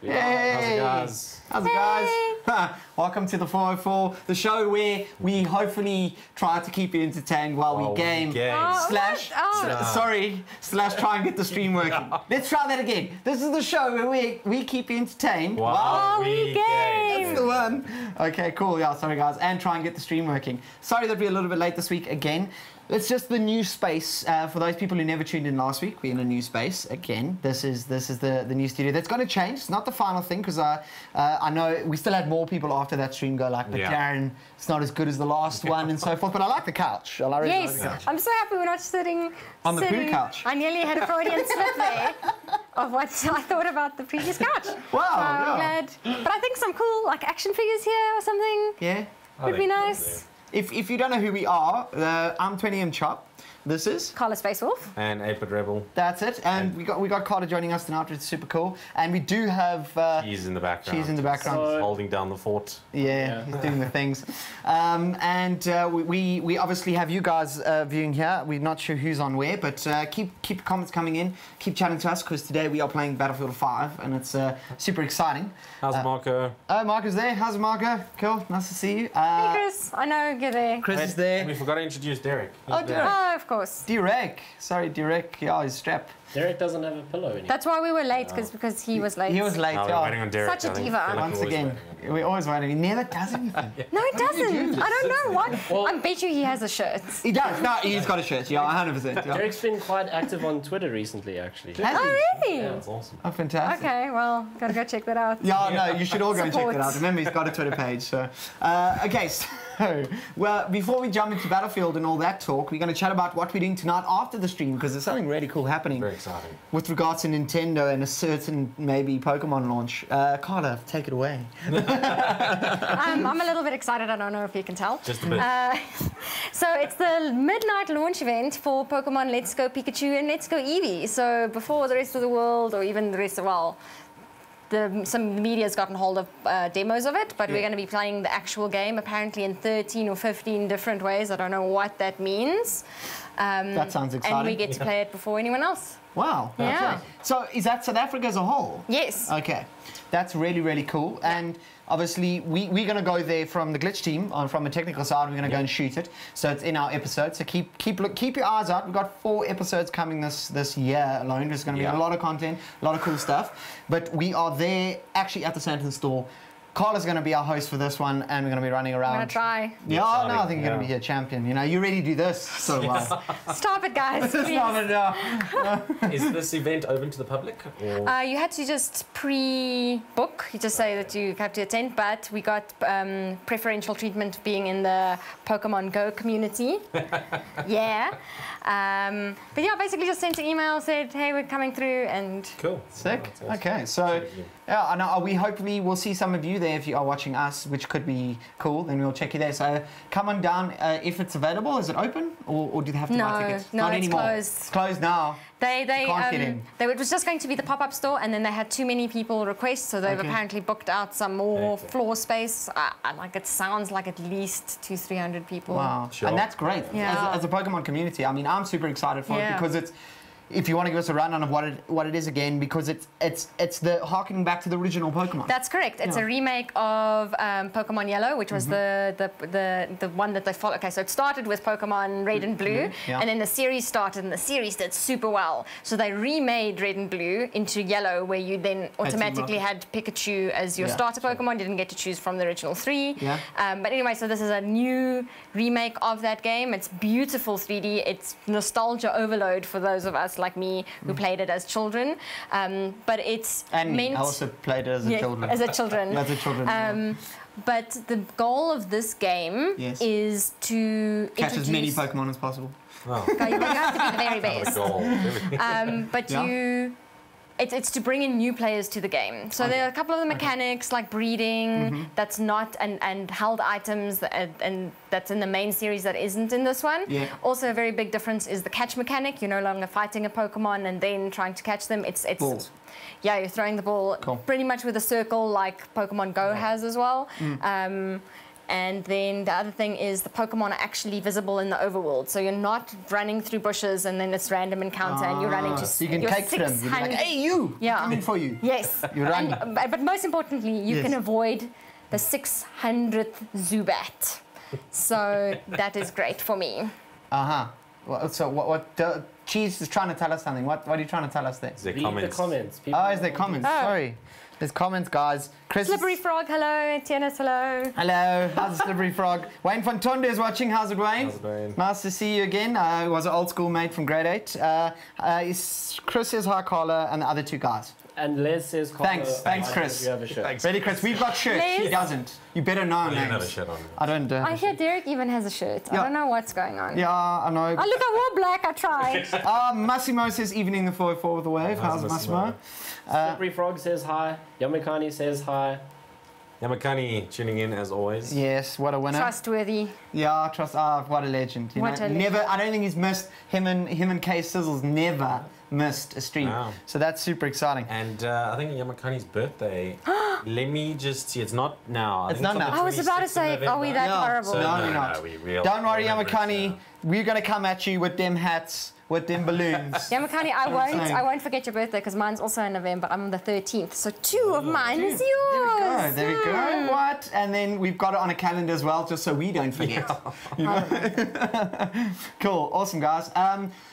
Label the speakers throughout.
Speaker 1: Hey! How's it, guys? Welcome to the 404, the show where we hopefully try to keep you entertained while we game. Slash try and get the stream working. Let's try that again. This is the show where we keep you entertained while we game. That's the one. Okay, cool. Yeah, sorry guys. And try and get the stream working. Sorry that we're a little bit late this week again. It's just the new space. For those people who never tuned in last week, we're in a new space again. This is the new studio. That's going to change. It's not the final thing because I know we still had more people after that stream go like, but Darren, it's not as good as the last one and so forth. But I like the couch. I really like the couch.
Speaker 2: I'm so happy we're not sitting
Speaker 1: on the poo couch.
Speaker 2: I nearly had a Freudian slip there of what I thought about the previous couch.
Speaker 1: Wow.
Speaker 2: I'm glad. But I think some cool like action figures here or something.
Speaker 1: Yeah.
Speaker 2: Would be nice.
Speaker 1: If you don't know who we are, I'm 20M Chop. This is
Speaker 2: Carla Space Wolf.
Speaker 3: And 8-Bit Rebel.
Speaker 1: That's it. And we got Carla joining us tonight, which is super cool. And we do have
Speaker 3: She's in the background.
Speaker 1: She's in the background.
Speaker 3: So, holding down the fort.
Speaker 1: Yeah, he's doing the things. We obviously have you guys viewing here. We're not sure who's on where, but keep comments coming in. Keep chatting to us because today we are playing Battlefield 5 and it's super exciting.
Speaker 3: How's Marco?
Speaker 1: Marco's there. How's Marco? Cool. Nice to see you.
Speaker 2: Hey Chris, I know you're there.
Speaker 1: Chris is there.
Speaker 3: We forgot to introduce Derek.
Speaker 1: Derek.
Speaker 2: Oh, of course.
Speaker 1: Derek. Sorry, Derek. Yeah, he's strapped.
Speaker 4: Derek doesn't have a pillow anymore.
Speaker 2: That's why we were late, because he was late.
Speaker 1: He was late.
Speaker 3: No, we're waiting on Derek.
Speaker 2: Such a diva.
Speaker 1: Once again, we're always waiting. He never does anything.
Speaker 2: No, he doesn't. I don't know what.
Speaker 4: Well,
Speaker 2: I bet you he has a shirt.
Speaker 1: He does. No, he's got a shirt. Yeah, 100%. Yeah.
Speaker 4: Derek's been quite active on Twitter recently, actually.
Speaker 1: Has he?
Speaker 2: Oh, really?
Speaker 4: Yeah.
Speaker 3: That's awesome.
Speaker 1: Oh, fantastic.
Speaker 2: Okay, well, gotta go check that out.
Speaker 1: Yeah, no, you should all go and check
Speaker 2: Support.
Speaker 1: that out. Remember, he's got a Twitter page. So, okay, so, well, before we jump into Battlefield and all that talk, we're going to chat about what we're doing tonight after the stream because there's something really cool happening.
Speaker 3: Very exciting.
Speaker 1: With regards to Nintendo and a certain maybe Pokemon launch. Carla, take it away.
Speaker 2: I'm a little bit excited. I don't know if you can tell.
Speaker 3: Just a bit.
Speaker 2: So it's the midnight launch event for Pokemon Let's Go Pikachu and Let's Go Eevee. So before the rest of the world, or even the rest of, well, some media's gotten hold of demos of it, but we're going to be playing the actual game apparently in 13 or 15 different ways. I don't know what that means.
Speaker 1: That sounds exciting.
Speaker 2: And we get to play it before anyone else.
Speaker 1: Wow.
Speaker 2: Yeah.
Speaker 1: So is that South Africa as a whole?
Speaker 2: Yes.
Speaker 1: Okay. That's really, really cool. And obviously, we're going to go there from the Glitch team, from the technical side. We're going to go and shoot it. So it's in our episode. So keep your eyes out. We've got 4 episodes coming this year alone. There's going to be a lot of content, a lot of cool stuff. But we are there actually at the Sandton store. Carla's going to be our host for this one, and we're going to be running around.
Speaker 2: I'm going to try.
Speaker 1: Yeah, no, I think you're going to be a champion. You know, you really do this so well.
Speaker 2: Stop it, guys.
Speaker 1: Stop it now.
Speaker 3: Is this event open to the public? Or?
Speaker 2: You had to just pre-book. You just say that you have to attend, but we got preferential treatment being in the Pokemon Go community. Yeah. But yeah, basically just sent an email, said, hey, we're coming through, and...
Speaker 3: Cool.
Speaker 1: Sick.
Speaker 3: Awesome.
Speaker 1: Okay, so... Yeah, I know. We hopefully will see some of you there if you are watching us, which could be cool. Then we'll check you there. So come on down if it's available. Is it open, or do they have to buy tickets?
Speaker 2: No,
Speaker 1: Not
Speaker 2: it's
Speaker 1: anymore.
Speaker 2: closed.
Speaker 1: It's closed now.
Speaker 2: It was just going to be the pop-up store, and then they had too many people request, so they've apparently booked out some more floor space. Like it sounds like at least 200-300 people.
Speaker 1: Wow,
Speaker 3: sure.
Speaker 1: And that's great.
Speaker 2: Yeah.
Speaker 1: As a Pokemon community, I mean, I'm super excited for it because it's. If you want to give us a rundown of what it is again, because it's the harkening back to the original Pokemon.
Speaker 2: That's correct. It's a remake of Pokemon Yellow, which was the one that they followed. Okay, so it started with Pokemon Red and Blue, and then the series started, and the series did super well. So they remade Red and Blue into Yellow, where you then automatically had Pikachu as your starter Pokemon. You didn't get to choose from the original 3.
Speaker 1: Yeah.
Speaker 2: But anyway, so this is a new remake of that game. It's beautiful 3D. It's nostalgia overload for those of us like me who played it as children, but it's
Speaker 1: I also played it as a children.
Speaker 2: As a children. But the goal of this game is to
Speaker 1: catch as many Pokemon as possible.
Speaker 3: Oh.
Speaker 2: You have to be the very best. But it's to bring in new players to the game. So there are a couple of the mechanics like breeding that's not and held items and that's in the main series that isn't in this one.
Speaker 1: Yeah.
Speaker 2: Also a very big difference is the catch mechanic. You're no longer fighting a Pokemon and then trying to catch them. It's
Speaker 1: balls.
Speaker 2: Yeah, you're throwing the ball pretty much with a circle like Pokemon Go has as well. And then the other thing is the Pokemon are actually visible in the overworld. So you're not running through bushes and then it's random encounter and you're running to...
Speaker 1: So you can take them. You're like, hey, you!
Speaker 2: Yeah.
Speaker 1: Coming for you.
Speaker 2: Yes.
Speaker 1: You run.
Speaker 2: But most importantly, you can avoid the 600th Zubat. So that is great for me.
Speaker 1: Uh-huh. Well, so what Cheese is trying to tell us something. What are you trying to tell us there?
Speaker 4: Read the comments.
Speaker 1: Oh, is there comments? Sorry. There's comments, guys. Chris
Speaker 2: Slippery Frog, hello. Tienes, hello.
Speaker 1: Hello. How's the Slippery Frog? Wayne von Tonde is watching. How's it, Wayne?
Speaker 3: How's it going?
Speaker 1: Nice to see you again. He was an old school mate from grade 8. Chris says hi, Carla, and the other 2 guys.
Speaker 4: And Les says,
Speaker 1: Thanks, Chris.
Speaker 4: You have a shirt.
Speaker 3: Thanks.
Speaker 1: Ready, Chris? We've got shirts.
Speaker 2: Les?
Speaker 1: He doesn't. You better know
Speaker 3: I didn't
Speaker 1: names.
Speaker 3: have a shirt on.
Speaker 1: I don't.
Speaker 2: I hear Derek even has a shirt.
Speaker 1: Yeah.
Speaker 2: I don't know what's going on.
Speaker 1: Yeah, I know.
Speaker 2: Oh, look, I wore black. I tried.
Speaker 1: Massimo says evening the 404 with the wave. How's Massimo?
Speaker 4: Slippery Frog says hi. Yamikani says hi.
Speaker 3: Yamakani tuning in as always.
Speaker 1: Yes, what a winner.
Speaker 2: Trustworthy.
Speaker 1: Yeah, what a legend. You
Speaker 2: What
Speaker 1: know,
Speaker 2: a
Speaker 1: never.
Speaker 2: legend.
Speaker 1: I don't think he's missed him and Kay Sizzles never missed a stream.
Speaker 3: Wow.
Speaker 1: So that's super exciting.
Speaker 3: And I think Yamakani's birthday. Let me just see. It's not now.
Speaker 1: It's not now.
Speaker 2: I was about to say, are we that horrible?
Speaker 3: So,
Speaker 1: No,
Speaker 3: no,
Speaker 1: we're not.
Speaker 3: no, we will
Speaker 1: Don't worry,
Speaker 3: remember it
Speaker 1: Yamakani.
Speaker 3: now.
Speaker 1: We're gonna come at you with them hats, with them balloons.
Speaker 2: Yamakani, I won't forget your birthday because mine's also in November. I'm on the 13th, so 2 of mine is yours.
Speaker 1: There we go. What? And then we've got it on a calendar as well, just so we don't forget. You know? Cool, awesome, guys.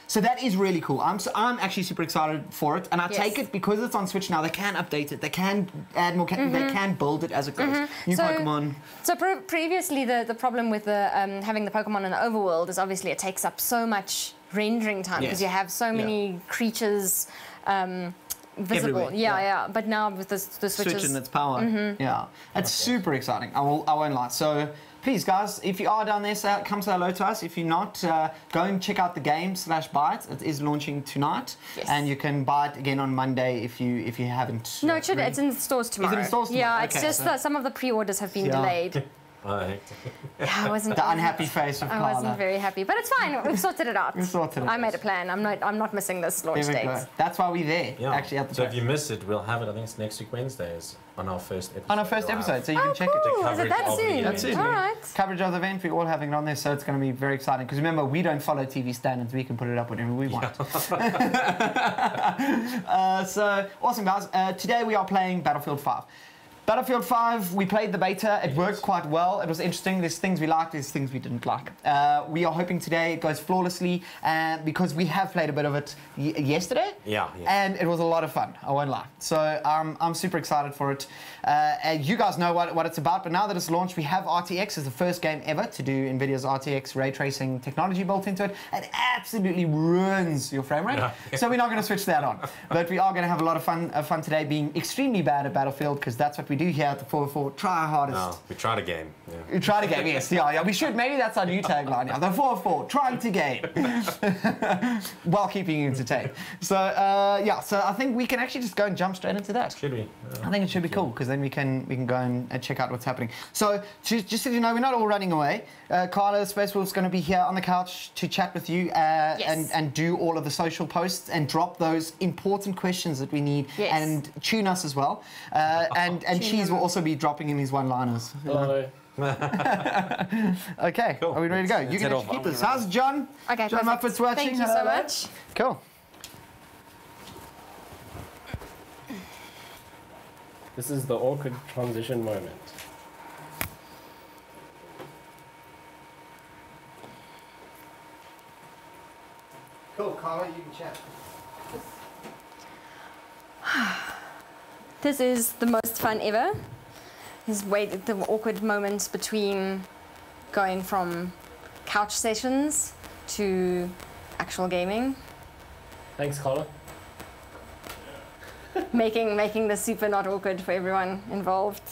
Speaker 1: So that is really cool. I'm actually super excited for it, and I take it because it's on Switch now. They can update it. They can add more. They can build it as it goes. New Pokemon.
Speaker 2: So previously, the problem with the having the Pokemon in the overworld is obviously it takes up so much rendering time because you have so many creatures visible.
Speaker 1: Everywhere,
Speaker 2: Yeah. But now with the
Speaker 1: Switch and its power. Yeah, it's super exciting. I won't lie. So please, guys, if you are down there, come say hello to us. If you're not, go and check out the game /buy it. It is launching tonight, and you can buy it again on Monday if you haven't.
Speaker 2: No, it should. It's in the stores tomorrow.
Speaker 1: Is it in stores tomorrow?
Speaker 2: Yeah, it's just that some of the pre-orders have been delayed. I wasn't.
Speaker 1: The unhappy face of Carla.
Speaker 2: I wasn't very happy, but it's fine. We've sorted it out.
Speaker 1: We've sorted it.
Speaker 2: I made a plan. I'm not missing this launch
Speaker 1: There we
Speaker 2: date.
Speaker 1: go. That's why we're there.
Speaker 3: Yeah.
Speaker 1: Actually, at the
Speaker 3: So
Speaker 1: place.
Speaker 3: if you miss it, we'll have it. I think it's next week Wednesdays on our first episode.
Speaker 1: On our first episode, so you can check it.
Speaker 2: Cool. Is it that
Speaker 3: Coverage of the
Speaker 2: soon?
Speaker 3: event.
Speaker 1: That's soon.
Speaker 2: All right.
Speaker 1: Coverage of the event, we're all having it on there, so it's going to be very exciting. Because remember, we don't follow TV standards; we can put it up whenever we want. So awesome, guys! Today we are playing Battlefield 5. Battlefield 5, we played the beta. It worked quite well. It was interesting. There's things we liked, there's things we didn't like. We are hoping today it goes flawlessly because we have played a bit of it yesterday.
Speaker 3: Yeah.
Speaker 1: And it was a lot of fun, I won't lie. So I'm super excited for it. You guys know what it's about, but now that it's launched, we have RTX as the first game ever to do NVIDIA's RTX ray tracing technology built into it. It absolutely ruins your frame rate.
Speaker 3: Yeah.
Speaker 1: So we're not going to switch that on. But we are going to have a lot of fun today, being extremely bad at Battlefield, because that's what we do here at the 404. Try our hardest.
Speaker 3: No, we tried a game. Yeah.
Speaker 1: We tried a game, yes. Yeah, we should. Maybe that's our new tagline now. The 404, trying to game. While keeping you entertained. So, so I think we can actually just go and jump straight into that.
Speaker 3: Should we?
Speaker 1: I think it should be cool, because then we can go and check out what's happening. So, just so you know, we're not all running away. Carla Space Wolf's going to be here on the couch to chat with you and do all of the social posts and drop those important questions that we need and tune us as well. And Cheese will also be dropping in his one-liners.
Speaker 4: Hello.
Speaker 1: Okay,
Speaker 3: Cool.
Speaker 1: are we ready to go? You can actually keep this. How's John?
Speaker 2: Okay,
Speaker 1: John
Speaker 2: perfect.
Speaker 1: Muffet's watching.
Speaker 2: Thank you so much.
Speaker 1: Cool.
Speaker 4: This is the awkward transition moment.
Speaker 1: Cool, Carla, you can chat.
Speaker 2: This is the most fun ever. The awkward moments between going from couch sessions to actual gaming.
Speaker 4: Thanks, Carla.
Speaker 2: making this super not awkward for everyone involved.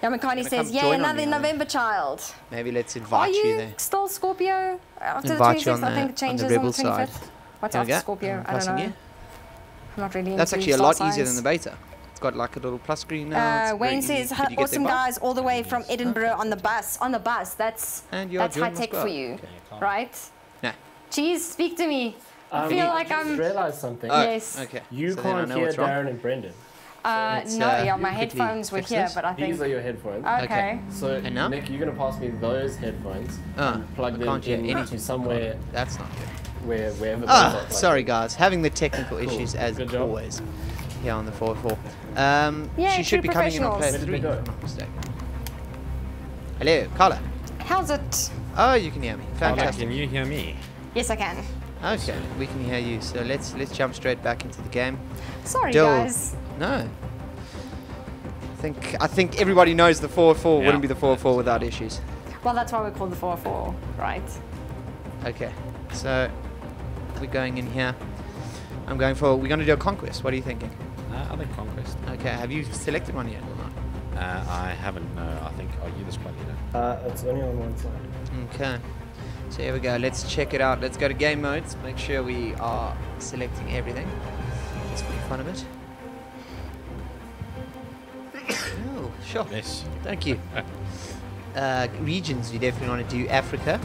Speaker 2: Yamakani says,
Speaker 5: come
Speaker 2: "Yay,
Speaker 5: join on
Speaker 2: another
Speaker 5: me,
Speaker 2: November child."
Speaker 5: Maybe let's
Speaker 2: Are
Speaker 5: invite you there.
Speaker 2: still Scorpio after
Speaker 5: Invite
Speaker 2: the
Speaker 5: you
Speaker 2: 26th?
Speaker 5: on
Speaker 2: I think it
Speaker 5: the
Speaker 2: changes on
Speaker 5: rebel
Speaker 2: the
Speaker 5: side.
Speaker 2: 25th. What's
Speaker 5: Here we
Speaker 2: after
Speaker 5: go.
Speaker 2: Scorpio? I
Speaker 5: Pressing
Speaker 2: don't know.
Speaker 5: you.
Speaker 2: I'm not really
Speaker 5: That's
Speaker 2: into
Speaker 5: actually a
Speaker 2: star
Speaker 5: lot
Speaker 2: signs.
Speaker 5: easier than the beta. It's got like a little plus screen now. It's
Speaker 2: Wayne
Speaker 5: very
Speaker 2: says,
Speaker 5: easy. Could you get
Speaker 2: "Awesome
Speaker 5: there, Bob?
Speaker 2: guys, all the way from Edinburgh on the bus." On the bus, that's
Speaker 5: And you're
Speaker 2: high
Speaker 5: joining
Speaker 2: tech
Speaker 5: as well.
Speaker 2: for you, right?
Speaker 5: No.
Speaker 2: Cheese, speak to me. I feel like
Speaker 4: just
Speaker 2: I'm.
Speaker 4: realised something.
Speaker 5: Oh,
Speaker 2: Yes.
Speaker 5: Okay.
Speaker 4: You
Speaker 5: So then I
Speaker 4: can't
Speaker 5: know
Speaker 4: hear
Speaker 5: what's wrong.
Speaker 4: Darren and Brendan.
Speaker 5: Let's,
Speaker 2: No, yeah, my
Speaker 5: quickly
Speaker 2: headphones were
Speaker 5: fix
Speaker 2: here,
Speaker 5: this.
Speaker 2: but I think.
Speaker 4: These are your headphones.
Speaker 2: Okay.
Speaker 4: So,
Speaker 5: And now?
Speaker 4: Nick, you're going to pass me those headphones and plug
Speaker 5: I
Speaker 4: them
Speaker 5: can't hear
Speaker 4: into
Speaker 5: anything.
Speaker 4: somewhere
Speaker 5: That's not good.
Speaker 4: wherever those
Speaker 5: Ah,
Speaker 4: are.
Speaker 5: sorry guys, having the technical issues as
Speaker 4: Good job.
Speaker 5: always. Here on the 404.
Speaker 2: Yeah,
Speaker 5: She should be
Speaker 2: true
Speaker 5: coming in on player
Speaker 2: professionals.
Speaker 5: 3,
Speaker 4: Where
Speaker 5: if
Speaker 4: did
Speaker 5: I'm not mistaken. Hello, Carla.
Speaker 2: How's it?
Speaker 5: Oh, you can hear me.
Speaker 3: Carla,
Speaker 5: Fantastic.
Speaker 3: can you hear me?
Speaker 2: Yes, I can.
Speaker 5: Okay, we can hear you. So let's jump straight back into the game.
Speaker 2: Sorry,
Speaker 5: Dill.
Speaker 2: guys.
Speaker 5: No. I think everybody knows the 404
Speaker 3: Yeah.
Speaker 5: wouldn't be the 404 without issues.
Speaker 2: Well, that's why we call the 404, right?
Speaker 5: Okay, so we're going in here. We're going to do a conquest. What are you thinking?
Speaker 3: I think Conquest.
Speaker 5: Okay, have you selected one yet or not?
Speaker 3: I haven't, no. I think, are you the squad leader?
Speaker 4: It's only on one side.
Speaker 5: Okay, so here we go. Let's check it out. Let's go to game modes. Make sure we are selecting everything. Just for the fun of it. Oh, Sure.
Speaker 3: Yes.
Speaker 5: Thank you. Regions, you definitely want to do Africa.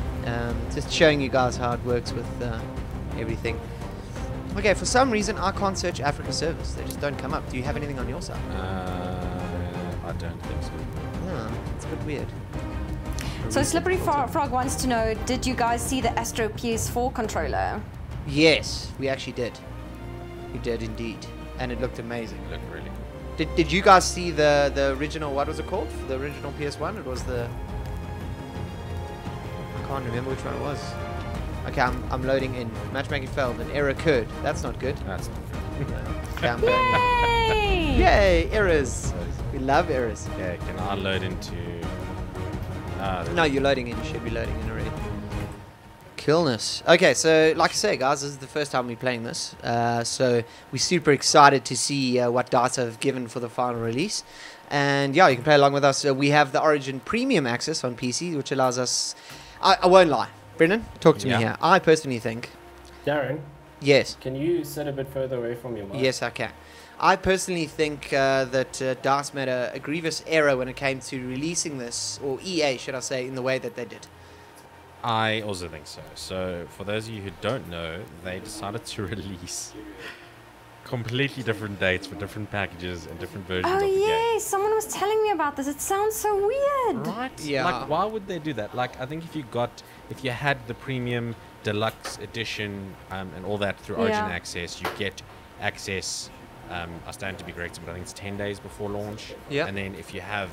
Speaker 5: Just showing you guys how it works with everything. Okay, for some reason I can't search Africa servers. They just don't come up. Do you have anything on your side?
Speaker 3: I don't think so.
Speaker 5: Oh, it's a bit weird.
Speaker 2: So Slippery Frog wants to know, did you guys see the Astro PS4 controller?
Speaker 5: Yes, we actually did. We did indeed. And it looked amazing.
Speaker 3: Look, really.
Speaker 5: Did you guys see the original, what was it called? The original PS1? It was the... I can't remember which one it was. Okay, I'm loading in. Matchmaking failed. An error occurred. That's not good.
Speaker 3: That's
Speaker 5: Okay, I'm going.
Speaker 2: Yay!
Speaker 5: Yay, errors. We love errors.
Speaker 3: okay. Can I load into?
Speaker 5: No, you're loading in. You should be loading in already. Coolness. Okay, so like I say, guys, this is the first time we're playing this. So we're super excited to see what data have given for the final release. And yeah, you can play along with us. We have the Origin Premium access on PC, which allows us... I won't lie. Brendan, talk to me here. I personally think...
Speaker 4: Darren,
Speaker 5: Yes.
Speaker 4: can you sit a bit further away from your mic?
Speaker 5: Yes, I can. I personally think that DICE made a grievous error when it came to releasing this, or EA, should I say, in the way that they did.
Speaker 3: I also think so. So, for those of you who don't know, they decided to release completely different dates for different packages and different versions
Speaker 2: Oh
Speaker 3: of the game.
Speaker 2: yes, someone was telling me about this. It sounds so weird.
Speaker 3: Right?
Speaker 5: Yeah.
Speaker 3: Like, why would they do that? Like, I think if you had the premium deluxe edition and all that through Origin
Speaker 2: Yeah.
Speaker 3: Access, you get access. I stand to be corrected, but I think it's 10 days before launch.
Speaker 5: Yeah.
Speaker 3: And then if you have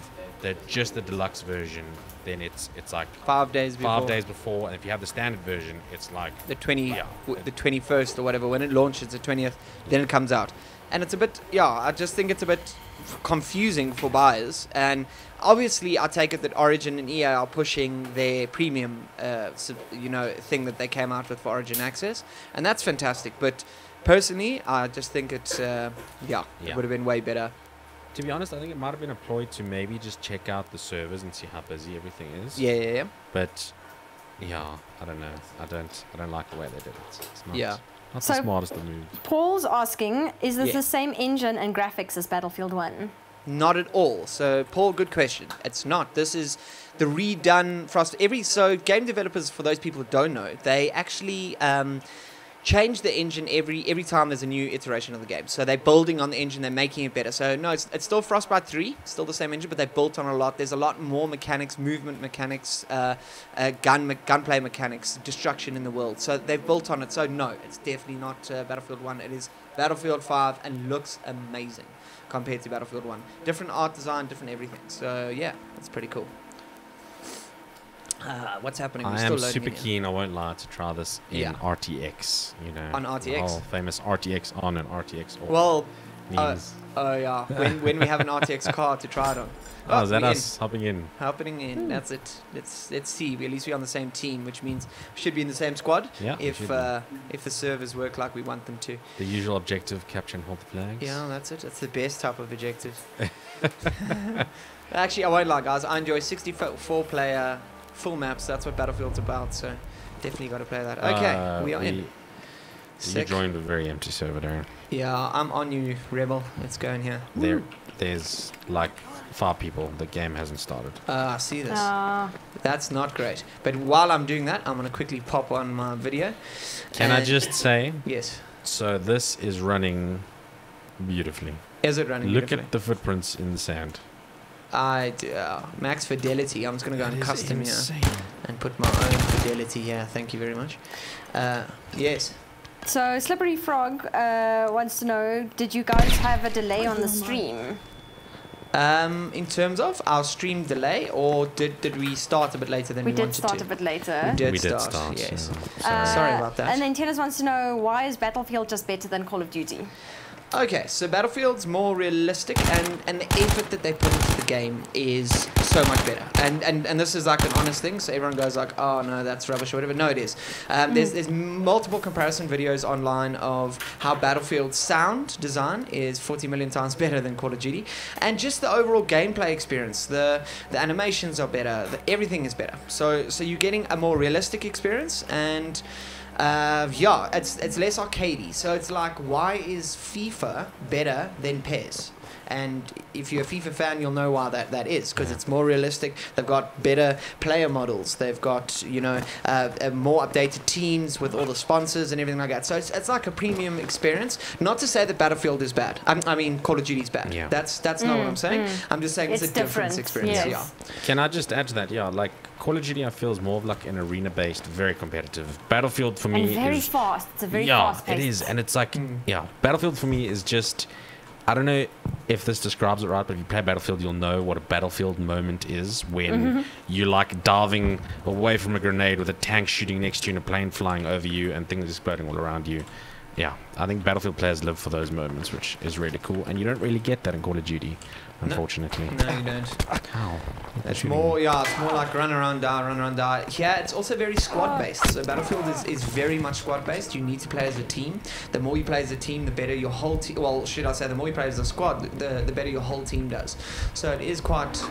Speaker 3: just the deluxe version, then it's like
Speaker 5: 5 days before.
Speaker 3: 5 days before. And if you have the standard version, it's like
Speaker 5: The 20,
Speaker 3: Yeah.
Speaker 5: the 21st or whatever. When it launches, the 20th, then it comes out. And it's a bit, I just think it's a bit confusing for buyers. And obviously, I take it that Origin and EA are pushing their premium, thing that they came out with for Origin Access. And that's fantastic. But personally, I just think it's, it would have been way better.
Speaker 3: To be honest, I think it might have been a ploy to maybe just check out the servers and see how busy everything is.
Speaker 5: Yeah.
Speaker 3: But yeah, I don't know. I don't like the way they did it. It's not,
Speaker 5: Yeah.
Speaker 3: not
Speaker 2: So-
Speaker 3: the smartest of moves.
Speaker 2: Paul's asking, is this
Speaker 5: Yeah.
Speaker 2: the same engine and graphics as Battlefield 1?
Speaker 5: Not at all. So, Paul, good question. It's not. This is the redone Frost. So game developers, for those people who don't know, they actually change the engine every time there's a new iteration of the game. So they're building on the engine, they're making it better. So no, it's still Frostbite 3, still the same engine, but they built on a lot. There's a lot more mechanics, movement mechanics, gunplay mechanics, destruction in the world. So they've built on it. So no, it's definitely not Battlefield 1. It is Battlefield 5 and looks amazing compared to Battlefield 1. Different art design, different everything. So yeah, it's pretty cool. What's happening? We're
Speaker 3: I
Speaker 5: still
Speaker 3: am
Speaker 5: loading
Speaker 3: super
Speaker 5: in here.
Speaker 3: keen, I won't lie, to try this in
Speaker 5: Yeah.
Speaker 3: RTX, you know.
Speaker 5: On RTX?
Speaker 3: Oh, famous RTX on and RTX off.
Speaker 5: Well,
Speaker 3: means.
Speaker 5: yeah. When we have an RTX car to try it on.
Speaker 3: Oh, is that
Speaker 5: we're
Speaker 3: us hopping in?
Speaker 5: Happening in. That's it. Let's see. At least we're on the same team, which means we should be in the same squad.
Speaker 3: Yeah. we
Speaker 5: If
Speaker 3: should be.
Speaker 5: if the servers work like we want them to.
Speaker 3: The usual objective, capture and hold the flags.
Speaker 5: Yeah, that's it. That's the best type of objective. Actually, I won't lie, guys. I enjoy 64-player full maps. That's what Battlefield's about. So definitely got to play that. Okay, we are in.
Speaker 3: You
Speaker 5: Sick.
Speaker 3: joined a very empty server, Darren.
Speaker 5: Yeah, I'm on you, Rebel. Let's go in here.
Speaker 3: There's like 5 people. The game hasn't started.
Speaker 5: I see this. That's not great. But while I'm doing that, I'm going to quickly pop on my video.
Speaker 3: Can I
Speaker 5: And-
Speaker 3: just say,
Speaker 5: Yes.
Speaker 3: so this is running beautifully.
Speaker 5: Is it running
Speaker 3: Look
Speaker 5: beautifully?
Speaker 3: at the footprints in the sand.
Speaker 5: I do, max fidelity. I'm just going to go and
Speaker 3: That is
Speaker 5: custom here
Speaker 3: insane.
Speaker 5: and put my own fidelity here. Thank you very much. Yes.
Speaker 2: So Slippery Frog wants to know, did you guys have a delay on the stream?
Speaker 5: In terms of our stream delay, or did we start a bit later than we
Speaker 2: We did
Speaker 5: wanted
Speaker 2: start
Speaker 5: to?
Speaker 2: a bit later.
Speaker 5: We did start, yes.
Speaker 3: yeah.
Speaker 5: Sorry about that.
Speaker 2: And then Tennis wants to know, why is Battlefield just better than Call of Duty?
Speaker 5: Okay, so Battlefield's more realistic, and the effort that they put into the game is so much better. And this is like an honest thing, so everyone goes like, oh no, that's rubbish or whatever. No, it is. There's multiple comparison videos online of how Battlefield's sound design is 40 million times better than Call of Duty, and just the overall gameplay experience. The animations are better. Everything is better. So you're getting a more realistic experience, and it's less arcadey. So it's like, why is FIFA better than PES? And if you're a FIFA fan, you'll know why that is, because it's more realistic. They've got better player models. They've got, you know, more updated teams with all the sponsors and everything like that. So it's like a premium experience. Not to say that Battlefield is bad. I mean, Call of Duty is bad.
Speaker 3: Yeah.
Speaker 5: That's not what I'm saying. I'm just saying it's a different experience.
Speaker 2: Yes.
Speaker 5: Yeah.
Speaker 3: Can I just add to that? Yeah, like Call of Duty, I feel is more of like an arena-based, very competitive. Battlefield for me
Speaker 2: and very
Speaker 3: is
Speaker 2: fast. It's a very
Speaker 3: yeah,
Speaker 2: fast
Speaker 3: it is, and it's like Battlefield for me is just. I don't know if this describes it right, but if you play Battlefield, you'll know what a Battlefield moment is when you're like diving away from a grenade with a tank shooting next to you and a plane flying over you and things exploding all around you. Yeah, I think Battlefield players live for those moments, which is really cool, and you don't really get that in Call of Duty, unfortunately.
Speaker 5: No, you don't.
Speaker 3: How?
Speaker 5: It's more, it's more like run around, die. Yeah, it's also very squad-based. So Battlefield is very much squad-based. You need to play as a team. The more you play as a team, the better your whole team. Well, should I say, the more you play as a squad, the better your whole team does. So it is quite.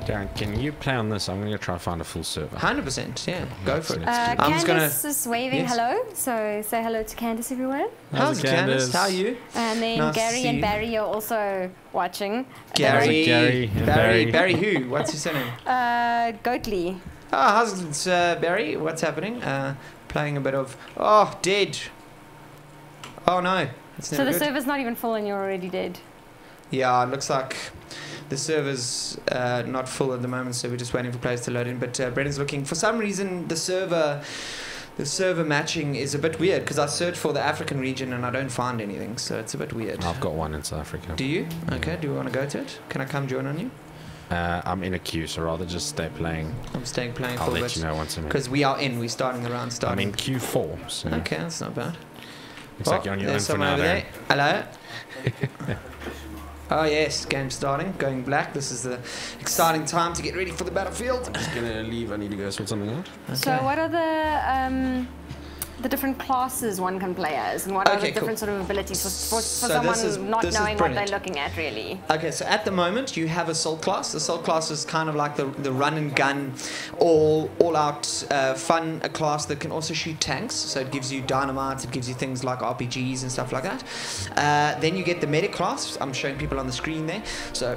Speaker 3: Darren, can you play on this? I'm going to try to find a full server.
Speaker 5: 100%, yeah. Go for it.
Speaker 2: Candice is waving hello, so say hello to Candice, everyone.
Speaker 5: How's it, Candice? How are you?
Speaker 2: And then
Speaker 5: nice
Speaker 2: Gary and Barry are also watching.
Speaker 5: Barry who? What's his surname?
Speaker 2: Goatley.
Speaker 5: How's it, Barry? What's happening? Playing a bit of... Oh, dead. Oh, no.
Speaker 2: So the server's not even full and you're already dead.
Speaker 5: Yeah, it looks like the server's not full at the moment, so we're just waiting for players to load in. But Brendan's looking. For some reason, the server matching is a bit weird, because I searched for the African region and I don't find anything, so it's a bit weird.
Speaker 3: I've got one in South Africa.
Speaker 5: Do you? Okay, do we want to go to it? Can I come join on you?
Speaker 3: I'm in a queue, so rather just stay playing.
Speaker 5: I'm staying playing for
Speaker 3: I'll
Speaker 5: a bit.
Speaker 3: let you know once I'm in.
Speaker 5: Because we're starting the round.
Speaker 3: I'm in Q4, so...
Speaker 5: Okay, that's not bad.
Speaker 3: Looks like you're on your own for now,
Speaker 5: there. Hello? Oh yes, game starting, going black. This is the exciting time to get ready for the battlefield.
Speaker 3: I'm just gonna leave. I need to go sort something out.
Speaker 2: Okay. So what are the different classes one can play as, and what are the different sort of abilities for someone not knowing what they're looking at, really?
Speaker 5: Okay, so at the moment you have Assault class. The Assault class is kind of like the run and gun, all out fun class that can also shoot tanks. So it gives you dynamite, it gives you things like RPGs and stuff like that. Then you get the Medic class. I'm showing people on the screen there. So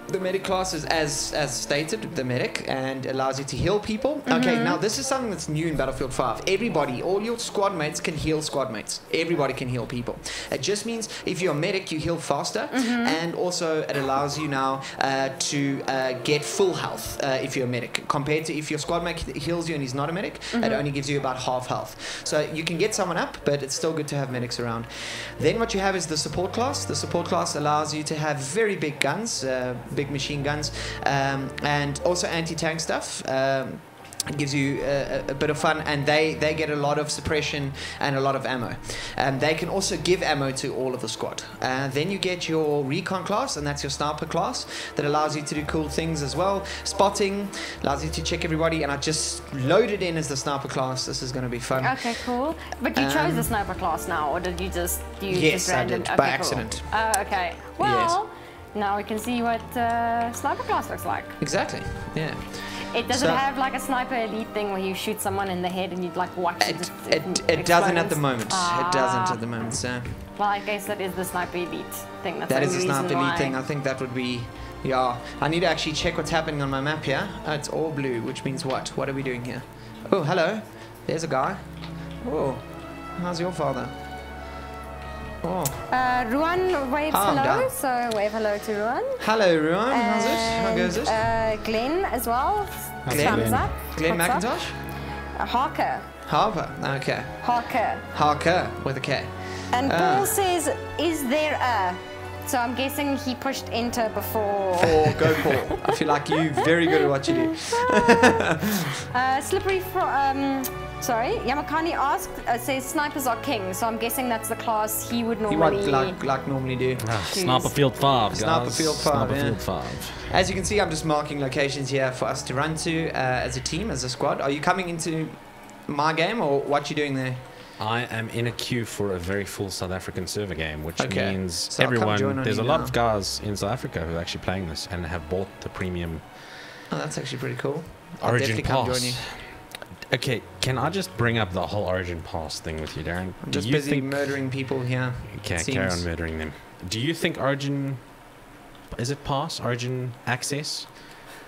Speaker 5: the Medic class is as stated, the Medic, and allows you to heal people. Okay, now this is something that's new in Battlefield 5. Everybody, all your squad mates can heal squad mates. Everybody can heal people. It just means if you're a Medic, you heal faster, and also it allows you now to get full health if you're a Medic, compared to if your squad mate heals you and he's not a Medic, it only gives you about half health. So you can get someone up, but it's still good to have Medics around. Then what you have is the Support class. The Support class allows you to have very big guns, big machine guns, and also anti-tank stuff. It gives you a bit of fun, and they get a lot of suppression and a lot of ammo. They can also give ammo to all of the squad. Then you get your Recon class, and that's your Sniper class, that allows you to do cool things as well. Spotting, allows you to check everybody, and I just loaded in as the Sniper class. This is going to be fun.
Speaker 2: Okay, cool. But you chose the Sniper class now, or did you just...
Speaker 5: Yes, I did, by accident.
Speaker 2: Cool. Okay, well, now we can see what Sniper class looks like.
Speaker 5: Exactly, yeah.
Speaker 2: It doesn't have like a Sniper Elite thing where you shoot someone in the head and you'd like watch it.
Speaker 5: It doesn't at the moment. It doesn't at the moment, so.
Speaker 2: Well, I guess that is the Sniper Elite thing.
Speaker 5: That is the Sniper Elite thing. I think that would be, yeah. I need to actually check what's happening on my map here. Oh, it's all blue, which means what? What are we doing here? Oh, hello. There's a guy. Oh, how's your father? Oh.
Speaker 2: Ruan waves hello, so wave hello to Ruan.
Speaker 5: Hello Ruan, how's it? How goes it?
Speaker 2: Glenn as well.
Speaker 5: Thumbs up. Glenn McIntosh?
Speaker 2: Harker.
Speaker 5: Harper, okay.
Speaker 2: Harker.
Speaker 5: Harker, with a K.
Speaker 2: And Paul says, is there a... So I'm guessing he pushed enter before...
Speaker 5: Go Paul. I feel like you're very good at what you do.
Speaker 2: Slippery sorry, Yamakani asked, says snipers are king, so I'm guessing that's the class he would normally...
Speaker 5: He would like normally do.
Speaker 3: Sniper Field 5, guys.
Speaker 5: Sniper Field 5,
Speaker 3: Sniper Field 5.
Speaker 5: As you can see, I'm just marking locations here for us to run to as a team, as a squad. Are you coming into my game, or what you doing there?
Speaker 3: I am in a queue for a very full South African server game, which means so everyone... There's a lot of guys in South Africa who are actually playing this and have bought the premium...
Speaker 5: Oh, that's actually pretty cool.
Speaker 3: Origin Pass. Okay, can I just bring up the whole Origin Pass thing with you, Darren?
Speaker 5: I'm just busy murdering people here.
Speaker 3: Okay, carry on murdering them. Do you think Origin, is it Pass, Origin Access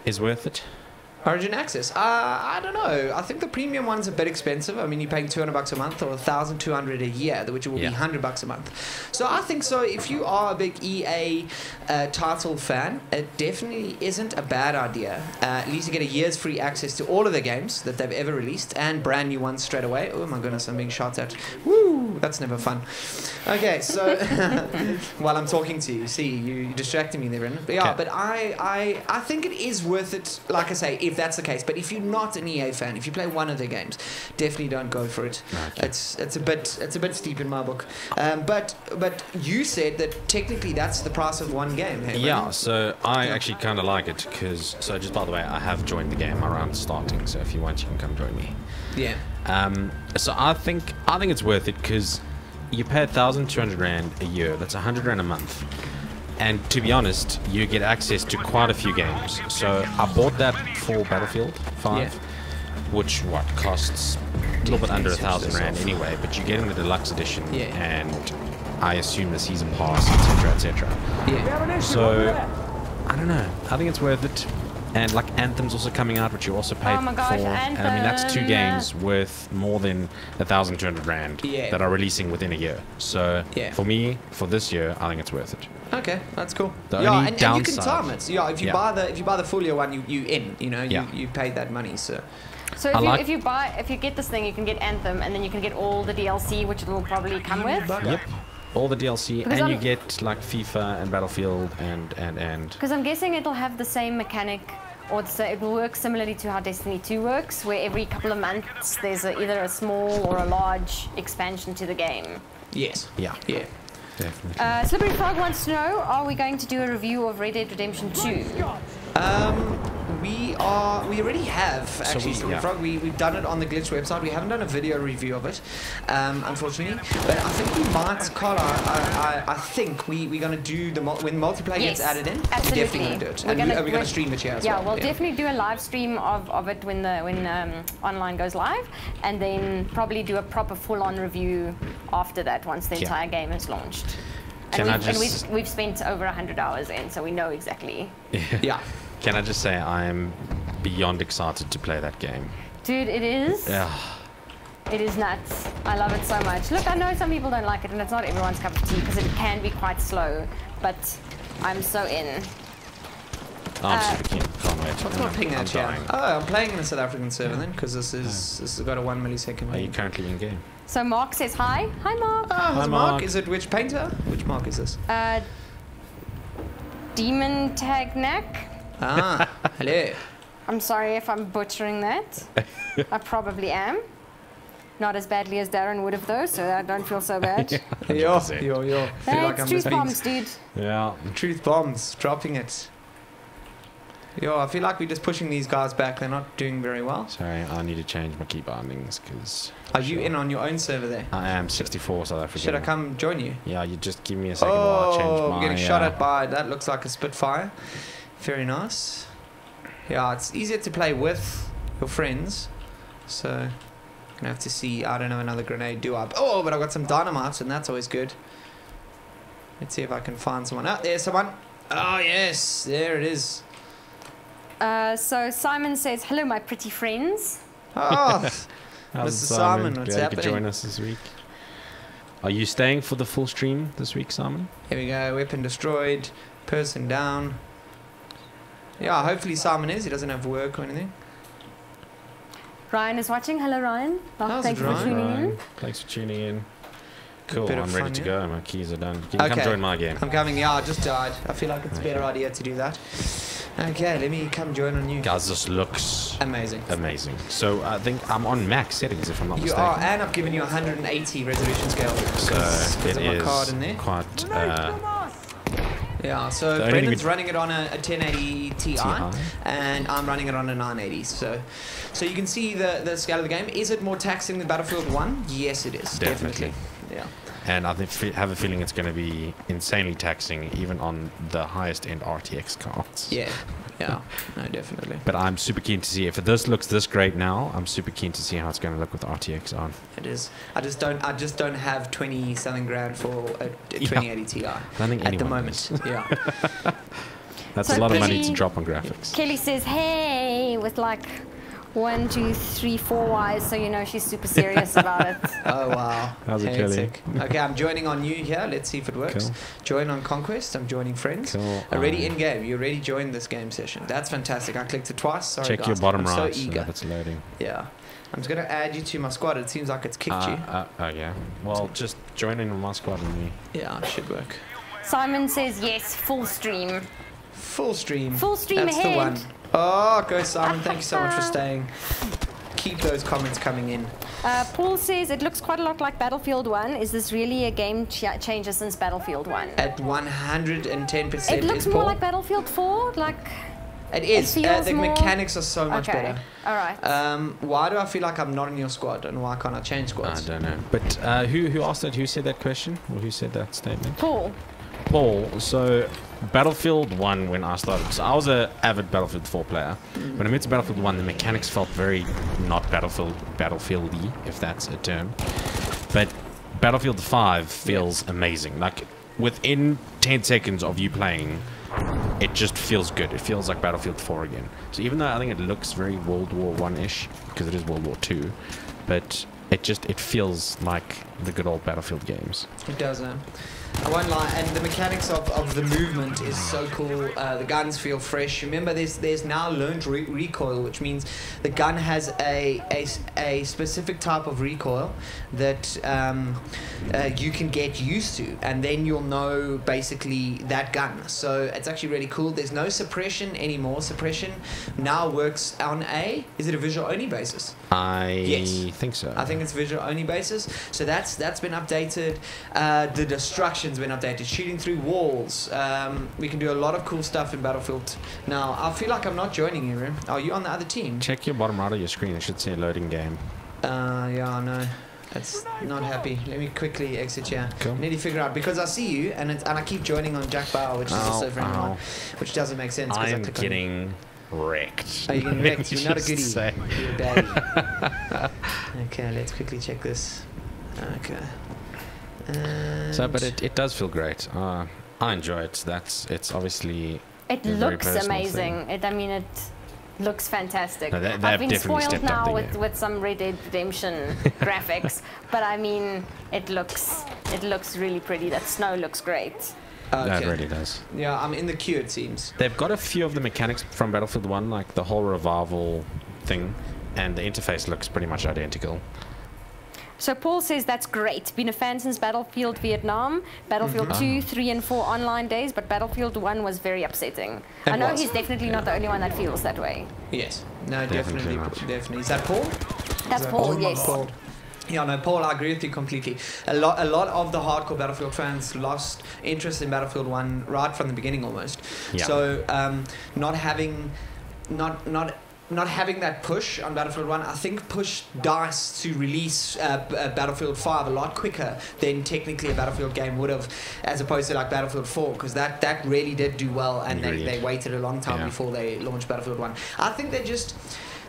Speaker 3: is worth it?
Speaker 5: Origin Access? I don't know. I think the premium one's a bit expensive. I mean, you're paying $200 a month or $1,200 a year, which will be $100 a month. So I think so. If you are a big EA title fan, it definitely isn't a bad idea. At least you get a year's free access to all of the games that they've ever released and brand new ones straight away. Oh my goodness, I'm being shot at. Woo! That's never fun. Okay, so while I'm talking to you, see, you distracted me there, Brendan. But yeah, but I think it is worth it, like I say, if that's the case. But if you're not an EA fan, if you play one of their games, definitely don't go for it. Okay. It's a bit steep in my book. But you said that technically that's the price of one game. Hey,
Speaker 3: yeah, so I actually kind of like it because, so just by the way, I have joined the game around starting. So if you want, you can come join me.
Speaker 5: Yeah.
Speaker 3: So I think it's worth it because you pay 1,200 Rand a year. That's 100 Rand a month. And to be honest, you get access to quite a few games. So I bought that for Battlefield 5, which costs a little bit under 1,000 Rand anyway, but you're getting the deluxe edition and I assume the season pass, etc., etc. Yeah. So I don't know. I think it's worth it. And like Anthem's also coming out, which you also paid for. And I mean, that's 2 games worth more than 1,200 Rand that are releasing within a year. So for me, for this year, I think it's worth it.
Speaker 5: Okay, that's cool.
Speaker 3: The only
Speaker 5: and
Speaker 3: downside,
Speaker 5: you can time it. Yeah, if you buy the full year one, you paid that money. So
Speaker 2: if you get this thing, you can get Anthem, and then you can get all the DLC, which it will probably come with.
Speaker 3: Yep. All the DLC, because and you get like FIFA and Battlefield and.
Speaker 2: Because I'm guessing it'll have the same mechanic. Or it will work similarly to how Destiny 2 works, where every couple of months there's either a small or a large expansion to the game.
Speaker 5: Yes.
Speaker 3: Yeah.
Speaker 5: Yeah.
Speaker 3: Definitely.
Speaker 2: Slippery Frog wants to know, are we going to do a review of Red Dead Redemption 2?
Speaker 5: We already have, actually, Slippery Frog. We've done it on the Glitch website. We haven't done a video review of it, unfortunately. But I think we might, Carla, I think we're going to do when multiplayer gets added in.
Speaker 2: Absolutely.
Speaker 5: We're definitely going to do it. And we're going to stream it here as well.
Speaker 2: Yeah, we'll definitely do a live stream of it when online goes live, and then probably do a proper full-on review after that once the entire game is launched. And we've spent over 100 hours in, so we know exactly.
Speaker 5: Yeah.
Speaker 3: Can I just say I am beyond excited to play that game.
Speaker 2: Dude, it is.
Speaker 3: Yeah.
Speaker 2: It is nuts. I love it so much. Look, I know some people don't like it, and it's not everyone's cup of tea because it can be quite slow, but I'm so in.
Speaker 3: I'm super keen. Can't wait.
Speaker 5: What's my ping at here? Oh, I'm playing in a South African server then, because this has got a 1 millisecond.
Speaker 3: Are you currently in game?
Speaker 2: So Mark says hi. Hi, Mark.
Speaker 5: Hi, Mark. Is it which painter? Which Mark is this?
Speaker 2: Demon Tagnak.
Speaker 5: Hello.
Speaker 2: I'm sorry if I'm butchering that. I probably am. Not as badly as Darren would have, though, so I don't feel so bad.
Speaker 5: Yo.
Speaker 2: Thanks, truth bombs, dude.
Speaker 3: Yeah.
Speaker 5: Truth bombs, dropping it. Yo, I feel like we're just pushing these guys back. They're not doing very well.
Speaker 3: Sorry, I need to change my key bindings because.
Speaker 5: Are you in on your own server there?
Speaker 3: I am 64 South African.
Speaker 5: Should I come join you?
Speaker 3: Yeah, you just give me a second while I change my.
Speaker 5: I'm getting shot at by. That looks like a Spitfire. Very nice. Yeah, it's easier to play with your friends. So, I'm gonna have to see. I don't know, another grenade. Do I? Oh, but I've got some dynamite, and that's always good. Let's see if I can find someone. Oh, there's someone. Oh yes, there it is.
Speaker 2: So Simon says, hello, my pretty friends.
Speaker 5: Oh, Mr. Simon, what's
Speaker 3: Glad
Speaker 5: happening?
Speaker 3: you could join us this week. Are you staying for the full stream this week, Simon?
Speaker 5: Here we go. Weapon destroyed. Person down. Yeah, hopefully Simon is. He doesn't have work or anything.
Speaker 2: Ryan is watching. Hello, Ryan. Well, thank you for tuning in.
Speaker 3: Thanks for tuning in. Cool, I'm ready to go. My keys are done. You
Speaker 5: can
Speaker 3: come join my game.
Speaker 5: I'm coming. Yeah, I just died. I feel like it's a better idea to do that. Okay, let me come join on you.
Speaker 3: Guys, this looks
Speaker 5: amazing.
Speaker 3: Amazing. So I think I'm on max settings if I'm not mistaken.
Speaker 5: You are, and I've given you 180 resolution scale.
Speaker 3: So it is
Speaker 5: card in there.
Speaker 3: Quite.
Speaker 5: Yeah, so Brendan's running it on a 1080 Ti, and I'm running it on a 980. So you can see the scale of the game. Is it more taxing than Battlefield 1? Yes, it is. Definitely. Yeah.
Speaker 3: And I have a feeling it's going to be insanely taxing, even on the highest end RTX cards.
Speaker 5: Yeah. Yeah, no, definitely.
Speaker 3: But I'm super keen to see if this looks this great now. I'm super keen to see how it's going to look with RTX on.
Speaker 5: It is. I just don't have 20 something grand for a 2080 Ti at the moment. Yeah.
Speaker 3: That's a lot of money to drop on graphics.
Speaker 2: Kelly says, "Hey," with like 1, 2, 3, 4 Ys, so you know she's super serious about it.
Speaker 5: Oh wow.
Speaker 3: How's it, Kelly?
Speaker 5: Okay, I'm joining on you here. Let's see if it works.
Speaker 3: Cool.
Speaker 5: Join on Conquest. I'm joining friends.
Speaker 3: Cool.
Speaker 5: Already in game. You already joined this game session. That's fantastic. I clicked it twice. Sorry,
Speaker 3: check
Speaker 5: guys.
Speaker 3: your bottom
Speaker 5: I'm
Speaker 3: right.
Speaker 5: So eager.
Speaker 3: So it's loading.
Speaker 5: Yeah. I'm just gonna add you to my squad. It seems like it's kicked you.
Speaker 3: Oh yeah. Well, just join in on my squad and me.
Speaker 5: Yeah, it should work.
Speaker 2: Simon says yes, full stream.
Speaker 5: Full stream.
Speaker 2: Full stream
Speaker 5: That's
Speaker 2: ahead.
Speaker 5: the one. Oh, go Simon. Thank you so much for staying. Keep those comments coming in.
Speaker 2: Paul says it looks quite a lot like Battlefield 1. Is this really a game changer since Battlefield 1?
Speaker 5: At 110%.
Speaker 2: It looks more like Battlefield 4. Like
Speaker 5: it is. The
Speaker 2: more...
Speaker 5: mechanics are so much better.
Speaker 2: All right.
Speaker 5: Why do I feel like I'm not in your squad, and why can't I change squads?
Speaker 3: I don't know. But who asked that? Who said that question? Or who said that statement?
Speaker 2: Paul.
Speaker 3: So Battlefield 1 when I started, so I was an avid Battlefield 4 player. When I moved to Battlefield 1, the mechanics felt very not Battlefield-y, if that's a term. But Battlefield 5 feels amazing. Like within 10 seconds of you playing, it just feels good. It feels like Battlefield 4 again. So even though I think it looks very World War 1-ish, because it is World War 2, but it feels like the good old Battlefield games.
Speaker 5: It does, I won't lie, and the mechanics of the movement is so cool. The guns feel fresh. Remember, there's now learned recoil, which means the gun has a specific type of recoil that you can get used to, and then you'll know basically that gun. So it's actually really cool. There's no suppression anymore. Suppression now works on is it a visual only basis?
Speaker 3: Yes. Think so.
Speaker 5: I think it's visual only basis. So that's been updated. The destruction's been updated. Shooting through walls. We can do a lot of cool stuff in Battlefield. Now, I feel like I'm not joining you, Rim. Are you on the other team?
Speaker 3: Check your bottom right of your screen. It should say loading game.
Speaker 5: Yeah, I know. It's not happy. Let me quickly exit here.
Speaker 3: Cool.
Speaker 5: I need to figure out, because I see you and I keep joining on Jack Bauer, which is also very hard, which doesn't make sense.
Speaker 3: I'm getting wrecked.
Speaker 5: Are you getting wrecked? You're not a goodie. You're a baddie. Okay, let's quickly check this. Okay.
Speaker 3: So, but it does feel great. I enjoy it. It's obviously.
Speaker 2: It looks amazing. It looks fantastic.
Speaker 3: No,
Speaker 2: I've been spoiled now with some Red Dead Redemption graphics, but I mean, it looks really pretty. That snow looks great.
Speaker 3: Okay. That really does.
Speaker 5: Yeah, I'm in the queue, it seems.
Speaker 3: They've got a few of the mechanics from Battlefield 1, like the whole revival thing, and the interface looks pretty much identical.
Speaker 2: So Paul says that's great. Been a fan since Battlefield Vietnam, Battlefield 2, 3 and 4 online days, but Battlefield 1 was very upsetting. I know he's definitely not the only one that feels that way.
Speaker 5: Yes. No, definitely. Is that Paul?
Speaker 2: That's Paul, yes.
Speaker 5: Paul. Yeah, no, Paul, I agree with you completely. A lot of the hardcore Battlefield fans lost interest in Battlefield 1 right from the beginning almost. Yeah. So not having that push on Battlefield 1, I think pushed DICE to release Battlefield 5 a lot quicker than technically a Battlefield game would have, as opposed to like Battlefield 4, because that really did do well, and they waited a long time before they launched Battlefield 1. I think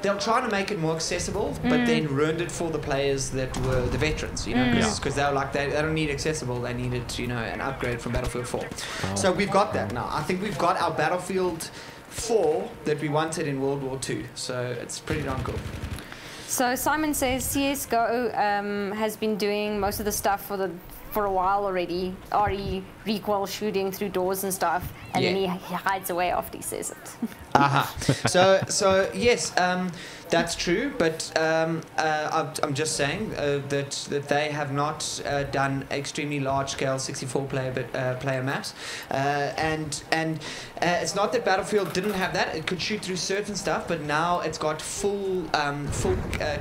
Speaker 5: they'll try to make it more accessible, but then ruined it for the players that were the veterans, because they were like, they don't need accessible, they needed, an upgrade from Battlefield 4. So we've got that now. I think we've got our Battlefield 4 that we wanted in World War II, so it's pretty darn cool.
Speaker 2: So Simon says CSGO has been doing most of the stuff for a while already. RE recoil shooting through doors and stuff, and then he hides away after he says it.
Speaker 5: So yes, that's true, but I'm just saying that they have not done extremely large-scale 64-player maps, and it's not that Battlefield didn't have that. It could shoot through certain stuff, but now it's got full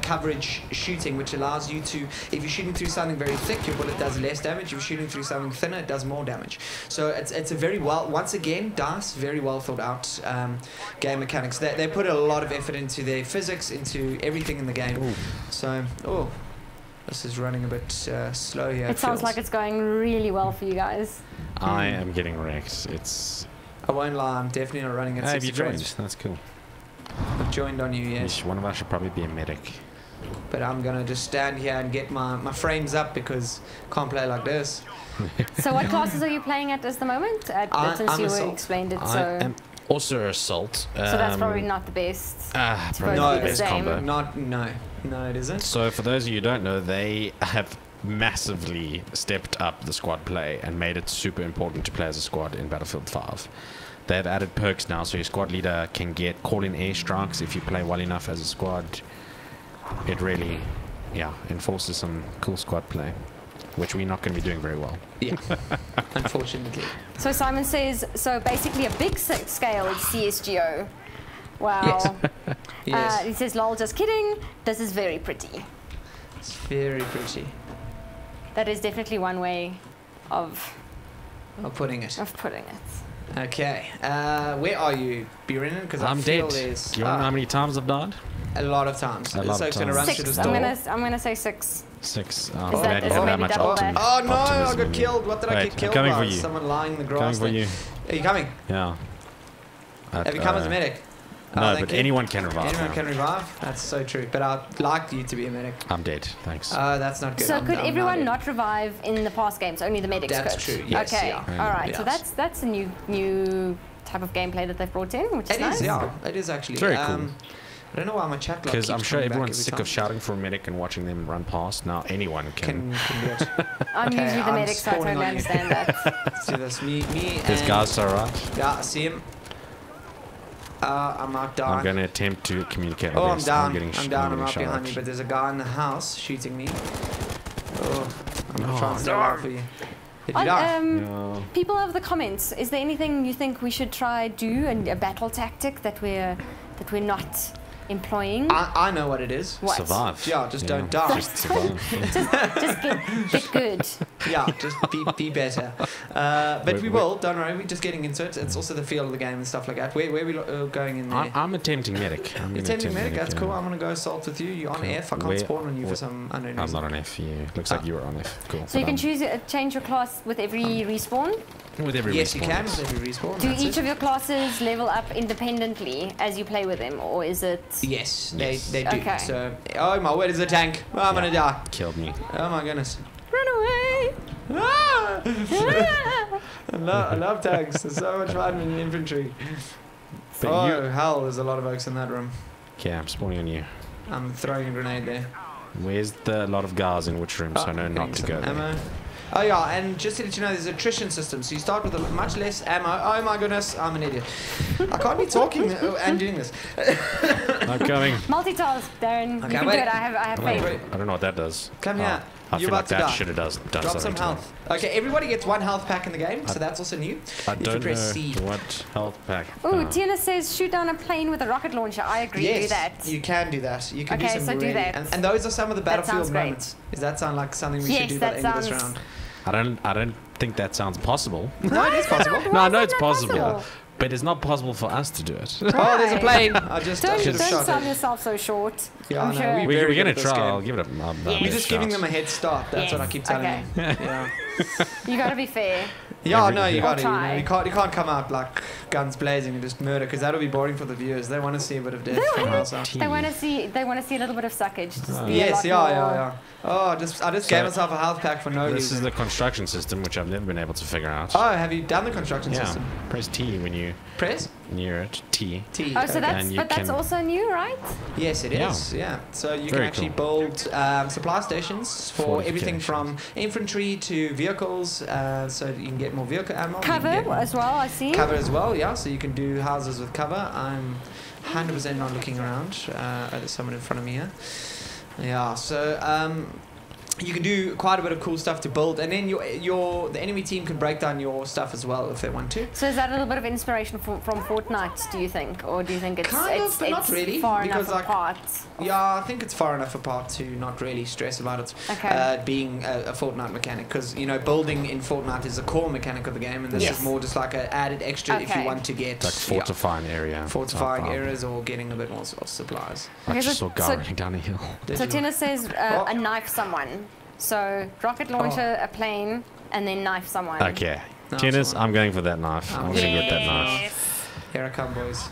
Speaker 5: coverage shooting, which allows you to, if you're shooting through something very thick, your bullet does less damage. If you're shooting through something thinner, it does more damage. So it's a very once again, DICE, very well thought out game mechanics. They put a lot of effort into their physics, into everything in the game. Ooh. So, this is running a bit slow here.
Speaker 2: It sounds like it's going really well for you guys.
Speaker 3: I am getting wrecked.
Speaker 5: I won't lie, I'm definitely not running at
Speaker 3: Have
Speaker 5: 60
Speaker 3: you joined?
Speaker 5: frames.
Speaker 3: That's cool.
Speaker 5: I've joined on you, yes.
Speaker 3: One of us should probably be a medic.
Speaker 5: But I'm gonna just stand here and get my frames up because can't play like this.
Speaker 2: So what classes are you playing at the moment? Since you explained it, so...
Speaker 3: I am also assault.
Speaker 2: So that's probably not the best.
Speaker 3: Probably not the best combo.
Speaker 5: No, it isn't.
Speaker 3: So for those of you who don't know, they have massively stepped up the squad play and made it super important to play as a squad in Battlefield 5. They've added perks now, so your squad leader can get call-in airstrikes if you play well enough as a squad. It really, enforces some cool squad play, which we're not going to be doing very well.
Speaker 5: Yeah, unfortunately.
Speaker 2: So Simon says, so basically a big scale CSGO. Wow.
Speaker 5: Yes. Yes.
Speaker 2: He says, lol, just kidding. This is very pretty.
Speaker 5: It's very pretty.
Speaker 2: That is definitely one way of
Speaker 5: putting it. Okay. Where are you, Buren? Because
Speaker 3: I'm dead. Do you want to know how many times I've died?
Speaker 5: A lot of times.
Speaker 3: A lot of times.
Speaker 5: Gonna run
Speaker 2: 6.
Speaker 5: through the door.
Speaker 2: I'm gonna say 6.
Speaker 3: 6.
Speaker 2: Is that maybe double that?
Speaker 5: Oh no, I got killed. What did I get killed
Speaker 3: coming
Speaker 5: by?
Speaker 3: For you.
Speaker 5: Someone lying in the grass.
Speaker 3: Coming for you.
Speaker 5: Are you coming?
Speaker 3: Yeah.
Speaker 5: Have you come as a medic?
Speaker 3: No, but anyone can revive.
Speaker 5: Anyone can revive? That's so true. But I'd like you to be a medic.
Speaker 3: I'm dead. Thanks.
Speaker 5: That's not good.
Speaker 2: So could everyone not revive in the past games? Only the medics could?
Speaker 5: That's true. Yes.
Speaker 2: Okay.
Speaker 5: Yeah.
Speaker 2: All right.
Speaker 5: Yes.
Speaker 2: So that's a new type of gameplay that they've brought in, which is nice.
Speaker 5: It is actually.
Speaker 3: Very cool.
Speaker 5: I don't know why my chat log
Speaker 3: because I'm sure everyone's sick
Speaker 5: time.
Speaker 3: of shouting for a medic and watching them run past. Now anyone can
Speaker 5: do it.
Speaker 2: I'm usually the medic, so I totally understand that.
Speaker 5: Let's do this. Me
Speaker 3: This guy's so right.
Speaker 5: Yeah, I see him. I'm not down.
Speaker 3: I'm going to attempt to communicate.
Speaker 5: Oh, I'm down.
Speaker 3: I'm
Speaker 5: I'm right behind you, but there's a guy in the house shooting me. Oh, I'm going to try and stay out for you. Did you die?
Speaker 3: No.
Speaker 2: People have the comments. Is there anything you think we should try do, and a battle tactic that we're not employing?
Speaker 5: I know what it is.
Speaker 2: What?
Speaker 3: Survive.
Speaker 5: Yeah, just don't die.
Speaker 3: Just survive.
Speaker 2: just get good.
Speaker 5: Yeah, just be better. But we will, don't worry, we're just getting into it. It's also the feel of the game and stuff like that. Where are we going in there?
Speaker 3: I'm attempting medic.
Speaker 5: Attempting medic, that's cool. I'm going to go assault with you. You're on F. I can't spawn on you for some unknown reason.
Speaker 3: I'm not on F. Looks like you were on F. Cool.
Speaker 2: So you can change your class with every respawn?
Speaker 3: With every respawn.
Speaker 5: Yes, you can with every respawn.
Speaker 2: Do each of your classes level up independently as you play with them, or is it...
Speaker 5: Yes, they do.
Speaker 2: Okay.
Speaker 5: So, oh my word, it's a tank. Oh, I'm going to die.
Speaker 3: Killed me.
Speaker 5: Oh my goodness.
Speaker 2: Run away!
Speaker 5: Ah! I love tanks. It's so much fun in infantry.
Speaker 3: But
Speaker 5: hell, there's a lot of oaks in that room.
Speaker 3: Okay, I'm spawning on you.
Speaker 5: I'm throwing a grenade there.
Speaker 3: Where's the lot of guys in which room so I know not to go
Speaker 5: ammo.
Speaker 3: there?
Speaker 5: Oh yeah, and just to let you know, there's an attrition system, so you start with much less ammo. Oh my goodness, I'm an idiot. I can't be talking and doing this.
Speaker 3: I'm coming.
Speaker 2: Multitask, Darren.
Speaker 5: Okay,
Speaker 2: you can do it. I have faith.
Speaker 3: I don't know what that does.
Speaker 5: Come here.
Speaker 3: I
Speaker 5: You're
Speaker 3: feel like
Speaker 5: about to
Speaker 3: that
Speaker 5: die.
Speaker 3: should have done
Speaker 5: Drop some
Speaker 3: something
Speaker 5: health. Okay, everybody gets 1 health pack in the game, so that's also new.
Speaker 3: I don't
Speaker 5: press
Speaker 3: know
Speaker 5: C.
Speaker 3: what health pack.
Speaker 2: Ooh, Tina says shoot down a plane with a rocket launcher. I agree,
Speaker 5: Yes,
Speaker 2: do that.
Speaker 5: you can do that. You can do
Speaker 2: Okay,
Speaker 5: some
Speaker 2: so do
Speaker 5: really,
Speaker 2: that.
Speaker 5: and those are some of the
Speaker 2: That sounds
Speaker 5: battlefield
Speaker 2: great.
Speaker 5: moments. Does that sound like something we
Speaker 2: Yes,
Speaker 5: should do by
Speaker 2: that
Speaker 5: the end of this
Speaker 2: sounds-
Speaker 5: round?
Speaker 3: I don't think that sounds possible.
Speaker 5: No, it is possible.
Speaker 3: No, I know
Speaker 2: is
Speaker 3: it's
Speaker 2: that not
Speaker 3: possible,
Speaker 2: possible?
Speaker 3: but it's not possible for us to do it.
Speaker 5: Oh, there's a plane. I
Speaker 2: Don't
Speaker 5: should have shot
Speaker 2: sell
Speaker 5: it.
Speaker 2: yourself so short.
Speaker 5: Yeah,
Speaker 2: I'm
Speaker 5: I know,
Speaker 2: sure.
Speaker 3: We're
Speaker 5: very
Speaker 3: going to
Speaker 5: good at this
Speaker 3: try. I'll
Speaker 5: game.
Speaker 3: give it a
Speaker 2: Yes.
Speaker 5: We're just giving them a head start. That's what I keep telling
Speaker 2: Okay.
Speaker 5: them. Yeah.
Speaker 2: You got to be fair.
Speaker 5: Yeah, no, you
Speaker 2: Or
Speaker 5: got to.
Speaker 2: try.
Speaker 5: You can't come out like guns blazing and just murder, because that'll be boring for the viewers. They want to see a bit of death from our side.
Speaker 2: They want to see a little bit of suckage. Just be a
Speaker 5: Yes,
Speaker 2: lot
Speaker 5: yeah,
Speaker 2: more-
Speaker 5: yeah. Oh, I just gave myself a health pack for no
Speaker 3: This is
Speaker 5: reason.
Speaker 3: the construction system, which I've never been able to figure out.
Speaker 5: Oh, have you done the construction
Speaker 3: Yeah,
Speaker 5: system?
Speaker 3: press T when you
Speaker 5: Press
Speaker 3: near it. T.
Speaker 5: T.
Speaker 2: Oh, so that's
Speaker 3: And you
Speaker 2: that's
Speaker 3: can-
Speaker 2: also new, right?
Speaker 5: Yes, it
Speaker 3: Yeah.
Speaker 5: is. Yeah. So you can
Speaker 3: Very
Speaker 5: actually
Speaker 3: cool.
Speaker 5: build supply stations for everything from infantry to vehicles, so that you can get more vehicle ammo. you can
Speaker 2: Cover
Speaker 5: get
Speaker 2: as well, I see.
Speaker 5: cover as well. Yeah. So you can do houses with cover. I'm 100% not looking around. There's someone in front of me here. Yeah. So you can do quite a bit of cool stuff to build, and then the enemy team can break down your stuff as well if they want to.
Speaker 2: So is that a little bit of inspiration from Fortnite, do you think? Or do you think it's,
Speaker 5: Kind of,
Speaker 2: it's,
Speaker 5: but not
Speaker 2: it's
Speaker 5: really,
Speaker 2: far
Speaker 5: because,
Speaker 2: enough
Speaker 5: like,
Speaker 2: apart?
Speaker 5: Yeah, I think it's far enough apart to not really stress about it
Speaker 2: Okay.
Speaker 5: being a Fortnite mechanic, because building in Fortnite is a core mechanic of the game, and this
Speaker 2: Yes.
Speaker 5: is more just like an added extra if you
Speaker 2: Okay.
Speaker 5: want to get
Speaker 3: Like fortifying area.
Speaker 5: fortifying
Speaker 3: type vibe.
Speaker 5: areas or getting a bit more supplies.
Speaker 3: I
Speaker 2: Okay,
Speaker 3: just
Speaker 2: so-
Speaker 3: saw a guy
Speaker 2: so-
Speaker 3: running down a hill.
Speaker 5: Did
Speaker 2: So
Speaker 5: you?
Speaker 2: Tina says
Speaker 5: Oh.
Speaker 2: a knife someone. So rocket launcher, a plane, and then knife someone.
Speaker 3: Okay. Tennis, I'm going for that knife. I'm going to get that knife.
Speaker 5: Here I come, boys.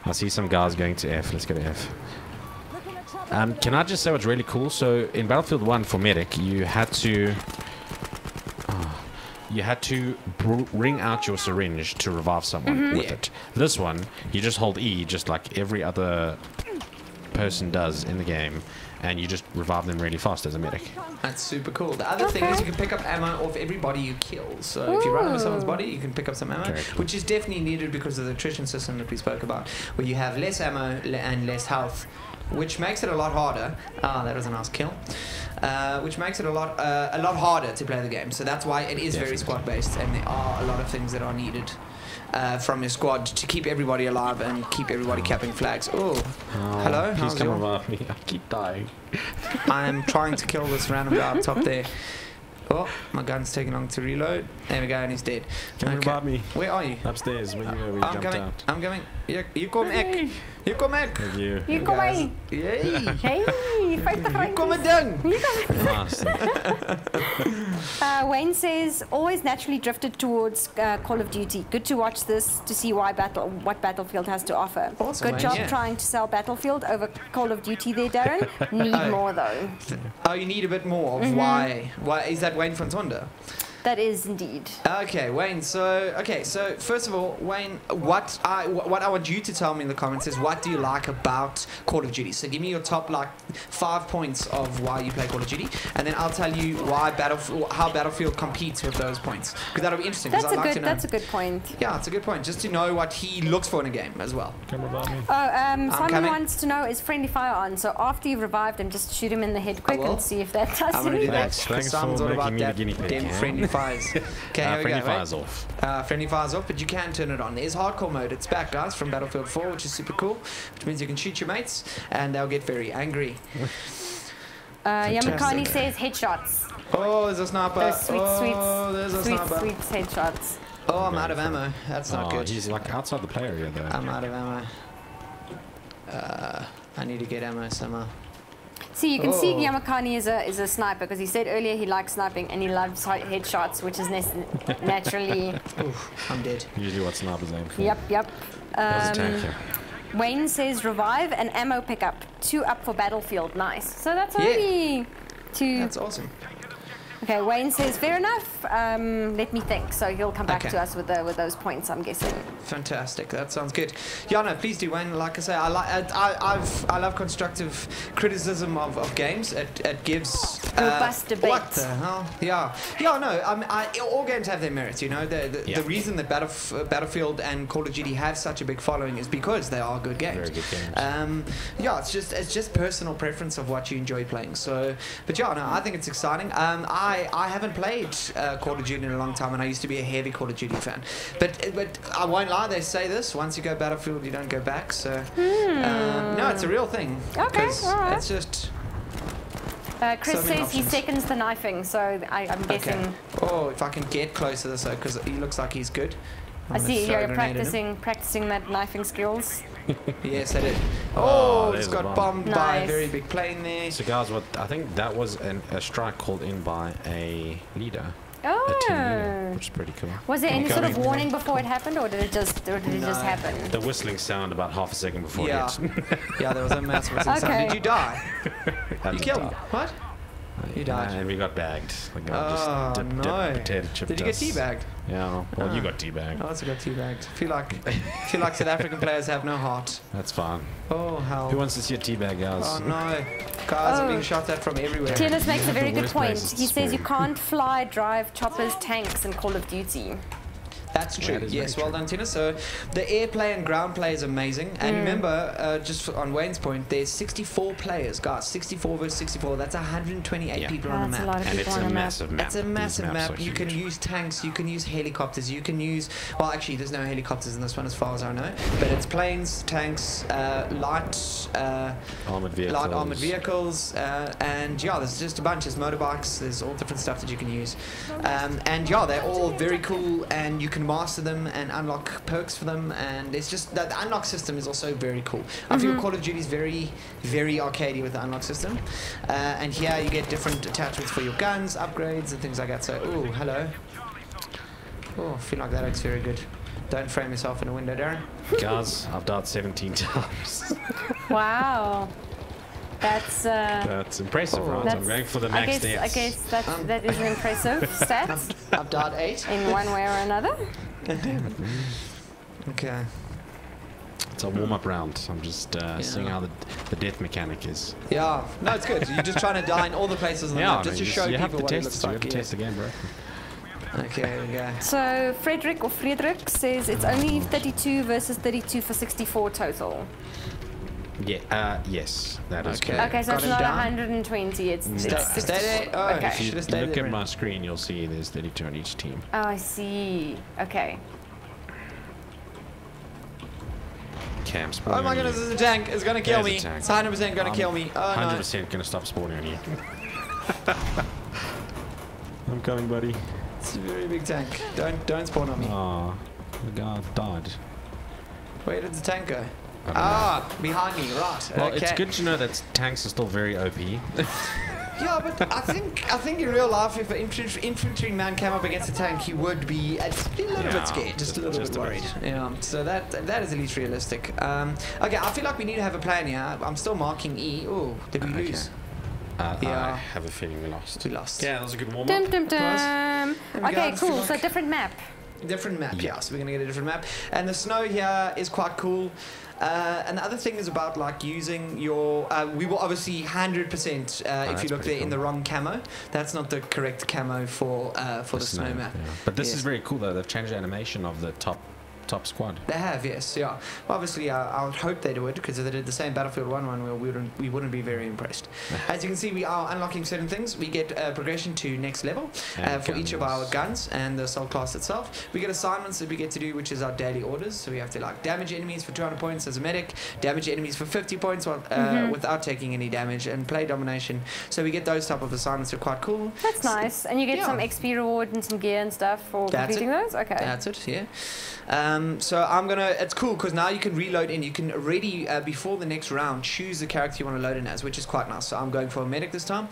Speaker 3: I see some guys going to F. Let's go to F. Can I just say what's really cool? So in Battlefield 1 for medic, you had to bring out your syringe to revive someone with it. This one, you just hold E, just like every other person does in the game, and you just revive them really fast as a medic.
Speaker 5: That's super cool. The other thing is you can pick up ammo off everybody you kill. So if you run over someone's body, you can pick up some ammo, which is definitely needed because of the attrition system that we spoke about, where you have less ammo and less health, which makes it a lot harder. That was a nice kill. Which makes it a lot harder to play the game. So that's why it is very squad based, and there are a lot of things that are needed from your squad to keep everybody alive and keep everybody capping flags. Oh, hello.
Speaker 3: Please come revive me. I keep dying.
Speaker 5: I'm trying to kill this random guy up top there. Oh, my gun's taking long to reload. There we go, and he's dead.
Speaker 3: Come revive me.
Speaker 5: Where are you?
Speaker 3: Upstairs. Where you jumped out.
Speaker 5: I'm coming. You kom ek. You kom ek.
Speaker 2: Hier kom hy. Hey, 50
Speaker 5: Hier kom 'n ding.
Speaker 2: Wayne says, always naturally drifted towards Call of Duty. Good to watch this to see what Battlefield has to offer.
Speaker 5: Awesome,
Speaker 2: good job trying to sell Battlefield over Call of Duty there, Darren. Need more though.
Speaker 5: Oh, you need a bit more of why? Why is that Wayne van Tonda?
Speaker 2: That is indeed.
Speaker 5: Okay, Wayne. So first of all, Wayne, what I want you to tell me in the comments is, what do you like about Call of Duty? So give me your top 5 points of why you play Call of Duty, and then I'll tell you how Battlefield competes with those points, because that'll be interesting.
Speaker 2: That's a good point.
Speaker 5: Yeah, it's a good point. Just to know what he looks for in a game as well.
Speaker 2: Simon wants to know, is friendly fire on? So after you've revived him, just shoot him in the head quick and see if that does
Speaker 5: I'm gonna do that.
Speaker 3: Thanks
Speaker 5: Simon's
Speaker 3: for
Speaker 5: all about
Speaker 3: making me
Speaker 5: that.
Speaker 3: the guinea pig.
Speaker 5: Damn friendly fires. Okay, here we
Speaker 3: friendly
Speaker 5: go.
Speaker 3: fire's off.
Speaker 5: Friendly fire's off, but you can turn it on. There's hardcore mode. It's back, guys, from Battlefield 4, which is super cool, which means you can shoot your mates and they'll get very angry.
Speaker 2: Yamakani says headshots.
Speaker 5: Oh, there's a sniper.
Speaker 2: Those sweet
Speaker 5: Sweet
Speaker 2: headshots.
Speaker 5: Oh, I'm out of ammo. That's not good.
Speaker 3: He's like outside the play area though.
Speaker 5: I'm out of ammo. I need to get ammo somehow.
Speaker 2: See, you can see Yamakani is a sniper, because he said earlier he likes sniping and he loves headshots, which is naturally...
Speaker 5: Oof, I'm dead.
Speaker 3: Usually what snipers aim for.
Speaker 2: Yep. Wayne says revive and ammo pickup. 2 up for Battlefield. Nice. So that's only 2.
Speaker 5: That's awesome.
Speaker 2: Okay, Wayne says fair enough. Let me think. So he'll come back to us with those points, I'm guessing.
Speaker 5: Fantastic. That sounds good. Yeah, no, please do, Wayne. Like I say, I love constructive criticism of games. It gives
Speaker 2: robust debate.
Speaker 5: What the hell? Yeah. No. All games have their merits. You know, the reason that Battlefield and Call of Duty have such a big following is because they are good games.
Speaker 3: Very good games.
Speaker 5: Yeah, it's just personal preference of what you enjoy playing. So, but yeah, no, I think it's exciting. I haven't played Call of Duty in a long time, and I used to be a heavy Call of Duty fan. But I won't lie, they say this: once you go Battlefield, you don't go back. So no, it's a real thing.
Speaker 2: Okay, all right.
Speaker 5: It's just.
Speaker 2: Chris says he seconds the knifing, so I'm guessing.
Speaker 5: Okay. Oh, if I can get close to this, because he looks like he's good.
Speaker 2: I see you're practicing that knifing skills.
Speaker 5: Yes, I did. Oh, it's got bombed by a very big plane there.
Speaker 3: So guys, I think that was a strike called in by a leader.
Speaker 2: Oh.
Speaker 3: A team leader, which is pretty cool.
Speaker 2: Was there any sort of warning before it happened, or did it just happen?
Speaker 3: The whistling sound about half a second before it hit.
Speaker 5: Yeah, there was a massive whistling sound. Did you die? You killed me. What? You died.
Speaker 3: And we got bagged. Like,
Speaker 5: no.
Speaker 3: Potato chip
Speaker 5: Did you get teabagged?
Speaker 3: Yeah. Well, you got teabagged.
Speaker 5: I also got teabagged. Feel like South African players have no heart.
Speaker 3: That's fine.
Speaker 5: Oh, hell.
Speaker 3: Who wants to see a teabag, guys?
Speaker 5: Oh, no. Guys are being shot at from everywhere.
Speaker 2: Tielis makes a very good point. He says you can't fly, drive, choppers, tanks in Call of Duty.
Speaker 5: That's true. Yes, well done, Tina. So the airplay and ground play is amazing. And remember, just on Wayne's point, there's 64 players, guys. 64 versus 64. That's 128 people on the map.
Speaker 3: And it's a massive map.
Speaker 5: It's a massive map. You can use tanks. You can use helicopters. You can use... Well, actually, there's no helicopters in this one as far as I know. But it's planes, tanks, light armored vehicles. And yeah, there's just a bunch. There's motorbikes. There's all different stuff that you can use. And yeah, they're all very cool. And you can master them and unlock perks for them, and it's just that the unlock system is also very cool. I feel Call of Duty is very, very arcadey with the unlock system, and here you get different attachments for your guns, upgrades, and things like that. So, ooh, hello. Oh, I feel like that looks very good. Don't frame yourself in a window, Darren.
Speaker 3: Guys, I've died 17 times.
Speaker 2: Wow. That's
Speaker 3: impressive, right? I'm going for the max deaths.
Speaker 2: I guess that is an impressive stat.
Speaker 5: I've died 8.
Speaker 2: In one way or another.
Speaker 5: Okay.
Speaker 3: It's a warm-up round. I'm just seeing how the death mechanic is.
Speaker 5: Yeah. No, it's good. You're just trying to die in all the places on the map, just to show people what it looks like.
Speaker 3: You have to test the game, bro.
Speaker 5: Okay, there we go.
Speaker 2: So Frederick says it's only 32 versus 32 for 64 total.
Speaker 3: Yeah, yes, that is
Speaker 5: okay.
Speaker 3: correct.
Speaker 2: Okay, so it's not 120, it's 64.
Speaker 5: Stay there. Oh,
Speaker 2: okay.
Speaker 5: If
Speaker 3: you look at my screen, you'll see there's 32 on each team.
Speaker 2: Oh, I see. Okay.
Speaker 3: Camps.
Speaker 5: Oh my goodness, this is a tank. It's gonna kill me. It's 100% gonna kill me. Oh no.
Speaker 3: 100% gonna stop spawning on you. I'm coming, buddy.
Speaker 5: It's a very big tank. Don't spawn on me.
Speaker 3: Oh, the guy died.
Speaker 5: Where did the tank go? Behind me, right.
Speaker 3: Well,
Speaker 5: okay.
Speaker 3: it's good to know that tanks are still very OP.
Speaker 5: Yeah, but I think in real life, if an infantryman came up against a tank, he would be a little bit scared, just a little bit worried. Yeah, so that is at least realistic. Okay, I feel like we need to have a plan here. I'm still marking E. Oh, did we lose?
Speaker 3: I have a feeling we lost.
Speaker 5: We lost.
Speaker 3: Yeah, that was a good warm-up.
Speaker 2: Dum, dum, dum. Okay, cool. So different map.
Speaker 5: Different map, yeah. So we're gonna get a different map, and the snow here is quite cool. And the other thing is about like using your. We will obviously 100%. If you look there in the wrong camo, that's not the correct camo for the snow map.
Speaker 3: Yeah. But this is very cool though. They've changed the animation of the top squad.
Speaker 5: They have, yes, yeah. Well, obviously, I would hope they do it, because if they did the same Battlefield 1 one, we wouldn't be very impressed. As you can see, we are unlocking certain things. We get progression to next level for each of our guns and the assault class itself. We get assignments that we get to do, which is our daily orders. So we have to like damage enemies for 200 points as a medic, damage enemies for 50 points without taking any damage, and play domination. So we get those type of assignments. They're quite cool.
Speaker 2: That's nice. And you get some XP reward and some gear and stuff for completing those? Okay.
Speaker 5: That's it, yeah. So I'm gonna. It's cool because now you can reload in. You can already before the next round choose the character you want to load in as, which is quite nice. So I'm going for a medic this time.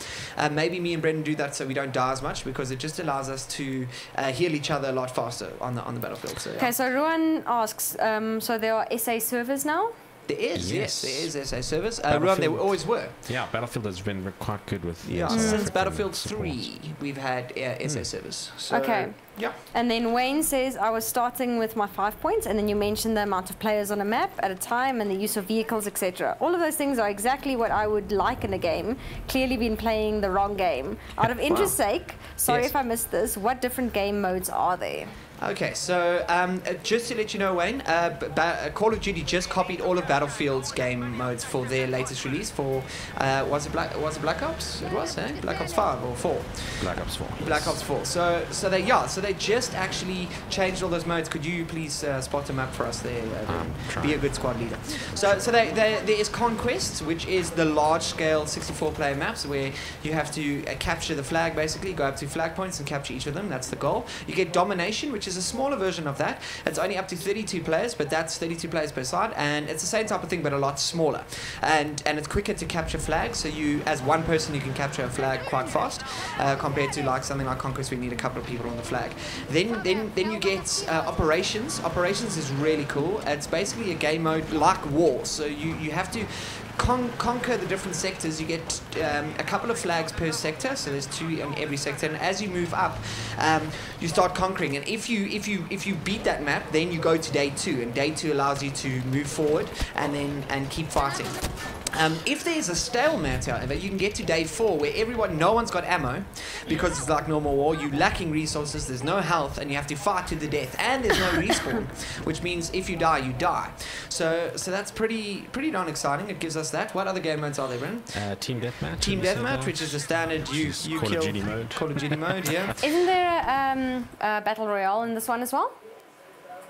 Speaker 5: Maybe me and Brendan do that so we don't die as much, because it just allows us to heal each other a lot faster on the battlefield. So, yeah.
Speaker 2: Okay, so Ruan asks. So there are SA servers now.
Speaker 5: There is, yes, there is SA servers. Ruan, there always were.
Speaker 3: Yeah, Battlefield has been quite good with.
Speaker 5: Yeah, since Battlefield 3, we've had SA servers. So,
Speaker 2: okay.
Speaker 5: Yeah.
Speaker 2: And then Wayne says, I was starting with my 5 points, and then you mentioned the amount of players on a map at a time and the use of vehicles, etc. All of those things are exactly what I would like in a game. Clearly been playing the wrong game. Out of interest's sake, sorry if I missed this, what different game modes are there?
Speaker 5: Okay, so just to let you know, Wayne, Call of Duty just copied all of Battlefield's game modes for their latest release. For was it Black Ops? It was, eh? Black Ops 5 or 4?
Speaker 3: Black Ops 4. Yes.
Speaker 5: Black Ops 4. So they just actually changed all those modes. Could you please spot a map for us there? Be a good squad leader. So there is Conquest, which is the large-scale 64-player maps where you have to capture the flag, basically go up to flag points and capture each of them. That's the goal. You get Domination, which is a smaller version of that. It's only up to 32 players, but that's 32 players per side, and it's the same type of thing but a lot smaller, and it's quicker to capture flags. So you, as one person, you can capture a flag quite fast compared to like something like Conquest where you need a couple of people on the flag. Then you get Operations. Operations is really cool. It's basically a game mode like War, so you have to conquer the different sectors. You get a couple of flags per sector, so there's 2 in every sector, and as you move up you start conquering, and if you beat that map, then you go to day 2, and day 2 allows you to move forward and keep fighting. If there's a stalemate, however, you can get to day 4 where no one's got ammo, because it's like normal war. You're lacking resources, there's no health, and you have to fight to the death, and there's no respawn, which means if you die, you die. So that's pretty darn exciting. It gives us that. What other game modes are there, Brennan?
Speaker 3: Team Deathmatch.
Speaker 5: Team Deathmatch, which is the standard you
Speaker 3: Call
Speaker 5: kill.
Speaker 3: of Duty mode.
Speaker 5: Call of Duty mode, yeah.
Speaker 2: Isn't there a Battle Royale in this one as well?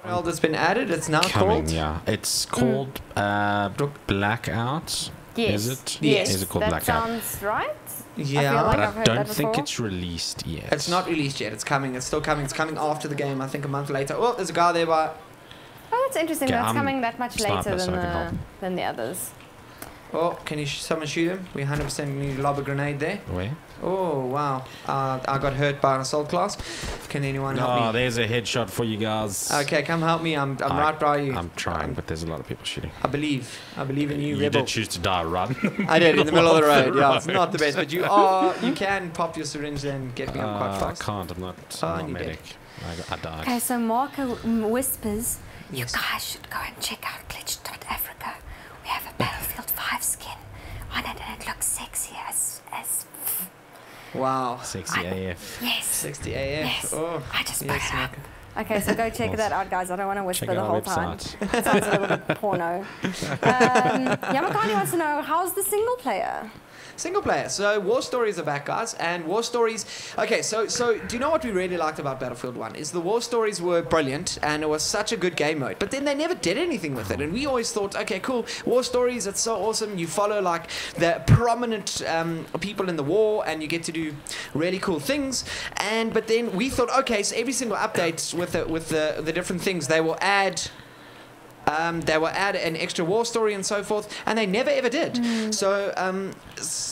Speaker 5: Well, that's been added. It's now called.
Speaker 3: Yeah, it's called Blackout.
Speaker 2: Yes.
Speaker 3: Is it?
Speaker 5: Yes.
Speaker 3: Is it called
Speaker 2: that
Speaker 3: Blackout?
Speaker 2: sounds right.
Speaker 5: Yeah,
Speaker 2: like
Speaker 3: but
Speaker 2: I've
Speaker 3: I
Speaker 2: heard
Speaker 3: don't
Speaker 2: that
Speaker 3: think
Speaker 2: before.
Speaker 3: it's released yet.
Speaker 5: It's not released yet. It's coming. It's still coming. It's coming after the game. I think a month later. Oh, there's a guy there.
Speaker 2: Oh, that's interesting.
Speaker 3: Yeah,
Speaker 2: that's
Speaker 3: I'm
Speaker 2: coming that much
Speaker 3: sniper,
Speaker 2: later
Speaker 3: so I can help.
Speaker 2: than the others.
Speaker 5: Oh, can you someone shoot him? We 100% need to lob a grenade there.
Speaker 3: Where?
Speaker 5: Oh, wow. I got hurt by an assault class. Can anyone help me?
Speaker 3: Oh, there's a headshot for you guys.
Speaker 5: Okay, come help me. I'm right by you.
Speaker 3: I'm trying, but there's a lot of people shooting.
Speaker 5: I believe in you,
Speaker 3: You
Speaker 5: Rebel.
Speaker 3: did choose to die, right?
Speaker 5: I did, in the middle of the road. Yeah, it's not the best, but you can pop your syringe and get me up quite fast.
Speaker 3: I can't, I'm not medic. I died.
Speaker 2: Okay, so Marco whispers,
Speaker 5: Yes.
Speaker 2: you guys should go and check out Glitch.Africa. We have a Battlefield 5 skin on it and it looks sexy as
Speaker 5: Wow.
Speaker 3: Sexy AF.
Speaker 2: yes.
Speaker 5: 60 AF.
Speaker 2: Yes.
Speaker 5: Oh,
Speaker 2: I just put
Speaker 5: yes,
Speaker 2: it up.
Speaker 5: Marco.
Speaker 2: Okay, so go check that out, guys. I don't want to whisper
Speaker 3: Check
Speaker 2: the
Speaker 3: out
Speaker 2: whole
Speaker 3: our
Speaker 2: time.
Speaker 3: website.
Speaker 2: Sounds a little bit porno. Yamakani wants to know, how's the single player?
Speaker 5: Single player. So War Stories are back, guys, and War Stories. Okay, so do you know what we really liked about Battlefield 1? Is the War Stories were brilliant, and it was such a good game mode. But then they never did anything with it, and we always thought, okay, cool, War Stories, it's so awesome. You follow like the prominent people in the war, and you get to do really cool things. But then we thought, okay, so every single update with the different things, they will add an extra war story and so forth, and they never ever did. So,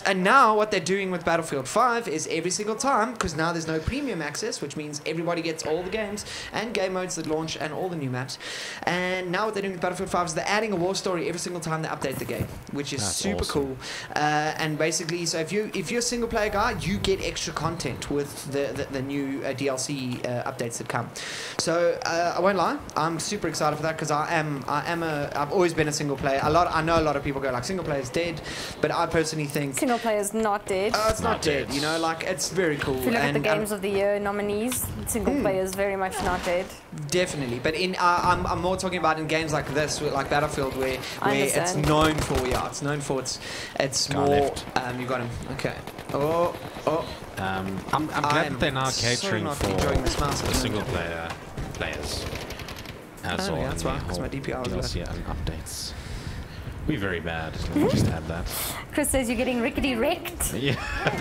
Speaker 5: and now what they're doing with Battlefield 5 is every single time, because now there's no premium access, which means everybody gets all the games and game modes that launch and all the new maps. And now what they're doing with Battlefield 5 is they're adding a war story every single time they update the game, which is super
Speaker 3: awesome.
Speaker 5: cool. And basically, so if you're a single player guy, you get extra content with the new DLC updates that come. So I won't lie, I'm super excited for that because I've always been a single player. I know a lot of people go like single player is dead, but I personally think
Speaker 2: Single player is not dead.
Speaker 5: it's not dead. You know, like it's very cool.
Speaker 2: If you look at the Games of the Year nominees, single player is very much not dead.
Speaker 5: Definitely, but I'm more talking about in games like this, like Battlefield, where it's known for it's
Speaker 3: Guy
Speaker 5: more.
Speaker 3: left.
Speaker 5: You got him. Okay.
Speaker 3: I'm glad that they're now catering
Speaker 5: not
Speaker 3: for
Speaker 5: enjoying this mouse
Speaker 3: the single player players as well.
Speaker 5: Yeah, that's right. Because
Speaker 3: whole
Speaker 5: my DPI was
Speaker 3: DLC and updates. We're very bad. Let me just add that.
Speaker 2: Chris says you're getting rickety wrecked.
Speaker 3: Yeah.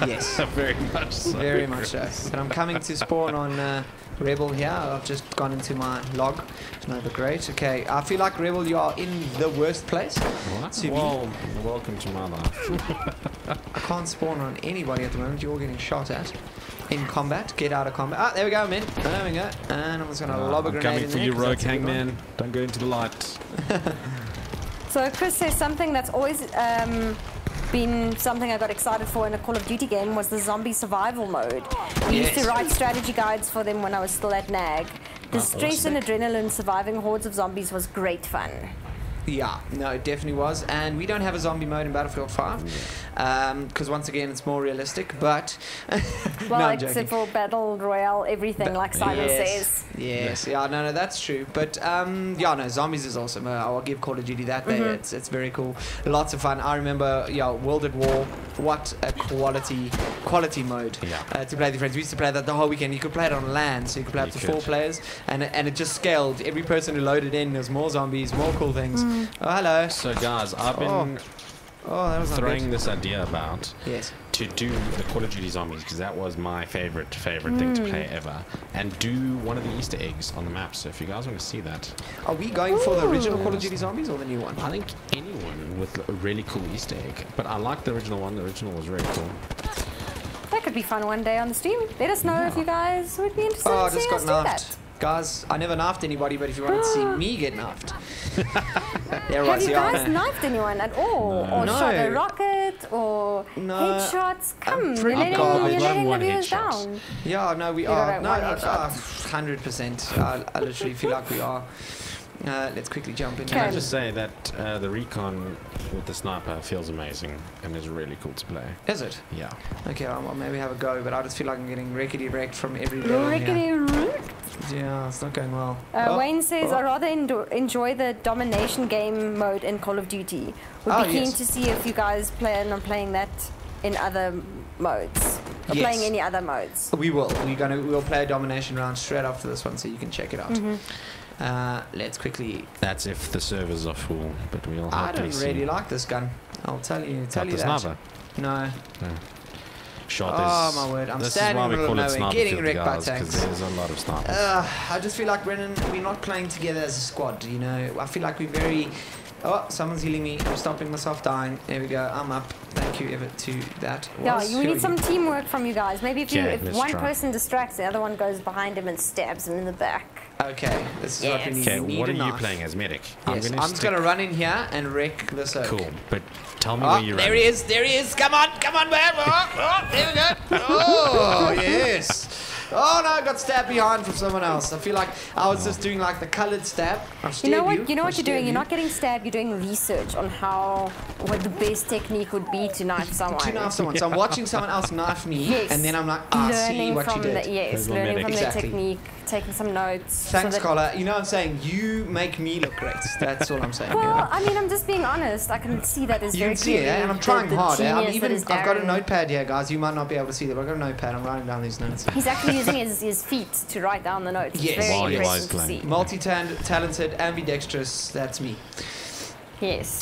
Speaker 5: Yes.
Speaker 3: Very much so.
Speaker 5: Very much so. But I'm coming to spawn on Rebel here. I've just gone into my log. It's not great. Okay, I feel like Rebel, you are in the worst place.
Speaker 3: What?
Speaker 5: To be.
Speaker 3: Well, welcome to my life.
Speaker 5: I can't spawn on anybody at the moment. You're all getting shot at. In combat. Get out of combat. Ah, there we go, man. There we go. And I'm just going to lob a
Speaker 3: I'm
Speaker 5: grenade
Speaker 3: coming
Speaker 5: in
Speaker 3: for
Speaker 5: there,
Speaker 3: you,
Speaker 5: 'cause
Speaker 3: rogue
Speaker 5: that's a good one.
Speaker 3: hangman. Don't go into the light.
Speaker 2: So Chris says something that's always been something I got excited for in a Call of Duty game was the zombie survival mode. We used to write strategy guides for them when I was still at NAG. The stress and adrenaline surviving hordes of zombies was great fun.
Speaker 5: Yeah, no, it definitely was. And we don't have a zombie mode in Battlefield 5. Because once again, it's more realistic. But
Speaker 2: Well,
Speaker 5: no,
Speaker 2: except for Battle Royale, everything, like Simon says.
Speaker 5: Yes, yeah, no, that's true. But yeah, no, zombies is awesome. I'll give Call of Duty that. It's very cool. Lots of fun. I remember, World at War. What a quality mode to play with your friends. We used to play that the whole weekend. You could play it on LAN, so you could play up to 4 players, and it just scaled. Every person who loaded in, there's more zombies, more cool things. Oh, hello.
Speaker 3: So guys, I've been
Speaker 5: that was
Speaker 3: throwing this idea about
Speaker 5: to
Speaker 3: do the Call of Duty Zombies, because that was my favorite thing to play ever, and do one of the Easter eggs on the map. So if you guys want to see that,
Speaker 5: are we going for the original Call of Duty Zombies or the new one?
Speaker 3: I think anyone with a really cool Easter egg, but I like the original one. The original was really cool.
Speaker 2: That could be fun one day on the stream. Let us know if you guys would be interested in seeing us do that.
Speaker 5: Guys, I never knifed anybody, but if you wanted to see me get knifed.
Speaker 2: Have you guys knifed anyone at all? Or shot a rocket? Or headshots? Come, you're letting the viewers down.
Speaker 5: Yeah, no, we are. No, 100%. I literally feel like we are. Let's quickly jump in.
Speaker 3: Can I just say that the recon with the sniper feels amazing and is really cool to play.
Speaker 5: Is it?
Speaker 3: Yeah.
Speaker 5: Okay, I'll maybe have a go, but I just feel like I'm getting rickety wrecked from every level.
Speaker 2: Rickety wrecked?
Speaker 5: Yeah, it's not going well.
Speaker 2: Wayne says, I rather enjoy the domination game mode in Call of Duty. Would be keen to see if you guys plan on playing that in other modes. Or playing any other modes.
Speaker 5: We will. We'll play a domination round straight after this one, so you can check it out. Let's quickly.
Speaker 3: That's if the servers are full, but we'll.
Speaker 5: I don't really like this gun. I'll tell you that.
Speaker 3: Sniper?
Speaker 5: No.
Speaker 3: Shot
Speaker 5: oh my word! I'm standing in the middle of nowhere, getting wrecked by tanks.
Speaker 3: There's a lot of snipers.
Speaker 5: I just feel like Brennan, we're not playing together as a squad. You know, I feel like we're very Oh, someone's healing me. I'm stopping myself dying. There we go. I'm up. Thank you, Ever, to that.
Speaker 2: Yeah, we need some teamwork from you guys. Maybe if one person distracts, the other one goes behind him and stabs him in the back.
Speaker 5: Okay, this is what we need.
Speaker 3: Okay, what are you playing as medic?
Speaker 5: Yes, I'm just going to run in here and wreck this oak.
Speaker 3: Cool, but tell me where you're
Speaker 5: There he is, there he is. Come on, man. Oh, there we go. Oh, yes. Oh no, I got stabbed behind from someone else. I feel like I was just doing like the coloured stab.
Speaker 2: You know what you're doing? You're not getting stabbed, you're doing research on what the best technique would be to knife someone.
Speaker 5: So I'm watching someone else knife me, and then I'm like, see what you did.
Speaker 2: Learning from the technique, taking some notes.
Speaker 5: Thanks, Carla. You know what I'm saying? You make me look great. That's all I'm saying.
Speaker 2: Well, I mean, I'm just being honest. I can see that is very clear.
Speaker 5: You can see it, and I'm trying hard. I've got a notepad here, guys. You might not be able to see that, but I've got a notepad. I'm writing down these notes.
Speaker 2: He's actually using his feet to write down the notes.
Speaker 5: Yes,
Speaker 2: very impressive to see.
Speaker 5: Multi-talented, ambidextrous. That's me.
Speaker 2: Yes.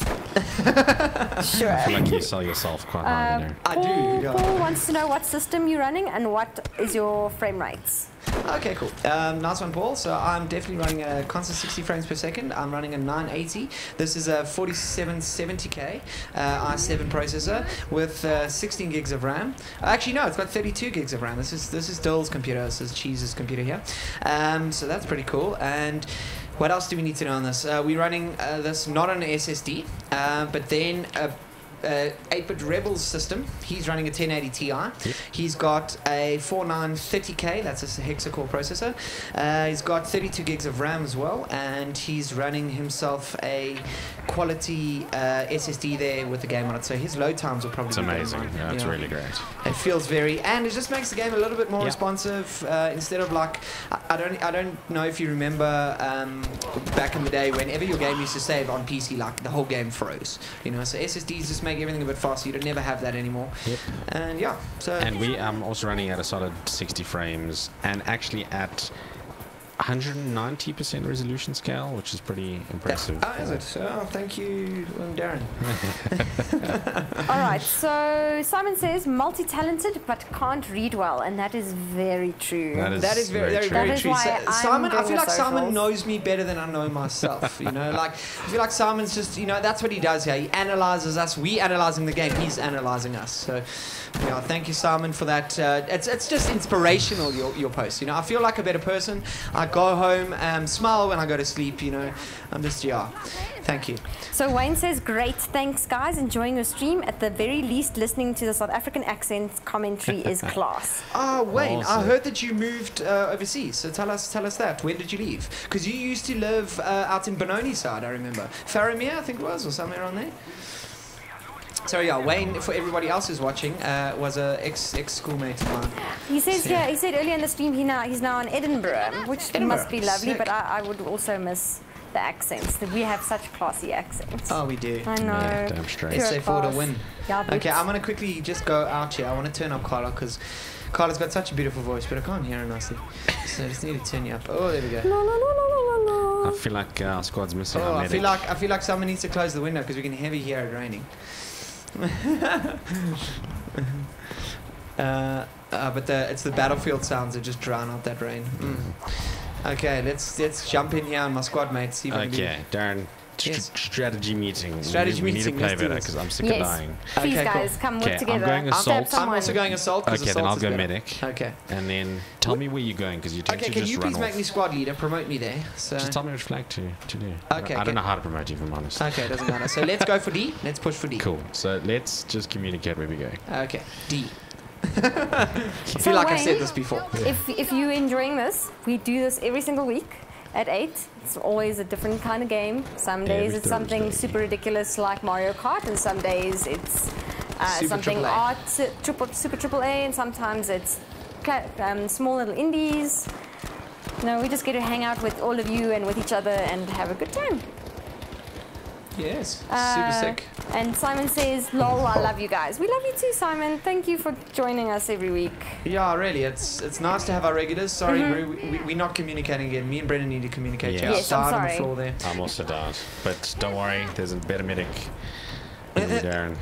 Speaker 3: Sure. I feel like you sell yourself quite hard in there.
Speaker 5: I do. Yeah.
Speaker 2: Paul wants to know what system you're running and what is your frame rates.
Speaker 5: Okay, cool. Nice one, Paul. So I'm definitely running a constant 60 frames per second. I'm running a 980. This is a 4770K i7 processor with 16 gigs of RAM. Actually, no, it's got 32 gigs of RAM. This is Dill's computer. This is Cheese's computer here. So that's pretty cool. And what else do we need to know on this? We're running this not on an SSD, but then a 8-bit Rebels system. He's running a 1080 Ti. Yep. He's got a 4930K, that's a hexa-core processor. He's got 32 gigs of RAM as well, and he's running himself a quality SSD there with the game on it. So his load times will probably be
Speaker 3: amazing. Yeah, it's really great.
Speaker 5: It feels and it just makes the game a little bit more responsive. Instead of like, I don't know if you remember back in the day, whenever your game used to save on PC, like the whole game froze. You know, so SSDs just make everything a bit faster. You don't never have that anymore.
Speaker 3: Yep.
Speaker 5: And yeah, so.
Speaker 3: And we also running at a solid 60 frames and actually at 190% resolution scale, which is pretty impressive.
Speaker 5: Is it? Oh, thank you, Darren.
Speaker 2: All right, so Simon says multi-talented but can't read well, and that is very true.
Speaker 5: That is very true. Simon, I feel like Simon knows me better than I know myself. You know, like I feel like Simon's just, you know, that's what he does here. He analyzes us. We analyzing the game. He's analyzing us. So, yeah, thank you, Simon, for that. It's just inspirational. Your post. You know, I feel like a better person. I go home, smile when I go to sleep, you know. I'm just, thank you.
Speaker 2: So Wayne says, great, thanks guys, enjoying your stream. At the very least, listening to the South African accent commentary is class.
Speaker 5: Oh, Wayne, awesome. I heard that you moved overseas, so tell us that. When did you leave? Because you used to live out in Benoni side, I remember. Faramir, I think it was, or somewhere around there. So yeah, Wayne, for everybody else who's watching, was a ex-schoolmate of mine.
Speaker 2: He says he said earlier in the stream he's now in Edinburgh, which must be lovely. Sick. But I would also miss the accents. That we have such classy accents.
Speaker 5: Oh, we do.
Speaker 2: I know.
Speaker 3: Yeah, damn straight.
Speaker 5: SA for the win.
Speaker 2: Yeah,
Speaker 5: okay, I'm gonna quickly just go out here. I want to turn up Carla because Carla's got such a beautiful voice, but I can't hear her nicely. So I just need to turn you up. Oh, there we go.
Speaker 3: I feel like our squad's missing.
Speaker 5: I feel like someone needs to close the window because we can heavy hear it raining. But it's the battlefield sounds that just drown out that rain. Okay, let's jump in here on my squad mates. See what
Speaker 3: Darren. Strategy meeting. We need to play better because I'm sick of dying.
Speaker 2: Please, guys, come work together.
Speaker 3: I'm going assault.
Speaker 5: I'm also going assault.
Speaker 3: Okay, then I'll go medic.
Speaker 5: Okay.
Speaker 3: And then tell me where you're going because you tend to just run off.
Speaker 5: Okay, can you please make me squad leader? Promote me there. So.
Speaker 3: Just tell me which flag to do.
Speaker 5: Okay.
Speaker 3: I don't know how to promote you, if I'm honest.
Speaker 5: Okay, it doesn't matter. So let's go for D. Let's push for D.
Speaker 3: Cool. So let's just communicate where we go.
Speaker 5: Okay, D. I feel like I've said this before.
Speaker 2: If you're enjoying this, we do this every single week. At 8, it's always a different kind of game. Some days it's something super ridiculous like Mario Kart, and some days it's something art, super AAA, and sometimes it's small little indies. You know, we just get to hang out with all of you and with each other and have a good time.
Speaker 5: Yes, super sick.
Speaker 2: And Simon says, lol, I love you guys. We love you too, Simon. Thank you for joining us every week.
Speaker 5: Yeah, really. It's nice to have our regulars. Sorry, we're not communicating again. Me and Brendan need to communicate.
Speaker 3: Yeah.
Speaker 2: Yes, I'm sorry.
Speaker 5: On the floor there.
Speaker 3: I'm also died. But don't worry, there's a better medic. Darren.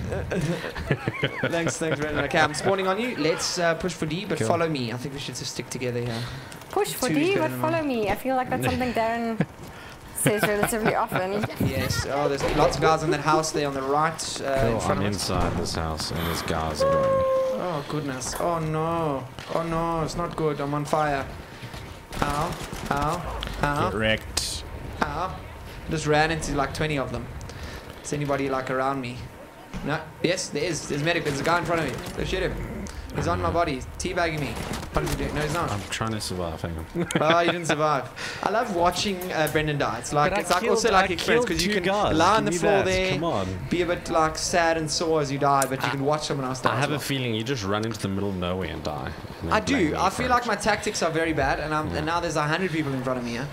Speaker 5: Thanks, Brendan. Okay, I'm spawning on you. Let's push for D, but follow me. I think we should just stick together here.
Speaker 2: Push for D, but follow me. I feel like that's something Darren says relatively often.
Speaker 5: Yes. Oh, there's lots of guys in that house there on the right. In front
Speaker 3: I'm
Speaker 5: of us.
Speaker 3: inside this house, and there's guys around me.
Speaker 5: Oh goodness. Oh no. Oh no. It's not good. I'm on fire. Ow. Ow. Ow.
Speaker 3: Get wrecked.
Speaker 5: Ow. Just ran into like 20 of them. Is anybody like around me? No. Yes, there is. There's medic. There's a guy in front of me. Go shoot him. He's on my body. He's teabagging me. What is he doing? No, he's not.
Speaker 3: I'm trying to survive. Hang on.
Speaker 5: Oh, you didn't survive. I love watching Brendan die. It's like also like experience because you can lie on the floor there,
Speaker 3: Come on.
Speaker 5: be a bit like sad and sore as you die, but you can watch someone else die.
Speaker 3: I
Speaker 5: as
Speaker 3: have
Speaker 5: well.
Speaker 3: a feeling you just run into the middle of nowhere and die. And then
Speaker 5: I
Speaker 3: blame
Speaker 5: do.
Speaker 3: me
Speaker 5: I
Speaker 3: for
Speaker 5: feel
Speaker 3: it.
Speaker 5: like my tactics are very bad, and now there's 100 people in front of me here.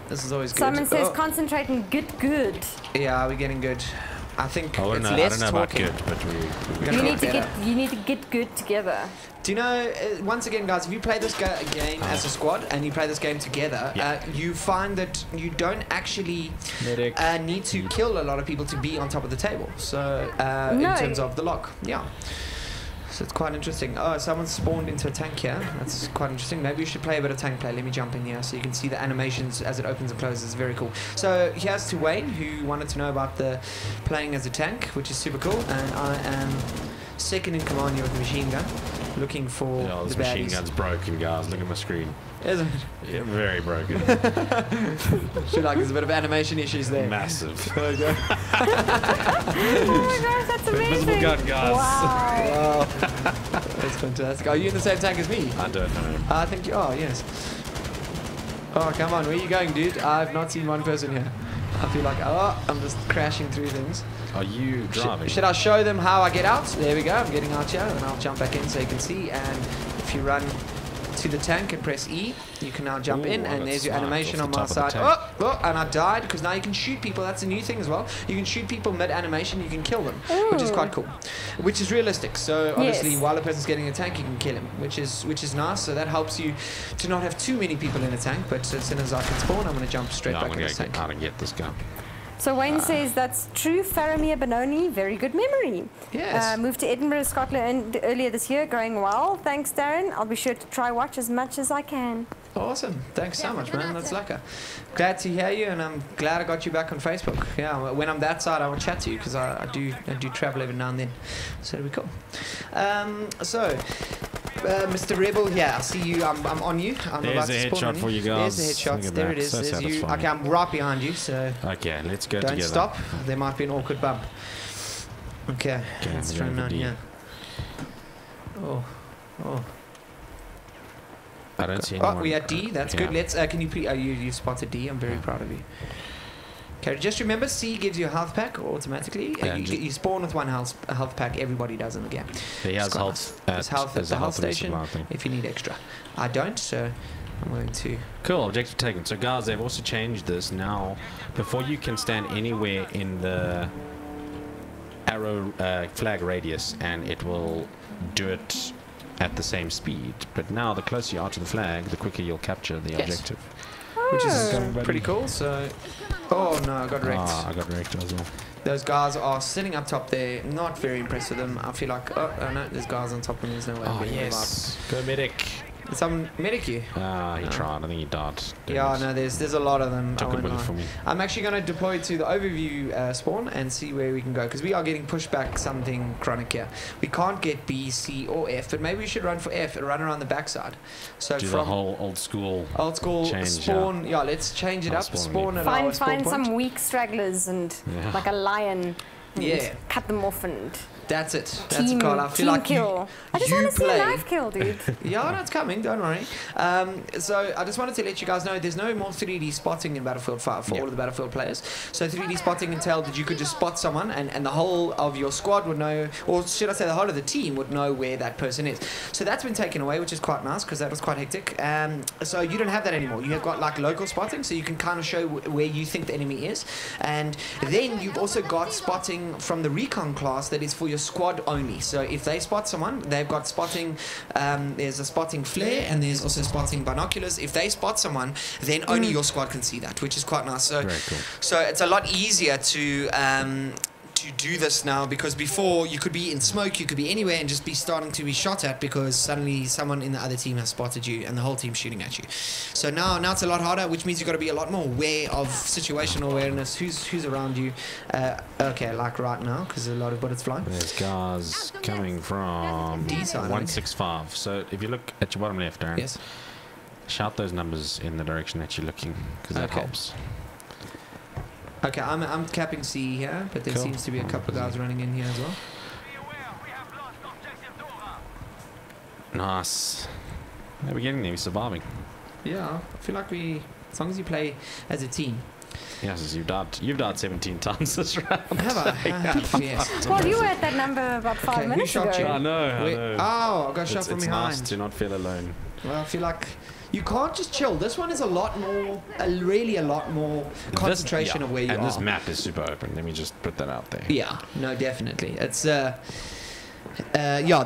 Speaker 5: This is always good.
Speaker 2: Simon says
Speaker 5: Oh,
Speaker 2: concentrate and get good.
Speaker 5: yeah, we're getting good. I think
Speaker 3: I don't
Speaker 5: it's
Speaker 3: know, I
Speaker 5: less
Speaker 3: don't know about
Speaker 5: talking.
Speaker 3: good, but
Speaker 5: We're
Speaker 2: You
Speaker 5: gonna
Speaker 2: need to
Speaker 5: better.
Speaker 2: get good together.
Speaker 5: Do you know, once again, guys, if you play this game as a squad and you play this game together,
Speaker 3: Yeah.
Speaker 5: you find that you don't actually
Speaker 3: Medic.
Speaker 5: need to kill a lot of people to be on top of the table. So, in
Speaker 2: No.
Speaker 5: terms of the lock, yeah. So it's quite interesting. Oh, someone spawned into a tank here. That's quite interesting. Maybe we should play a bit of tank play. Let me jump in here so you can see the animations as it opens and closes. It's very cool. So here's to Wayne, who wanted to know about the playing as a tank, which is super cool. And I am second in command here with the machine gun, looking for
Speaker 3: Yeah,
Speaker 5: the
Speaker 3: this machine
Speaker 5: baddies.
Speaker 3: gun's broken, guys. Look at my screen.
Speaker 5: Isn't
Speaker 3: Yeah, very broken.
Speaker 5: it? Feel like there's a bit of animation issues there.
Speaker 3: Massive.
Speaker 5: There you go.
Speaker 2: Oh my gosh, that's amazing.
Speaker 3: Invisible gun, guys.
Speaker 2: Wow.
Speaker 5: Wow. That's fantastic. Are you in the same tank as me?
Speaker 3: I don't know.
Speaker 5: I think you are, yes. Oh, come on. Where are you going, dude? I've not seen one person here. I feel like, oh, I'm just crashing through things.
Speaker 3: Are you driving?
Speaker 5: Should I show them how I get out? There we go. I'm getting out here, and I'll jump back in so you can see. And if you run to the tank and press E, you can now jump
Speaker 3: Ooh,
Speaker 5: in,
Speaker 3: I
Speaker 5: and
Speaker 3: got
Speaker 5: there's your
Speaker 3: sniped
Speaker 5: animation
Speaker 3: off
Speaker 5: on
Speaker 3: the
Speaker 5: my
Speaker 3: top of the
Speaker 5: side.
Speaker 3: tank.
Speaker 5: Oh, and I died because now you can shoot people. That's a new thing as well. You can shoot people mid-animation. You can kill them, which is quite cool, which is realistic. So obviously,
Speaker 2: Yes.
Speaker 5: while a person's getting a tank, you can kill him, which is nice. So that helps you to not have too many people in a tank. But as soon as I can spawn, I'm going to jump straight
Speaker 3: No,
Speaker 5: back
Speaker 3: I'm
Speaker 5: in
Speaker 3: going
Speaker 5: the
Speaker 3: to
Speaker 5: tank.
Speaker 3: get out and get this gun.
Speaker 2: So Wayne says that's true. Faramir Benoni, very good memory.
Speaker 5: Yes.
Speaker 2: Moved to Edinburgh, Scotland earlier this year, going well. Thanks, Darren. I'll be sure to try watch as much as I can.
Speaker 5: Awesome. Thanks so much, man. That's lekker. Glad to hear you, and I'm glad I got you back on Facebook. Yeah, when I'm that side, I will chat to you because I do travel every now and then. So it'll be cool. Mr. Rebel, yeah, I see you. I'm on you. I'm
Speaker 3: There's
Speaker 5: about
Speaker 3: a
Speaker 5: to spawn
Speaker 3: headshot
Speaker 5: on you.
Speaker 3: for you guys.
Speaker 5: There's the
Speaker 3: Look
Speaker 5: headshots.
Speaker 3: at
Speaker 5: There
Speaker 3: that.
Speaker 5: it is.
Speaker 3: So
Speaker 5: There's you.
Speaker 3: satisfying.
Speaker 5: Okay, I'm right behind you, so
Speaker 3: Okay, let's go
Speaker 5: don't
Speaker 3: together.
Speaker 5: stop. There might be an awkward bump. Okay, let's
Speaker 3: we're
Speaker 5: try
Speaker 3: going for
Speaker 5: now.
Speaker 3: D.
Speaker 5: Yeah. Oh.
Speaker 3: I don't see anyone.
Speaker 5: Oh, we had D. That's
Speaker 3: Yeah.
Speaker 5: good. Let's. Can you please? You spotted D. I'm very proud of you. Okay, just remember, C gives you a health pack automatically.
Speaker 3: Yeah,
Speaker 5: You spawn with one health pack. Everybody does in the game.
Speaker 3: He has
Speaker 5: It's quite
Speaker 3: health.
Speaker 5: There's health at
Speaker 3: there's
Speaker 5: the
Speaker 3: a
Speaker 5: health
Speaker 3: station
Speaker 5: station
Speaker 3: thing.
Speaker 5: if you need extra. I don't, so I'm going to.
Speaker 3: Cool, objective taken. So guys, they've also changed this now. Before you can stand anywhere in the arrow flag radius, and it will do it at the same speed. But now, the closer you are to the flag, the quicker you'll capture the
Speaker 5: Yes.
Speaker 3: objective.
Speaker 5: Which is
Speaker 3: Oh.
Speaker 5: pretty cool. So. Oh no, I got wrecked.
Speaker 3: Ah, I got wrecked as well.
Speaker 5: Those guys are sitting up top there. Not very impressed with them. I feel like, oh no, there's guys on top and there's no way of
Speaker 3: Oh
Speaker 5: being
Speaker 3: yes, go medic.
Speaker 5: revived. Some medic you.
Speaker 3: Ah, he
Speaker 5: No.
Speaker 3: tried. I think he died.
Speaker 5: Yeah, no, there's a lot of them.
Speaker 3: Took
Speaker 5: I
Speaker 3: a
Speaker 5: won't
Speaker 3: bullet
Speaker 5: lie.
Speaker 3: for me.
Speaker 5: I'm actually going to deploy to the overview spawn and see where we can go, because we are getting pushed back something chronic here. We can't get B, C, or F, but maybe we should run for F and run around the backside. So
Speaker 3: Do the
Speaker 5: from
Speaker 3: whole old school.
Speaker 5: old school
Speaker 3: change,
Speaker 5: spawn, yeah, let's change it
Speaker 3: I'll
Speaker 5: up.
Speaker 3: spawn
Speaker 5: Spawn at our
Speaker 2: Find
Speaker 5: spawn point.
Speaker 2: some weak stragglers and
Speaker 3: Yeah.
Speaker 2: like a lion. And
Speaker 5: Yeah.
Speaker 2: cut them off and
Speaker 5: That's it. That's
Speaker 2: team,
Speaker 5: a call. I feel
Speaker 2: team
Speaker 5: like
Speaker 2: kill. I just
Speaker 5: you
Speaker 2: want to see a
Speaker 5: play-
Speaker 2: live kill, dude.
Speaker 5: Yeah, no, it's coming. Don't worry. So I just wanted to let you guys know there's no more 3D spotting in Battlefield 5 for all of the Battlefield players. So 3D spotting entailed that you could just spot someone, and the whole of your squad would know, or should I say the whole of the team would know where that person is. So that's been taken away, which is quite nice because that was quite hectic. So you don't have that anymore. You have got like local spotting, so you can kind of show where you think the enemy is. And then you've also got spotting from the recon class that is for your squad only. So if they spot someone, they've got spotting. There's a spotting flare, and there's also spotting binoculars. If they spot someone, then only your squad can see that, which is quite nice. So,
Speaker 3: Very cool.
Speaker 5: so it's a lot easier to do this now, because before you could be in smoke, you could be anywhere and just be starting to be shot at because suddenly someone in the other team has spotted you and the whole team's shooting at you. So now it's a lot harder, which means you've got to be a lot more aware of situational awareness, who's around you. Okay, like right now, because there's a lot of bullets flying.
Speaker 3: There's guys coming from
Speaker 5: D side,
Speaker 3: 165. So if you look at your bottom left, Darren,
Speaker 5: yes,
Speaker 3: shout those numbers in the direction that you're looking, because that helps.
Speaker 5: Okay, I'm capping C here, but there seems to be a couple of guys running in here as well.
Speaker 3: Nice. Yeah, we're getting there. We're surviving.
Speaker 5: Yeah, I feel like as long as you play as a team.
Speaker 3: Yes, you've died 17 times this round.
Speaker 5: Have I? Yes.
Speaker 2: Well, you were at that number about 5 minutes ago.
Speaker 5: You?
Speaker 3: I know.
Speaker 5: Oh, I got shot from behind.
Speaker 3: It's nice to not feel alone.
Speaker 5: Well, I feel like you can't just chill. This one is a lot more, really a lot more concentration of where you are.
Speaker 3: And this map is super open. Let me just put that out there.
Speaker 5: Yeah, no, definitely. It's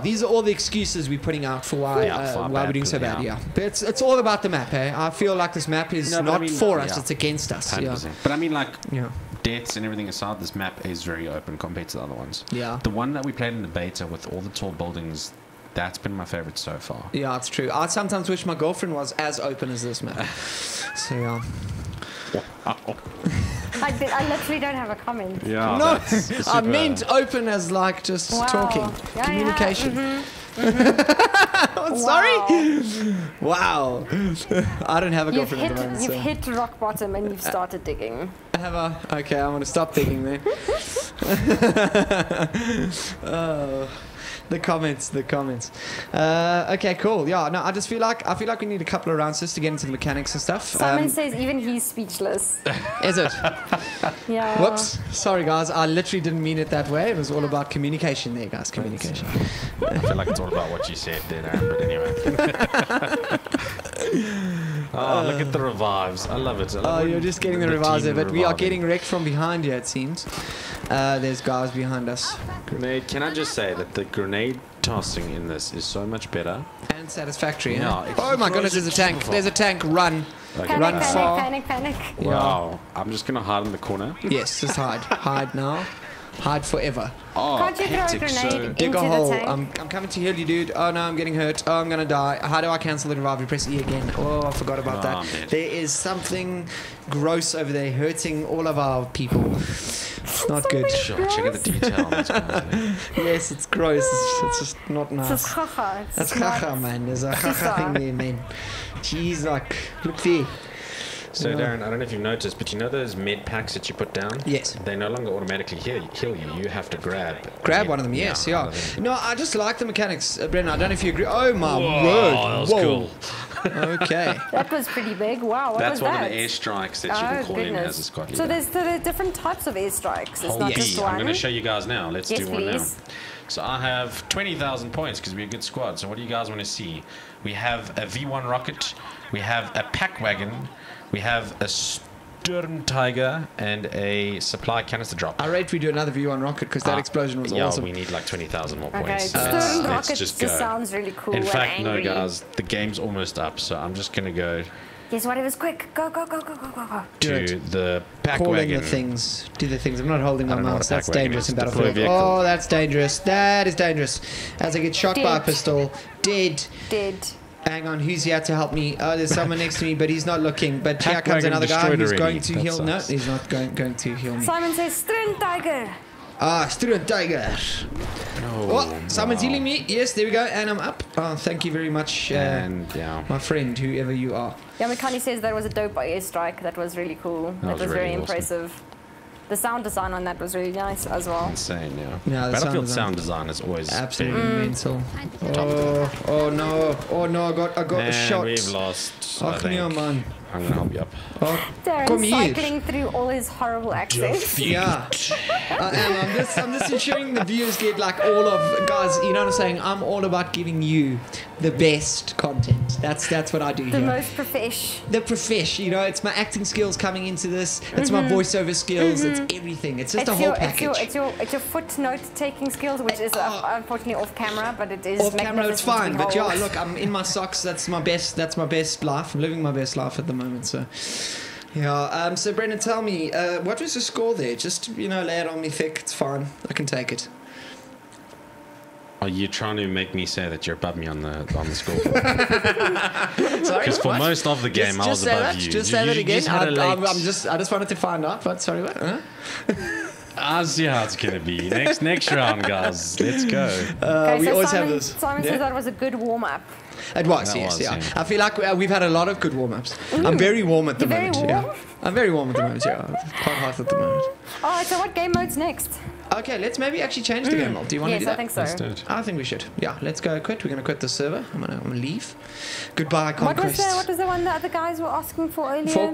Speaker 5: these are all the excuses we're putting out for why we're doing so bad. Yeah, but it's all about the map. I feel like this map is not for us; it's against us.
Speaker 3: 100%. Yeah. But I mean, like,
Speaker 5: yeah,
Speaker 3: deaths and everything aside, this map is very open compared to the other ones.
Speaker 5: Yeah,
Speaker 3: the one that we played in the beta with all the tall buildings, that's been my favorite so far.
Speaker 5: Yeah, it's true. I sometimes wish my girlfriend was as open as this map. So yeah.
Speaker 2: I literally don't have a comment.
Speaker 3: Yeah,
Speaker 5: no, I meant open as like just talking, communication.
Speaker 2: Yeah. Mm-hmm.
Speaker 5: Sorry. Wow. I don't have a girlfriend at the moment.
Speaker 2: You've hit rock bottom and you've started digging.
Speaker 5: Have I? Okay, I'm gonna stop digging then. Oh. The comments. Okay, cool. Yeah, no, I feel like we need a couple of rounds just to get into the mechanics and stuff.
Speaker 2: Simon says even he's speechless.
Speaker 5: Is it?
Speaker 2: Yeah.
Speaker 5: Whoops. Sorry, guys. I literally didn't mean it that way. It was all about communication there, guys. Communication.
Speaker 3: I feel like it's all about what you said there, Aaron, but anyway. Oh, look at the revives. I love it.
Speaker 5: You're just getting the revives there, but we are getting wrecked from behind here, it seems. There's guys behind us.
Speaker 3: Grenade. Can I just say that the grenade tossing in this is so much better
Speaker 5: and satisfactory. Yeah. Oh my goodness, there's a tank. There's a tank. Run.
Speaker 3: Okay.
Speaker 2: Panic,
Speaker 5: far.
Speaker 2: Panic.
Speaker 3: Wow. I'm just gonna hide in the corner.
Speaker 5: Yes, just hide. Hide now. Hide forever.
Speaker 2: Oh, can't you throw a grenade into
Speaker 5: dig a hole.
Speaker 2: The tank?
Speaker 5: I'm coming to heal you, dude. Oh no, I'm getting hurt. Oh, I'm gonna die. How do I cancel the revive? You press E again. Oh, I forgot about that. There is something gross over there hurting all of our people. It's not good.
Speaker 3: Sure, check out the detail on this.
Speaker 5: Yes, it's gross. It's just not nice.
Speaker 2: It's chacha.
Speaker 5: That's chacha, man. There's a chacha thing there, man. Jeez, like, look there.
Speaker 3: So Darren, I don't know if you've noticed, but you know those med packs that you put down?
Speaker 5: Yes.
Speaker 3: They no longer automatically heal you. You have to grab
Speaker 5: one of them. Yes, yeah. No, I just like the mechanics, Brennan. I don't know if you agree. Oh my word!
Speaker 3: That was cool.
Speaker 5: Okay.
Speaker 2: That was pretty big. Wow.
Speaker 3: That's
Speaker 2: one
Speaker 3: of the airstrikes that you can call in as a squad leader.
Speaker 2: So there's different types of airstrikes. It's not just one.
Speaker 3: I'm going to show you guys now. Let's do one now. So I have 20,000 points because we're a good squad. So what do you guys want to see? We have a V1 rocket. We have a pack wagon. We have a Sturm Tiger and a supply canister drop.
Speaker 5: I rate we do another V1 rocket because that explosion was awesome.
Speaker 3: Yeah, we need like 20,000 more points.
Speaker 2: Okay, Sturm rocket just sounds really cool.
Speaker 3: In fact, no, guys, the game's almost up, so I'm just gonna go.
Speaker 2: Yes, whatever's quick. Go.
Speaker 3: To the pack wagon.
Speaker 5: Do the things. I'm not holding my mouse. That's dangerous in Battlefield. Oh, that's dangerous. That is dangerous. As I get shot by a pistol. Dead. Hang on, who's here to help me? Oh, there's someone next to me, but he's not looking. But here comes another guy who's going to heal. No, he's not going to heal me.
Speaker 2: Simon says, Sturm Tiger.
Speaker 5: Sturm Tiger. Oh, someone's healing me. Yes, there we go. And I'm up. Oh, thank you very much, my friend, whoever you are.
Speaker 2: Yeah, Mikani says that was a dope airstrike. That was really cool. That was very impressive. The sound design on that was really nice as well.
Speaker 3: Insane, yeah. Battlefield sound design is always
Speaker 5: absolutely mental. Oh no! I got a shot.
Speaker 3: We've lost.
Speaker 5: Man.
Speaker 3: I'm gonna help you up.
Speaker 2: Darren's cycling through all his horrible accents.
Speaker 5: Yeah, I'm just ensuring the viewers get like all of guys. You know what I'm saying? I'm all about giving you the best content. That's what I do here.
Speaker 2: The most profesh.
Speaker 5: The profesh. You know, it's my acting skills coming into this. It's my voiceover skills. It's everything. It's just a whole package.
Speaker 2: It's your footnote taking skills, which is unfortunately off camera, but it is
Speaker 5: off camera. It's fine. But yeah, look, I'm in my socks. That's my best life. I'm living my best life at the moment. So Yeah. So Brendan, tell me, what was the score there? Just lay it on me thick. It's fine. I can take it.
Speaker 3: Are you trying to make me say that you're above me on the score?
Speaker 5: Sorry.
Speaker 3: Because for most of the game, I was above you.
Speaker 5: Just say that again. I just wanted to find out. But sorry, what? Huh?
Speaker 3: I'll see how it's gonna be. Next round, guys. Let's go.
Speaker 2: Okay,
Speaker 5: we
Speaker 2: so
Speaker 5: always
Speaker 2: Simon,
Speaker 5: have this.
Speaker 2: Simon says that was a good warm-up.
Speaker 5: It was, yes, yeah. I feel like we've had a lot of good warm-ups. I'm very warm at the moment.
Speaker 2: Very warm?
Speaker 5: Yeah. I'm very warm at the moment, yeah. Quite hot at the moment.
Speaker 2: All right, so what game mode's next?
Speaker 5: Okay, let's maybe actually change the game mode. Do you want to do that?
Speaker 2: Yes, I think so.
Speaker 3: Let's do it.
Speaker 5: I think we should. Yeah, let's go quit. We're going to quit the server. I'm gonna leave. Goodbye, Conquest.
Speaker 2: What was the one that the guys were asking for earlier?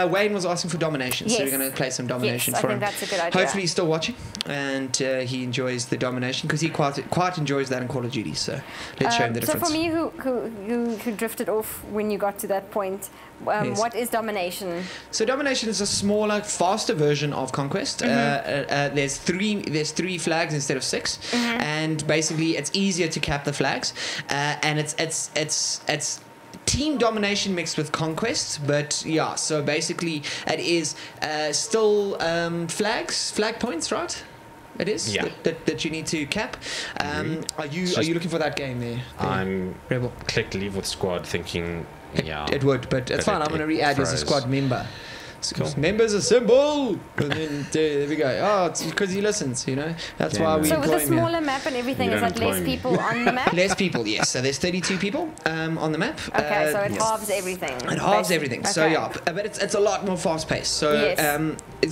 Speaker 5: Wayne was asking for domination, so we're going to play some domination for him.
Speaker 2: I think that's a good idea.
Speaker 5: Hopefully he's still watching, and he enjoys the domination, because he quite enjoys that in Call of Duty, so let's show him the difference.
Speaker 2: So for me, who drifted off when you got to that point,
Speaker 5: Yes.
Speaker 2: What is domination?
Speaker 5: So domination is a smaller, faster version of Conquest. There's three flags instead of 6, and basically it's easier to cap the flags, and it's team domination mixed with conquest, but yeah. So basically, it is still flag points, right? It is that you need to cap. Are you looking for that game there?
Speaker 3: I'm
Speaker 5: Rebel.
Speaker 3: Clicked leave with squad, thinking
Speaker 5: it would, but it's fine. I'm going to re-add you as a squad member.
Speaker 3: Cool.
Speaker 5: Members assemble, and then there we go. Oh, it's because he listens, That's why we.
Speaker 2: So with the smaller map and everything, is that less people on the map?
Speaker 5: Less people, yes. So there's 32 people on the map.
Speaker 2: Okay, so it halves everything.
Speaker 5: It halves everything. Okay. So yeah, but it's a lot more fast paced. So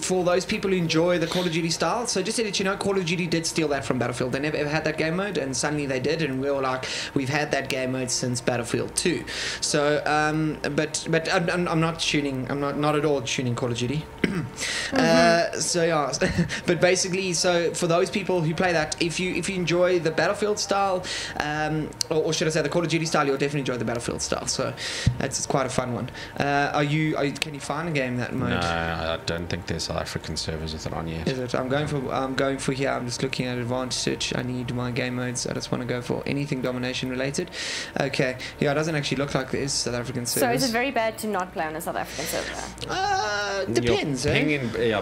Speaker 5: for those people who enjoy the Call of Duty style, so just to let you know, Call of Duty did steal that from Battlefield. They never ever had that game mode, and suddenly they did, and we were like, we've had that game mode since Battlefield 2. So but I'm not shooting. I'm not at all shooting Call of Duty. So yeah, but basically, so for those people who play that, if you enjoy the Battlefield style, or should I say the Call of Duty style, you'll definitely enjoy the Battlefield style. So it's quite a fun one. Can you find a game that mode?
Speaker 3: No, I don't think there's South African servers with it on yet.
Speaker 5: Is it? I'm going for here. I'm just looking at advanced search. I need my game modes. I just want to go for anything domination related. Okay, yeah, it doesn't actually look like there's South African servers.
Speaker 2: So is it very bad to not play on a South African server?
Speaker 5: Depends.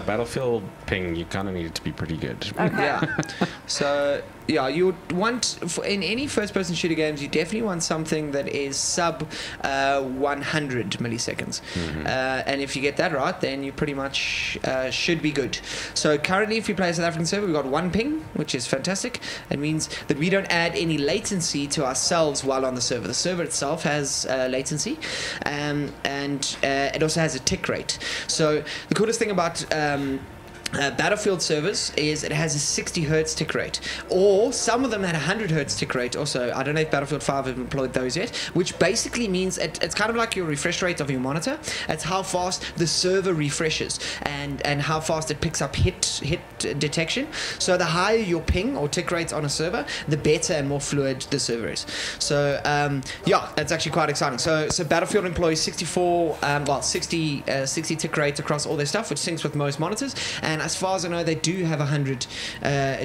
Speaker 3: Battlefield ping, you kind of need it to be pretty good.
Speaker 2: Okay.
Speaker 5: Yeah. So yeah, you would want in any first-person shooter games, you definitely want something that is sub 100 milliseconds, and if you get that right, then you pretty much should be good. So currently, if you play a South African server, we've got 1 ping, which is fantastic. It means that we don't add any latency to ourselves while on the server. The server itself has latency, and it also has a tick rate. So the coolest thing about Battlefield servers is it has a 60 hertz tick rate, or some of them had 100 hertz tick rate also. I don't know if Battlefield 5 have employed those yet, which basically means it's kind of like your refresh rate of your monitor. It's how fast the server refreshes and how fast it picks up hit detection. So the higher your ping or tick rates on a server, the better and more fluid the server is. So yeah, that's actually quite exciting. So Battlefield employs 60 tick rates across all their stuff, which syncs with most monitors, and as far as I know, they do have 100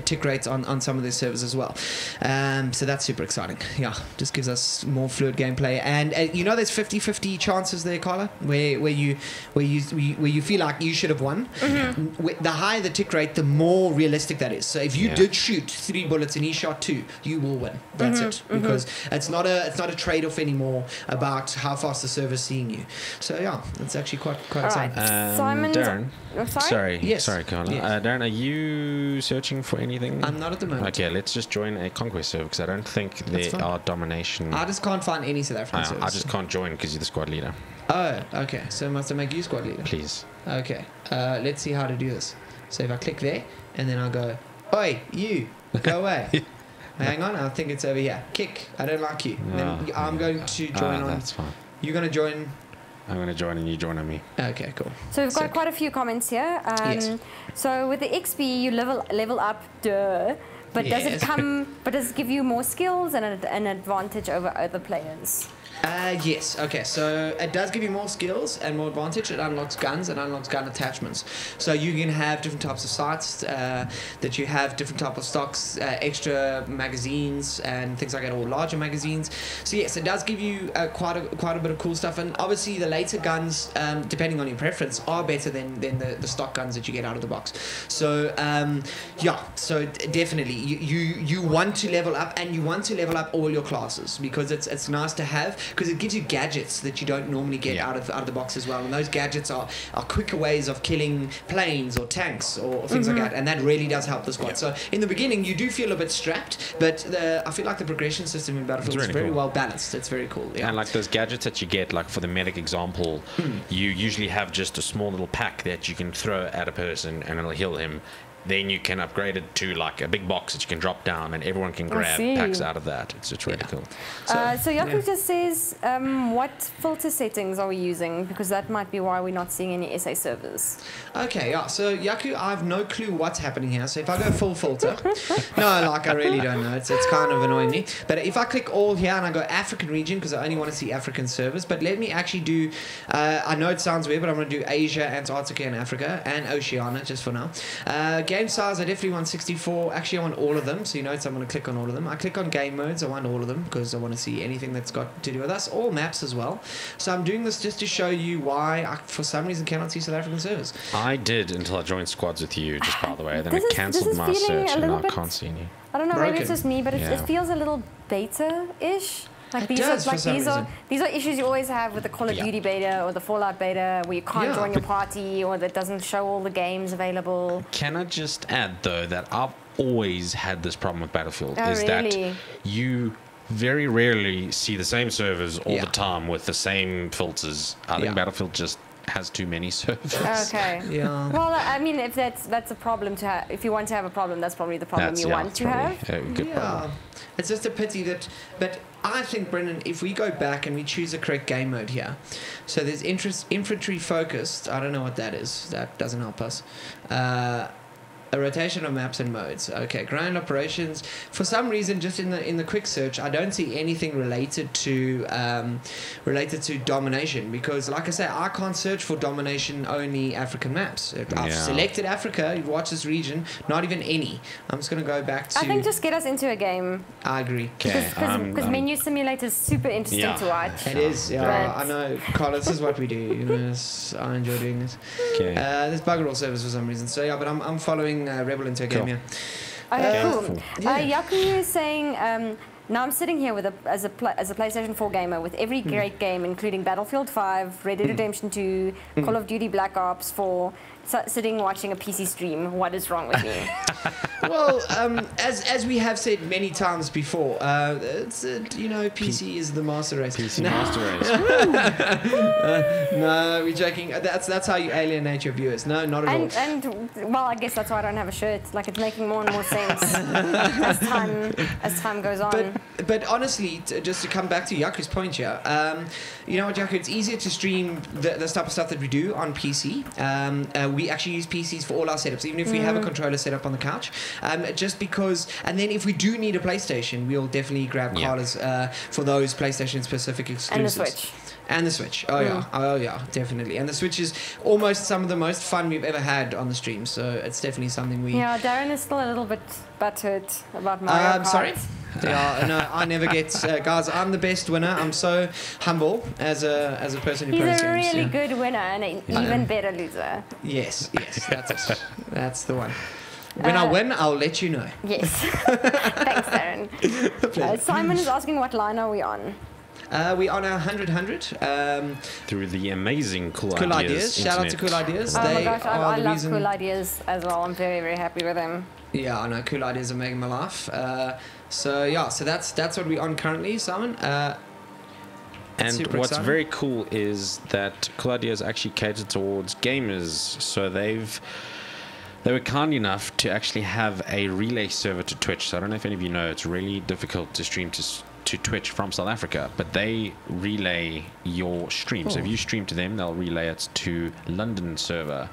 Speaker 5: tick rates on some of their servers as well. So that's super exciting. Yeah, just gives us more fluid gameplay. And there's 50-50 chances there, Carla, where you feel like you should have won. The higher the tick rate, the more realistic that is. So if you did shoot 3 bullets and he shot 2, you will win. That's it, because it's not a trade-off anymore about how fast the server's seeing you. So yeah, it's actually quite exciting.
Speaker 2: Simon,
Speaker 3: Darren, sorry.
Speaker 5: Yes.
Speaker 3: Sorry, Carla.
Speaker 5: Yes.
Speaker 3: Darren, are you searching for anything?
Speaker 5: I'm not at the moment.
Speaker 3: Okay, let's just join a conquest server, because I don't think there are domination.
Speaker 5: I just can't find any South African servers.
Speaker 3: I just can't join because you're the squad leader.
Speaker 5: Oh, okay. So must I make you squad leader?
Speaker 3: Please.
Speaker 5: Okay. Let's see how to do this. So if I click there, and then I'll go, oi, you, go away. Hang on, I think it's over here. Kick, I don't like you. Then I'm going to join on.
Speaker 3: That's fine.
Speaker 5: You're going to join.
Speaker 3: I'm going to join and you join on me.
Speaker 5: Okay, cool.
Speaker 2: So we've got quite a few comments here.
Speaker 5: Yes.
Speaker 2: So with the XP, you level up, but does it give you more skills and an advantage over other players?
Speaker 5: Yes. Okay. So it does give you more skills and more advantage. It unlocks guns and unlocks gun attachments. So you can have different types of sights that you have, different type of stocks, extra magazines and things like that, or larger magazines. So yes, it does give you quite a bit of cool stuff. And obviously the later guns, depending on your preference, are better than the stock guns that you get out of the box. So yeah. So definitely you want to level up, and you want to level up all your classes, because it's nice to have, because it gives you gadgets that you don't normally get out of the box as well, and those gadgets are quicker ways of killing planes or tanks or things like that, and that really does help the squad. So in the beginning you do feel a bit strapped, but I feel like the progression system in Battlefield is very well balanced. It's very cool.
Speaker 3: And like those gadgets that you get, like for the medic example, you usually have just a small little pack that you can throw at a person and it'll heal him. Then you can upgrade it to like a big box that you can drop down, and everyone can grab packs out of that. It's really cool.
Speaker 2: So Yaku just says, what filter settings are we using? Because that might be why we're not seeing any SA servers.
Speaker 5: Okay, yeah. So Yaku, I have no clue what's happening here. So if I go full filter, no, like I really don't know. It's kind of annoying me. But if I click all here and I go African region, because I only want to see African servers, but let me actually do. I know it sounds weird, but I'm going to do Asia, Antarctica, and Africa, and Oceania just for now. Game size, I definitely want 64. Actually, I want all of them. So you notice I'm going to click on all of them. I click on game modes. I want all of them because I want to see anything that's got to do with us. All maps as well. So I'm doing this just to show you why I, for some reason, cannot see South African servers.
Speaker 3: I did until I joined squads with you, just by the way. Then it cancelled my search and now I can't see any.
Speaker 2: I don't know, maybe it's just me, but it feels a little beta-ish. Like these are issues you always have with the Call of Duty beta or the Fallout beta, where you can't join your party, or that doesn't show all the games available.
Speaker 3: Can I just add though that I've always had this problem with Battlefield, that you very rarely see the same servers all the time with the same filters. I think Battlefield just has too many servers.
Speaker 2: Okay.
Speaker 5: Yeah.
Speaker 2: Well, I mean, if that's a problem to have, if you want to have a problem, that's probably the problem you want to have.
Speaker 3: A good problem.
Speaker 5: It's just a pity that, but I think, Brendan, if we go back and we choose the correct game mode here, so there's infantry focused. I don't know what that is. That doesn't help us. A rotation of maps and modes. Okay, ground operations. For some reason, just in the quick search, I don't see anything related to domination, because, like I say, I can't search for domination only African maps. I've selected Africa. You've watched this region. Not even any. I'm just going to go back to.
Speaker 2: I think just get us into a game.
Speaker 5: I agree.
Speaker 2: Okay. Because Menu Simulator is super interesting to watch.
Speaker 5: It is. Yeah, I know. Carl, this is what we do. You know, I enjoy doing this.
Speaker 3: Okay.
Speaker 5: There's bugger all servers for some reason. So yeah, but I'm following Rebel into a game here.
Speaker 2: Okay, cool. Yaku is saying, now I'm sitting here with as a PlayStation 4 gamer with every great game, including Battlefield 5, Red Dead Redemption 2, Call of Duty Black Ops 4, sitting watching a PC stream. What is wrong with me?
Speaker 5: Well, as we have said many times before, PC is the master race.
Speaker 3: PC master race.
Speaker 5: No, we're joking. That's how you alienate your viewers. No, not at all.
Speaker 2: And well, I guess that's why I don't have a shirt. Like, it's making more and more sense as time goes on.
Speaker 5: But honestly, just to come back to Yaku's point here, you know what, Yaku? It's easier to stream this type of stuff that we do on PC. We actually use PCs for all our setups, even if we have a controller set up on the couch. Just because, and then if we do need a PlayStation, we'll definitely grab Carla's for those PlayStation specific exclusives. And the Switch. Oh yeah, definitely. And the Switch is almost some of the most fun we've ever had on the stream. So it's definitely something we.
Speaker 2: Yeah, Darren is still a little bit butthurt about Mario Kart.
Speaker 5: Sorry. Yeah, no, I never get guys. I'm the best winner. I'm so humble as a person who plays games.
Speaker 2: He's a really good winner and an even better loser.
Speaker 5: Yes, that's the one. When I win, I'll let you know.
Speaker 2: Yes. Thanks, Darren. Simon is asking, what line are we on?
Speaker 5: We're on our 100.
Speaker 3: Through the amazing Cool
Speaker 5: Ideas. Shout out to Cool Ideas.
Speaker 2: Oh my gosh, I love Cool Ideas as well. I'm very, very happy with them.
Speaker 5: Yeah, I know. Cool Ideas are making my life. So that's what we're on currently, Simon.
Speaker 3: And what's very cool is that Cool Ideas actually cater towards gamers. So they were kind enough to actually have a relay server to Twitch. So I don't know if any of you know, it's really difficult to stream to Twitch from South Africa, but they relay your stream. So if you stream to them, they'll relay it to London server.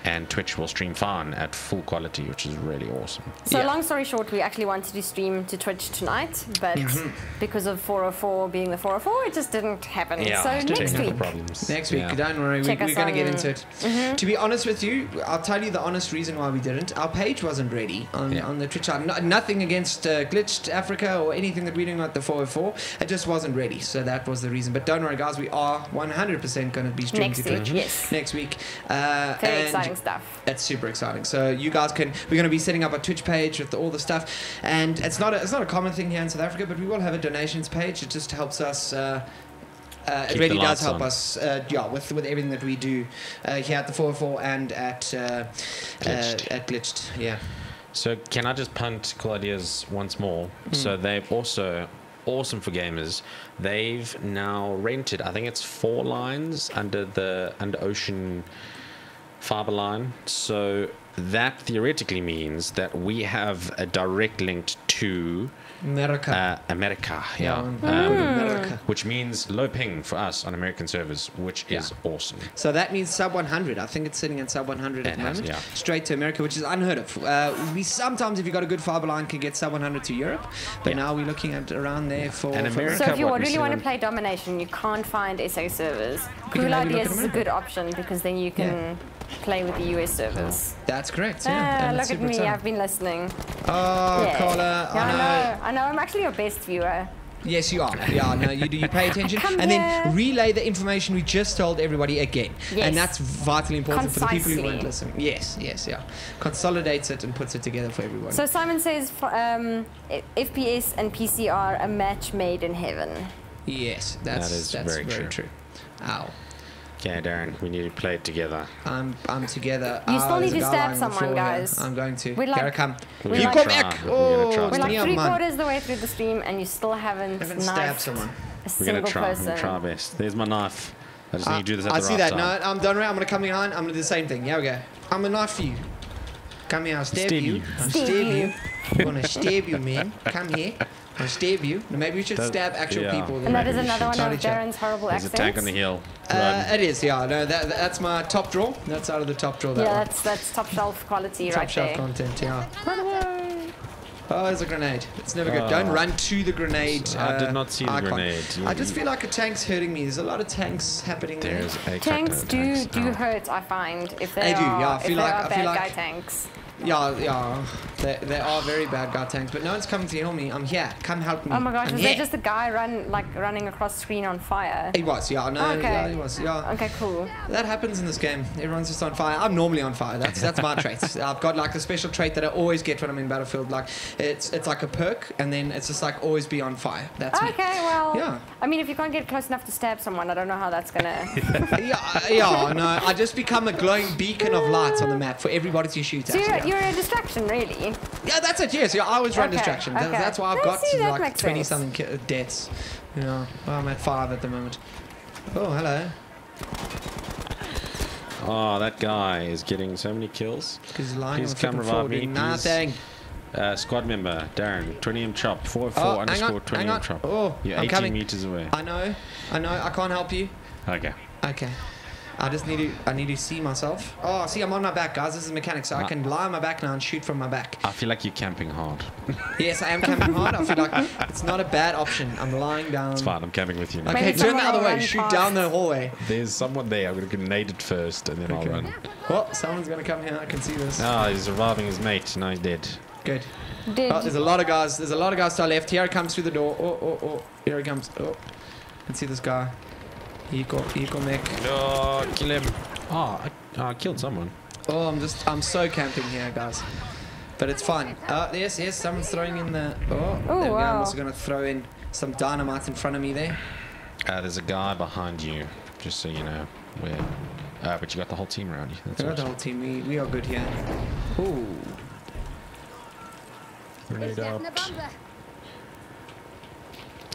Speaker 3: and Twitch will stream fine at full quality, which is really awesome.
Speaker 2: So long story short, we actually wanted to stream to Twitch tonight, but because of 404 being the 404, it just didn't happen.
Speaker 3: Yeah,
Speaker 2: so next week.
Speaker 5: Next week, don't worry, we're going to get into it. To be honest with you, I'll tell you the honest reason why we didn't. Our page wasn't ready on the Twitch side. Nothing against Glitched Africa or anything that we're doing at the 404. It just wasn't ready, so that was the reason. But don't worry, guys, we are 100% going to be streaming to Twitch next week.
Speaker 2: Very exciting stuff.
Speaker 5: That's super exciting. So you guys we're going to be setting up a Twitch page with all the stuff, and it's not a common thing here in South Africa, but we will have a donations page. It just helps us. It really does help us, with everything that we do here at the 404 and at Glitched. Yeah.
Speaker 3: So can I just punt Cool Ideas once more? So they've also, awesome for gamers, they've now rented, I think it's 4 lines under Ocean fiber line. So that theoretically means that we have a direct link to America, which means low ping for us on American servers, which is awesome.
Speaker 5: So that means sub 100. I think it's sitting at sub 100 at the moment. Straight to America, which is unheard of. We sometimes, if you've got a good fiber line, can get sub 100 to Europe, but now we're looking at around there for America.
Speaker 2: So if you really want to play Domination, you can't find SA servers. Cool Ideas is a good option because then you can play with the US servers.
Speaker 5: That's correct.
Speaker 2: Look at me, I've been listening.
Speaker 5: Oh, Carla.
Speaker 2: I know, I'm actually your best viewer.
Speaker 5: Yes, you are. Yeah, no, you do. You pay attention, and then relay the information we just told everybody again, and that's vitally important for the people who weren't listening. Yes, yeah. Consolidates it and puts it together for everyone.
Speaker 2: So Simon says, FPS and PC are a match made in heaven.
Speaker 5: Yes, that's very true. Ow.
Speaker 3: Okay, Darren, we need to play it together.
Speaker 5: I'm together.
Speaker 2: You still need to stab someone, guys.
Speaker 5: I'm going to.
Speaker 2: Here I
Speaker 5: come.
Speaker 2: You
Speaker 5: come back.
Speaker 2: We're like 3/4 of the way through the stream, and you still haven't
Speaker 5: stabbed someone.
Speaker 2: A single person.
Speaker 3: We're going to try our best. There's my knife. I just need to do this at the right time.
Speaker 5: I see that. No, I'm done. I'm going to come behind. I'm going to do the same thing. Yeah, we go. I'm a knife for you. Come here. I'll stab you. I'll stab you. I'm going to stab you, man. Come here. I'll stab you. Maybe we should stab actual people.
Speaker 2: And that is another one of Darren's horrible accents.
Speaker 3: There's a tank on the hill.
Speaker 5: It is, yeah. No, that's my top drawer. That's out of the top drawer.
Speaker 2: That's top shelf quality right there.
Speaker 5: Top shelf content, yeah. Run away. Oh, there's a grenade. It's never good. Don't run to the grenade.
Speaker 3: I did not see the grenade.
Speaker 5: I just feel like a tank's hurting me. There's a lot of tanks happening there.
Speaker 2: Tanks do hurt, I find, if they are bad guy tanks.
Speaker 5: Yeah, they are very bad guy tanks, but no one's coming to heal me. I'm here. Come help me.
Speaker 2: Oh my gosh, was there just a guy running across the screen on fire?
Speaker 5: He was, yeah. No, yeah, he was, yeah.
Speaker 2: Okay, cool.
Speaker 5: That happens in this game. Everyone's just on fire. I'm normally on fire. That's my trait. I've got like a special trait that I always get when I'm in Battlefield. Like it's like a perk, and then it's just like always be on fire. That's me.
Speaker 2: Okay, well. Yeah. I mean, if you can't get close enough to stab someone, I don't know how that's gonna.
Speaker 5: yeah. No, I just become a glowing beacon of light on the map for everybody to shoot at.
Speaker 2: So you're a distraction, really.
Speaker 5: Yeah, that's it. Yes, I always run distraction. That's why I've got like 20-something deaths. Yeah, well, I'm at 5 at the moment. Oh, hello.
Speaker 3: Oh, that guy is getting so many kills.
Speaker 5: He's lying on the floor doing nothing.
Speaker 3: Squad member, Darren, 20M chop, 404 underscore 20M chop.
Speaker 5: Oh,
Speaker 3: you're 18 meters away.
Speaker 5: I know. I can't help you.
Speaker 3: Okay.
Speaker 5: I need to see myself. Oh, see, I'm on my back, guys. This is mechanics, so I can lie on my back now and shoot from my back.
Speaker 3: I feel like you're camping hard.
Speaker 5: Yes, I am camping hard. I feel like it's not a bad option. I'm lying down.
Speaker 3: It's fine. I'm camping with you now.
Speaker 5: Okay, turn the other way. Shoot down the hallway.
Speaker 3: There's someone there. I'm going to grenade it first, and then I'll run.
Speaker 5: Oh, someone's going to come here. I can see this.
Speaker 3: Oh, he's reviving his mate. Now he's dead.
Speaker 5: Good. Oh, there's a lot of guys. There's a lot of guys to our left. Here he comes through the door. Oh. Here he comes. Oh. I can see this guy. Eco mech.
Speaker 3: Oh, kill him. Oh, I killed someone.
Speaker 5: Oh, I'm so camping here, guys. But it's fun. Yes, someone's throwing in the... Oh, there we go. I'm also going to throw in some dynamite in front of me there.
Speaker 3: There's a guy behind you, just so you know where... but you got the whole team around you.
Speaker 5: That's got the whole team. We are good here. Ooh.
Speaker 3: Grenade out.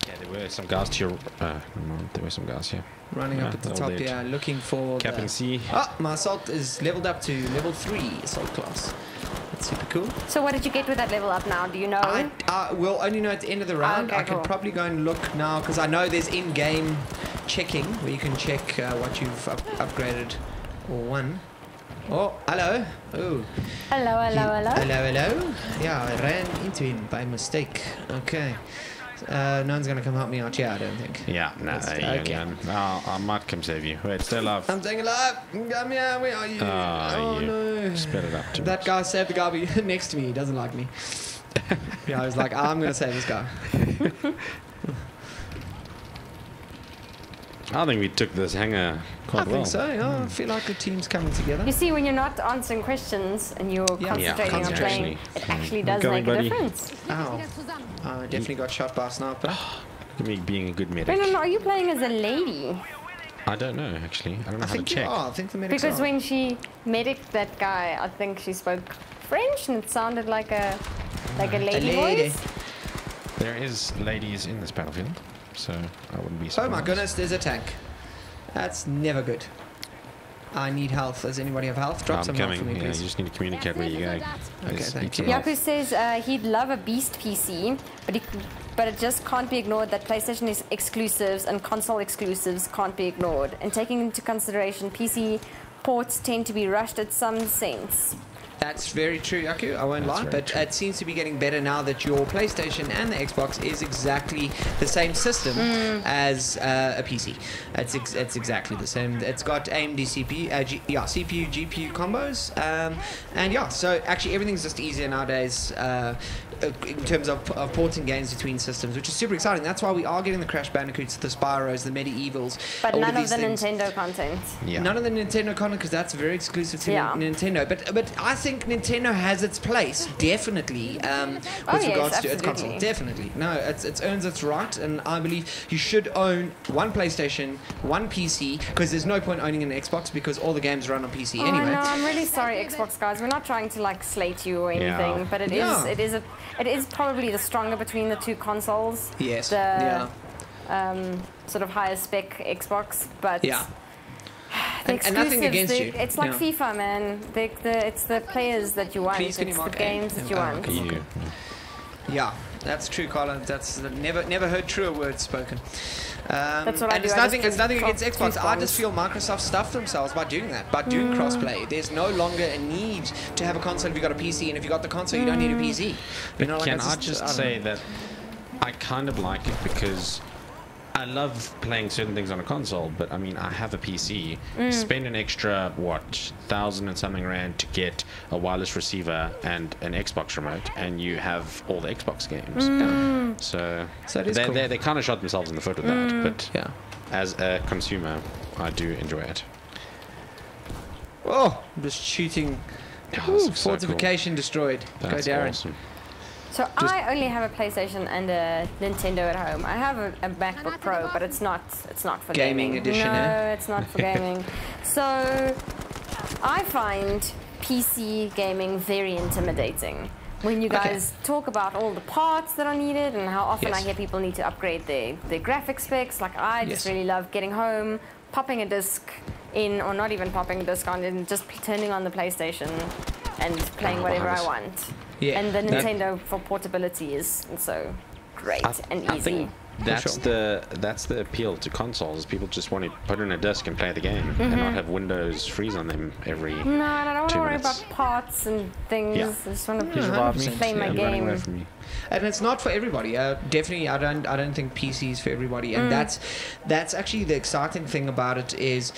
Speaker 3: Yeah, there were some guys to your... there were some guys here.
Speaker 5: Running up at the top here, looking for
Speaker 3: Capping C.
Speaker 5: Oh, my assault is leveled up to level 3 assault class. That's super cool.
Speaker 2: So what did you get with that level up now? Do you know?
Speaker 5: I will only know at the end of the round. I can probably go and look now, because I know there's in-game checking, where you can check what you've upgraded or won. Oh, hello. Oh. Hello. Yeah, I ran into him by mistake. Okay. No one's going to come help me out here, I don't think.
Speaker 3: Yeah, no, okay. I might come save you. Wait, stay alive.
Speaker 5: I'm staying alive. Come here. Where are you?
Speaker 3: Oh,
Speaker 5: no.
Speaker 3: Spit it up too
Speaker 5: That
Speaker 3: much.
Speaker 5: guy saved the guy next to me. He doesn't like me. Yeah, I was like, I'm going to save this guy.
Speaker 3: I think we took this hangar quite well.
Speaker 5: I think so, yeah. I feel like the team's coming together.
Speaker 2: You see, when you're not answing questions and you're concentrating on playing, it actually does make a difference.
Speaker 5: Ow. I definitely got shot by a sniper.
Speaker 3: Look at me being a good medic.
Speaker 2: Brendan, are you playing as a lady?
Speaker 3: I don't know, actually. I don't know how to check.
Speaker 5: I think the medics
Speaker 2: Because
Speaker 5: are.
Speaker 2: when she medicked that guy, I think she spoke French and it sounded like a lady voice.
Speaker 3: There is ladies in this battlefield, so I wouldn't be surprised.
Speaker 5: Oh my goodness, there's a tank. That's never good. I need health. Does anybody have health? Drop some health for me, please.
Speaker 3: You just need to communicate where you go.
Speaker 5: Okay, thank you.
Speaker 2: Yaku says he'd love a beast PC, but it just can't be ignored that PlayStation exclusives and console exclusives can't be ignored. And taking into consideration PC ports tend to be rushed at some sense.
Speaker 5: That's very true, Yaku. I won't lie, but it seems to be getting better now that your PlayStation and the Xbox is exactly the same system as a PC. It's exactly the same. It's got AMD CPU, GPU combos, and yeah. So actually, everything's just easier nowadays in terms of porting games between systems, which is super exciting. That's why we are getting the Crash Bandicoots, the Spyros, the Medievals,
Speaker 2: but none of the
Speaker 5: things.
Speaker 2: Nintendo content.
Speaker 3: Yeah.
Speaker 5: None of the Nintendo content, because that's very exclusive to Nintendo. But I think Nintendo has its place, definitely, with regards to its console. Definitely. No, it earns its right, and I believe you should own one PlayStation, one PC, because there's no point owning an Xbox because all the games run on PC anyway.
Speaker 2: No, I'm really sorry, Xbox guys. We're not trying to like slate you or anything, but it is probably the stronger between the two consoles.
Speaker 5: Yes.
Speaker 2: Sort of higher spec Xbox, but
Speaker 5: yeah.
Speaker 2: And
Speaker 5: nothing against you.
Speaker 2: It's like FIFA, man. It's the players that you want.
Speaker 5: Please,
Speaker 2: it's the games that you want.
Speaker 5: Yeah, that's true, Colin. That's never heard truer words spoken.
Speaker 2: That's what I do.
Speaker 5: It's nothing against Xbox. I just feel Microsoft stuffed themselves by doing that, by doing crossplay. There's no longer a need to have a console if you got a PC, and if you got the console, you don't need a PC.
Speaker 3: Can I just say that I kind of like it because I love playing certain things on a console, but I mean, I have a PC. Spend an extra, what, 1,000 and something rand to get a wireless receiver and an Xbox remote, and you have all the Xbox games. So they kind of shot themselves in the foot with that, but as a consumer, I do enjoy it.
Speaker 5: Oh, I'm just shooting. Fortification destroyed.
Speaker 3: That's
Speaker 5: Go, Darren.
Speaker 3: Awesome.
Speaker 2: So I only have a PlayStation and a Nintendo at home. I have a MacBook Pro, but it's not for gaming.
Speaker 5: Edition,
Speaker 2: no, it's not for gaming. So I find PC gaming very intimidating. When you guys talk about all the parts that are needed and how often I hear people need to upgrade their graphic specs, like I just really love getting home, popping a disc in, or not even popping a disc on, and just turning on the PlayStation and playing whatever I want. Yeah. And the Nintendo for portability is so great and easy.
Speaker 3: I think that's the appeal to consoles. People just want to put in a disc and play the game and not have Windows freeze on them every 2 minutes.
Speaker 2: No, I don't want to worry about parts and things. I just want to play my game.
Speaker 5: And it's not for everybody. Definitely, I don't think PC is for everybody. And that's actually the exciting thing about it is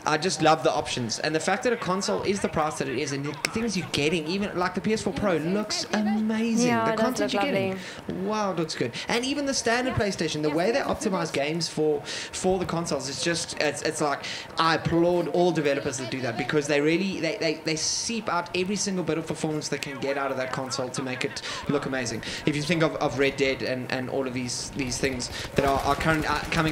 Speaker 5: I just love the options and the fact that a console is the price that it is, and the things you're getting, even like the PS4 Pro looks amazing.
Speaker 2: Yeah,
Speaker 5: the content you're getting, wow, it looks good. And even the standard PlayStation, the way they optimize games for the consoles, it's just it's like I applaud all developers that do that, because they really they seep out every single bit of performance they can get out of that console to make it look amazing. If you think of Red Dead and all of these things that are coming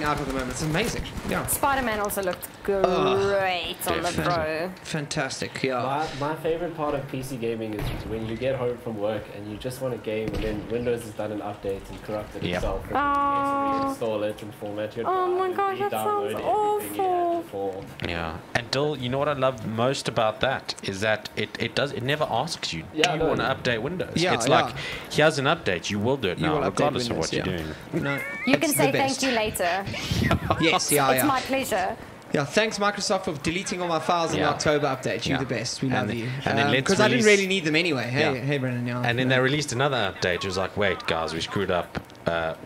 Speaker 5: out at the moment, it's amazing. Yeah.
Speaker 2: Spider-Man also looked great on the Pro.
Speaker 5: Fantastic. Yeah.
Speaker 4: My favorite part of PC gaming is when you get home from work and you just want a game, and then Windows has done an update and corrupted itself. And reinstall it and format your drive.
Speaker 2: Oh my gosh, that sounds awful.
Speaker 3: Yeah. And Dill, you know what I love most about that is that it never asks you, do you want to update Windows?
Speaker 5: Yeah,
Speaker 3: it's like, here's an update, you will do it now, regardless of what you're doing.
Speaker 2: No, you can say thank you later.
Speaker 5: Yes,
Speaker 2: it's my pleasure.
Speaker 5: Yeah, thanks Microsoft for deleting all my files in the October update. You're the best. We love you. Because I didn't really need them anyway. Hey, Brennan. Yeah.
Speaker 3: And then they released another update. It was like, wait, guys, we screwed up.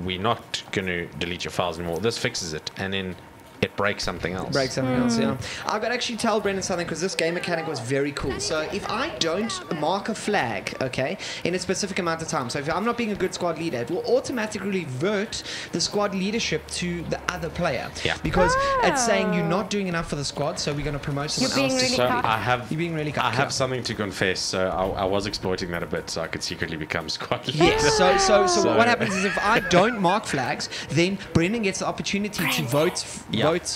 Speaker 3: We're not going to delete your files anymore. This fixes it. And then it breaks something else.
Speaker 5: Yeah. I've got to actually tell Brendan something because this game mechanic was very cool. So if I don't mark a flag, okay, in a specific amount of time, so if I'm not being a good squad leader, it will automatically revert the squad leadership to the other player.
Speaker 3: Yeah.
Speaker 5: Because it's saying you're not doing enough for the squad, so we're going to promote someone else.
Speaker 2: Really
Speaker 5: You're being really cocky.
Speaker 3: I have something to confess. So I was exploiting that a bit so I could secretly become squad leader.
Speaker 5: Yes. So what happens is if I don't mark flags, then Brendan gets the opportunity to vote.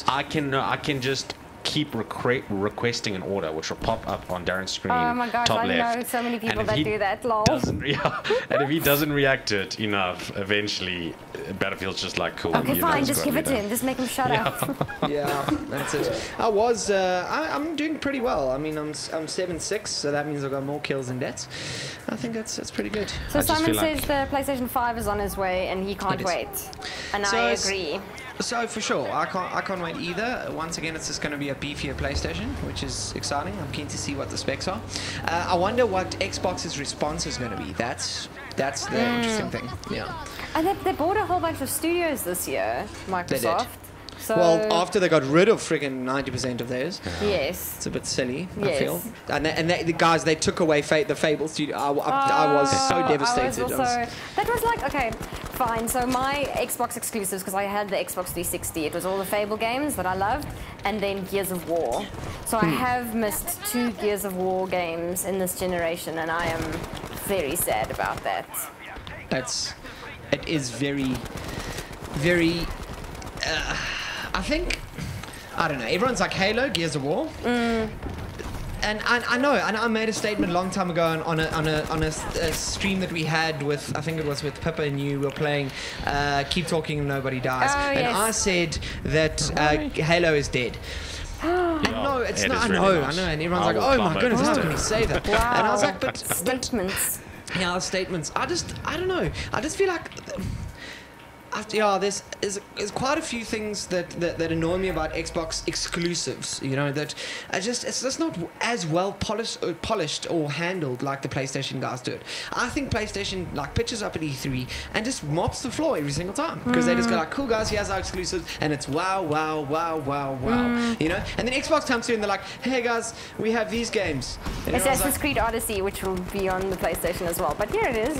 Speaker 3: I can just keep requesting an order, which will pop up on Darren's screen.
Speaker 2: Oh my gosh,
Speaker 3: top
Speaker 2: I
Speaker 3: left.
Speaker 2: know so many people that do that. Lol.
Speaker 3: And if he doesn't react to it enough, eventually Battlefield's just like, cool.
Speaker 2: Okay, fine, just give it to him. Just make him shut up.
Speaker 5: Yeah, that's it. I'm doing pretty well. I mean, I'm 7-6, so that means I've got more kills than deaths. I think that's pretty good.
Speaker 2: So Simon says the PlayStation 5 is on his way and he can't wait. And I agree.
Speaker 5: So for sure, I can't wait either. Once again, it's just going to be a beefier PlayStation, which is exciting. I'm keen to see what the specs are. I wonder what Xbox's response is going to be. That's the interesting thing. Yeah.
Speaker 2: And they bought a whole bunch of studios this year, Microsoft.
Speaker 5: They did. So well, after they got rid of friggin' 90% of theirs.
Speaker 2: Yes.
Speaker 5: It's a bit silly, I feel. And the guys, they took away the Fable studio. I was so devastated.
Speaker 2: That was like, okay, fine. So my Xbox exclusives, because I had the Xbox 360, it was all the Fable games that I loved, and then Gears of War. So I have missed 2 Gears of War games in this generation, and I am very sad about that.
Speaker 5: It is very, very... I think, I don't know, everyone's like Halo, Gears of War. And I know, and I made a statement a long time ago on a stream that we had with, I think it was with Pippa and you, we were playing Keep Talking and Nobody Dies. And I said that Halo is dead. No, it's not. I know. And everyone's like, oh my goodness, how can you say that?
Speaker 2: Wow.
Speaker 5: And I was like, but...
Speaker 2: Statements.
Speaker 5: Yeah, statements. I don't know. I just feel like... there's quite a few things that annoy me about Xbox exclusives. You know, that it's just not as well polished or handled like the PlayStation guys do it. I think PlayStation like pitches up at E3 and just mops the floor every single time because they just go like, cool guys, here's our exclusives, and it's wow. You know, and then Xbox comes through and they're like, hey guys, we have these games.
Speaker 2: Assassin's Creed Odyssey, which will be on the PlayStation as well. But here it is.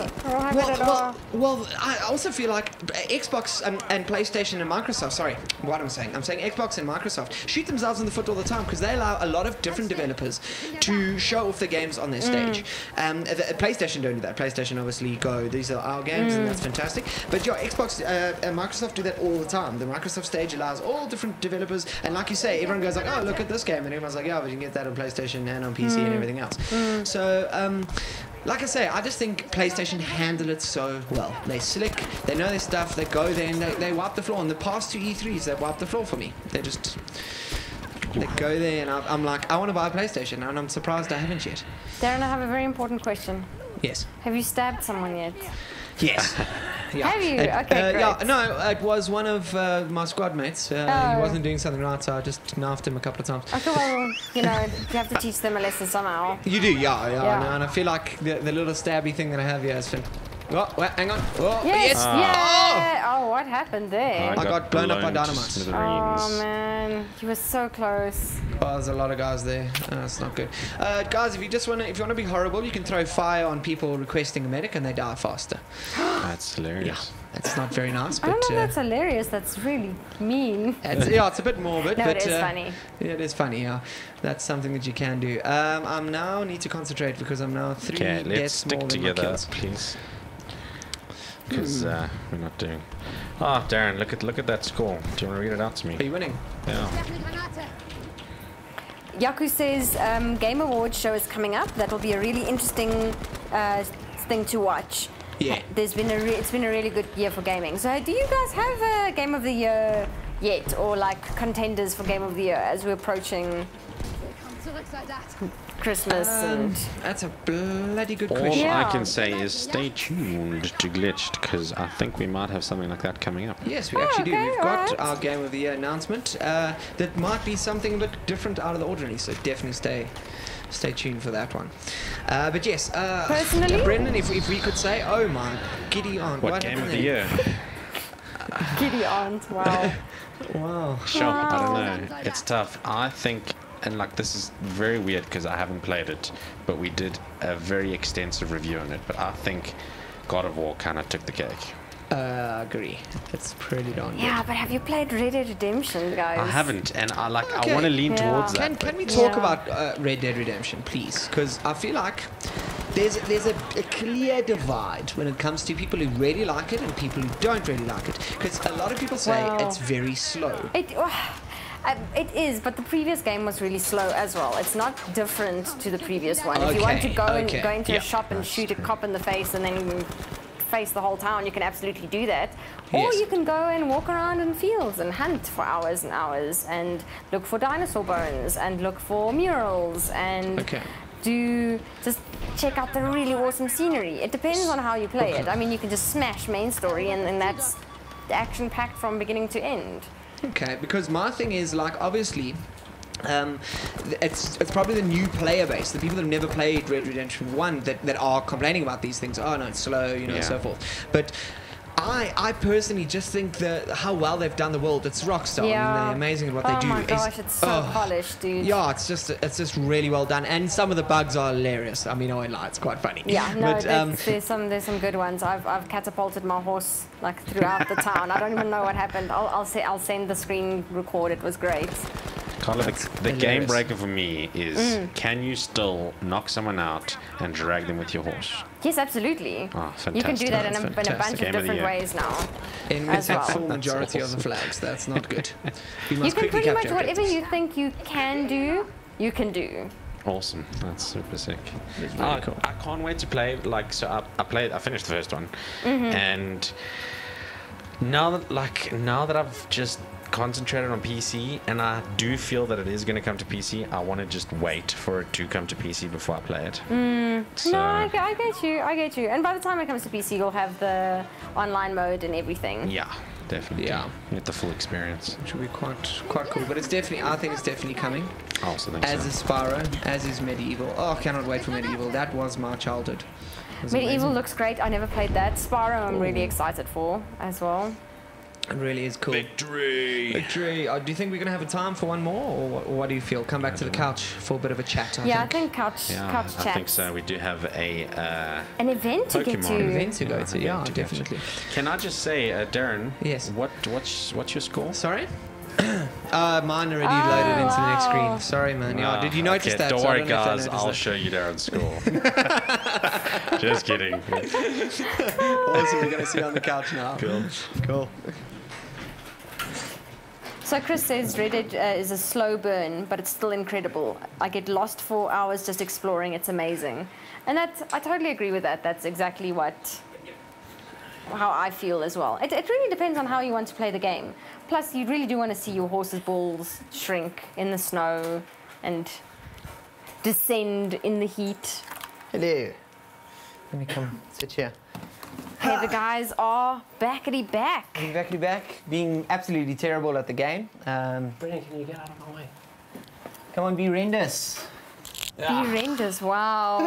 Speaker 5: Well, I also feel like Xbox and PlayStation and Microsoft, sorry, what I'm saying Xbox and Microsoft shoot themselves in the foot all the time because they allow a lot of different developers to show off their games on their stage. PlayStation don't do that. PlayStation obviously go, these are our games, and that's fantastic. But Xbox and Microsoft do that all the time. The Microsoft stage allows all different developers, and like you say, everyone goes like, oh, look at this game, and everyone's like, yeah, but you can get that on PlayStation and on PC and everything else. So, like I say, I just think PlayStation handle it so well. They're slick, they know their stuff, they go there and they wipe the floor. On the past 2 E3s, they wiped the floor for me. They go there and I'm like, I want to buy a PlayStation, and I'm surprised I haven't yet.
Speaker 2: Darren, I have a very important question.
Speaker 5: Yes.
Speaker 2: Have you stabbed someone yet?
Speaker 5: Yes.
Speaker 2: Yeah. Have you? Okay, great.
Speaker 5: Yeah, no, it was one of my squad mates. He wasn't doing something right, so I just knifed him a couple of times.
Speaker 2: Okay, well, you know, you have to teach them a lesson somehow.
Speaker 5: You do, yeah. And I feel like the little stabby thing that I have here has been... Oh, wait, hang on. Oh, yes.
Speaker 2: Yeah. Oh, what happened there?
Speaker 5: I got blown up by dynamite.
Speaker 2: Oh, man. You were so close.
Speaker 5: Oh, there's a lot of guys there. That's not good. Guys, if you want to be horrible, you can throw fire on people requesting a medic and they die faster.
Speaker 3: That's hilarious.
Speaker 5: Yeah, that's not very nice. But,
Speaker 2: I don't know if that's hilarious. That's really mean.
Speaker 5: It's a bit morbid.
Speaker 2: No,
Speaker 5: but,
Speaker 2: it is funny.
Speaker 5: Yeah, it is funny, yeah. That's something that you can do. I now need to concentrate because I'm now 3
Speaker 3: deaths more than my kills. Let's stick together, please. Because we're not doing... Oh, Darren, look at that score. Do you want to read it out to me?
Speaker 5: Are you winning?
Speaker 3: Yeah.
Speaker 2: Yaku says Game Awards show is coming up. That'll be a really interesting thing to watch.
Speaker 5: Yeah.
Speaker 2: It's been a really good year for gaming. So do you guys have a Game of the Year yet, or like contenders for Game of the Year as we're approaching Christmas and...
Speaker 5: That's a bloody good question.
Speaker 3: All I can say is stay tuned to Glitched, because I think we might have something like that coming up.
Speaker 5: Yes, we actually do. We've got our Game of the Year announcement. That might be something a bit different, out of the ordinary, so definitely stay tuned for that one. But yes,
Speaker 2: personally,
Speaker 5: Brendan, if we could say, oh my giddy aunt,
Speaker 3: what Game of the Year?
Speaker 2: Giddy aunt, wow.
Speaker 5: Wow.
Speaker 3: Sure, I don't know. It's tough. I think, and like this is very weird because I haven't played it, but we did a very extensive review on it. But I think God of War kind of took the cake.
Speaker 5: Agree. It's pretty darn good.
Speaker 2: Yeah, but have you played Red Dead Redemption, guys?
Speaker 3: I haven't, and I want to lean towards that.
Speaker 5: Can we talk about Red Dead Redemption, please? Because I feel like there's a clear divide when it comes to people who really like it and people who don't really like it. Because a lot of people say it's very slow.
Speaker 2: It is, but the previous game was really slow as well. It's not different to the previous one. If you want to go into a shop and shoot a cop in the face and then face the whole town, you can absolutely do that. Or you can go and walk around in fields and hunt for hours and hours and look for dinosaur bones and look for murals and just check out the really awesome scenery. It depends on how you play it. I mean, you can just smash main story and that's action-packed from beginning to end.
Speaker 5: Okay, because my thing is, like, obviously, it's probably the new player base, the people that have never played Red Dead Redemption 1 that are complaining about these things. Oh no, it's slow, you know, and so forth. But I personally just think how well they've done the world. It's Rockstar.
Speaker 2: Yeah.
Speaker 5: I mean, they're amazing at what they do.
Speaker 2: Oh my gosh, it's so polished, dude.
Speaker 5: Yeah, it's just really well done, and some of the bugs are hilarious. I mean, I won't lie, it's quite funny.
Speaker 2: Yeah, no, but, there's some good ones. I've catapulted my horse like throughout the town. I don't even know what happened. I'll send the screen record. It was great.
Speaker 3: Carla, the game breaker for me is can you still knock someone out and drag them with your horse?
Speaker 2: Yes, absolutely.
Speaker 3: Oh, fantastic.
Speaker 2: You can do that in a bunch of different ways now.
Speaker 5: In the full majority of the flags, that's not good.
Speaker 2: You can pretty much whatever you think you can do, you can do.
Speaker 3: Awesome, that's super sick.
Speaker 5: It's really cool.
Speaker 3: I can't wait to play. Like, so I finished the first one, and now that I've just concentrated on PC, and I do feel that it is going to come to PC, I want to just wait for it to come to PC before I play it. So,
Speaker 2: no, I get you. And by the time it comes to PC, you'll have the online mode and everything.
Speaker 3: Yeah, definitely. Yeah, get the full experience.
Speaker 5: Which will be quite cool. But I think it's definitely coming.
Speaker 3: I also think
Speaker 5: as is Spyro, as is Medieval. Oh, I cannot wait for Medieval. That was my childhood.
Speaker 2: Medieval looks great. I never played that. Spyro, I'm really excited for as well.
Speaker 5: It really is cool.
Speaker 3: Victory!
Speaker 5: Do you think we're going to have a time for one more, or what do you feel? Come back to the couch for a bit of a chat,
Speaker 2: I think couch chat.
Speaker 3: I think so. We do have
Speaker 2: an event to get to.
Speaker 5: An event to go to, yeah, definitely.
Speaker 3: Can I just say, Darren?
Speaker 5: Yes.
Speaker 3: What's your score?
Speaker 5: Sorry? Mine already loaded into the next screen. Sorry, man. Yeah, did you notice that?
Speaker 3: Don't worry, guys. I'll show you Darren's score. Just kidding.
Speaker 5: Awesome. We're going to see on the couch now. Cool.
Speaker 2: So Chris says Red Dead is a slow burn, but it's still incredible. I get lost for hours just exploring. It's amazing. And I totally agree with that. That's exactly how I feel as well. It really depends on how you want to play the game. Plus, you really do want to see your horse's balls shrink in the snow and descend in the heat.
Speaker 1: Hello. Let me come sit here.
Speaker 2: Hey, the guys are backity back.
Speaker 1: Backity back, being absolutely terrible at the game.
Speaker 4: Brendan, can you get out of my way?
Speaker 1: Come on, be horrendous.
Speaker 2: Be horrendous, wow.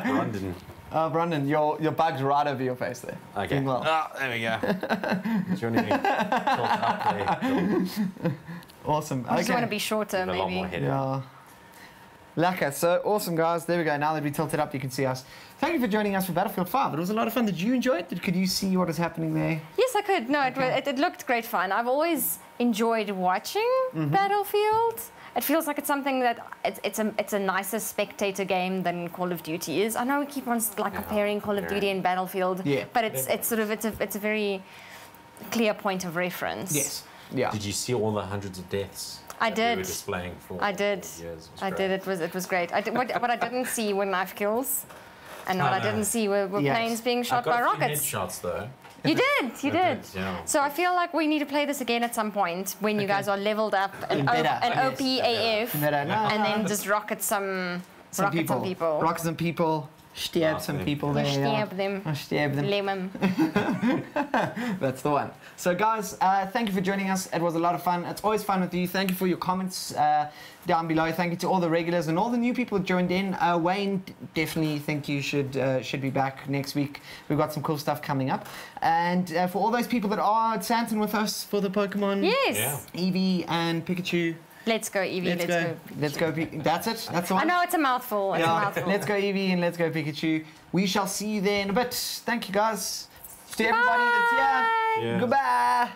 Speaker 3: Brandon.
Speaker 1: Brandon, your bug's right over your face there.
Speaker 3: Okay.
Speaker 1: Well.
Speaker 3: There we go. Joining me.
Speaker 1: Awesome.
Speaker 2: I just want to be shorter, maybe.
Speaker 1: Yeah. Lekker. So awesome, guys. There we go. Now that we tilted up, you can see us. Thank you for joining us for Battlefield 5. It was a lot of fun. Did you enjoy it? Could you see what is happening there?
Speaker 2: Yes, I could. No, it looked great fun. I've always enjoyed watching Battlefield. It feels like it's something that it's a nicer spectator game than Call of Duty is. I know we keep on comparing Call of Duty and Battlefield, but it's a very clear point of reference.
Speaker 1: Yes. Yeah.
Speaker 6: Did you see all the hundreds of deaths?
Speaker 2: I did.
Speaker 6: We were displaying for
Speaker 2: I did.
Speaker 6: Years.
Speaker 2: It was great. What I didn't see were knife kills, and what I didn't see were planes being shot by rockets.
Speaker 6: Headshots though.
Speaker 2: You did.
Speaker 6: Yeah.
Speaker 2: So I feel like we need to play this again at some point when you guys are leveled up and OP AF, and then just rocket some people.
Speaker 1: Rock some people. Stab some people there.
Speaker 2: Stab them. Lemon.
Speaker 1: That's the one. So guys, thank you for joining us. It was a lot of fun. It's always fun with you. Thank you for your comments down below. Thank you to all the regulars and all the new people who joined in. Wayne, definitely think you should be back next week. We've got some cool stuff coming up. And for all those people that are at Santon with us for the Pokemon,
Speaker 2: yes,
Speaker 1: Eevee and Pikachu.
Speaker 2: Let's go, Eevee.
Speaker 1: Let's go. That's it. That's the one.
Speaker 2: I know it's a mouthful.
Speaker 1: Let's go, Eevee, and let's go, Pikachu. We shall see you there in a bit. Thank you, guys. To everybody that's here.
Speaker 6: Yeah.
Speaker 1: Goodbye.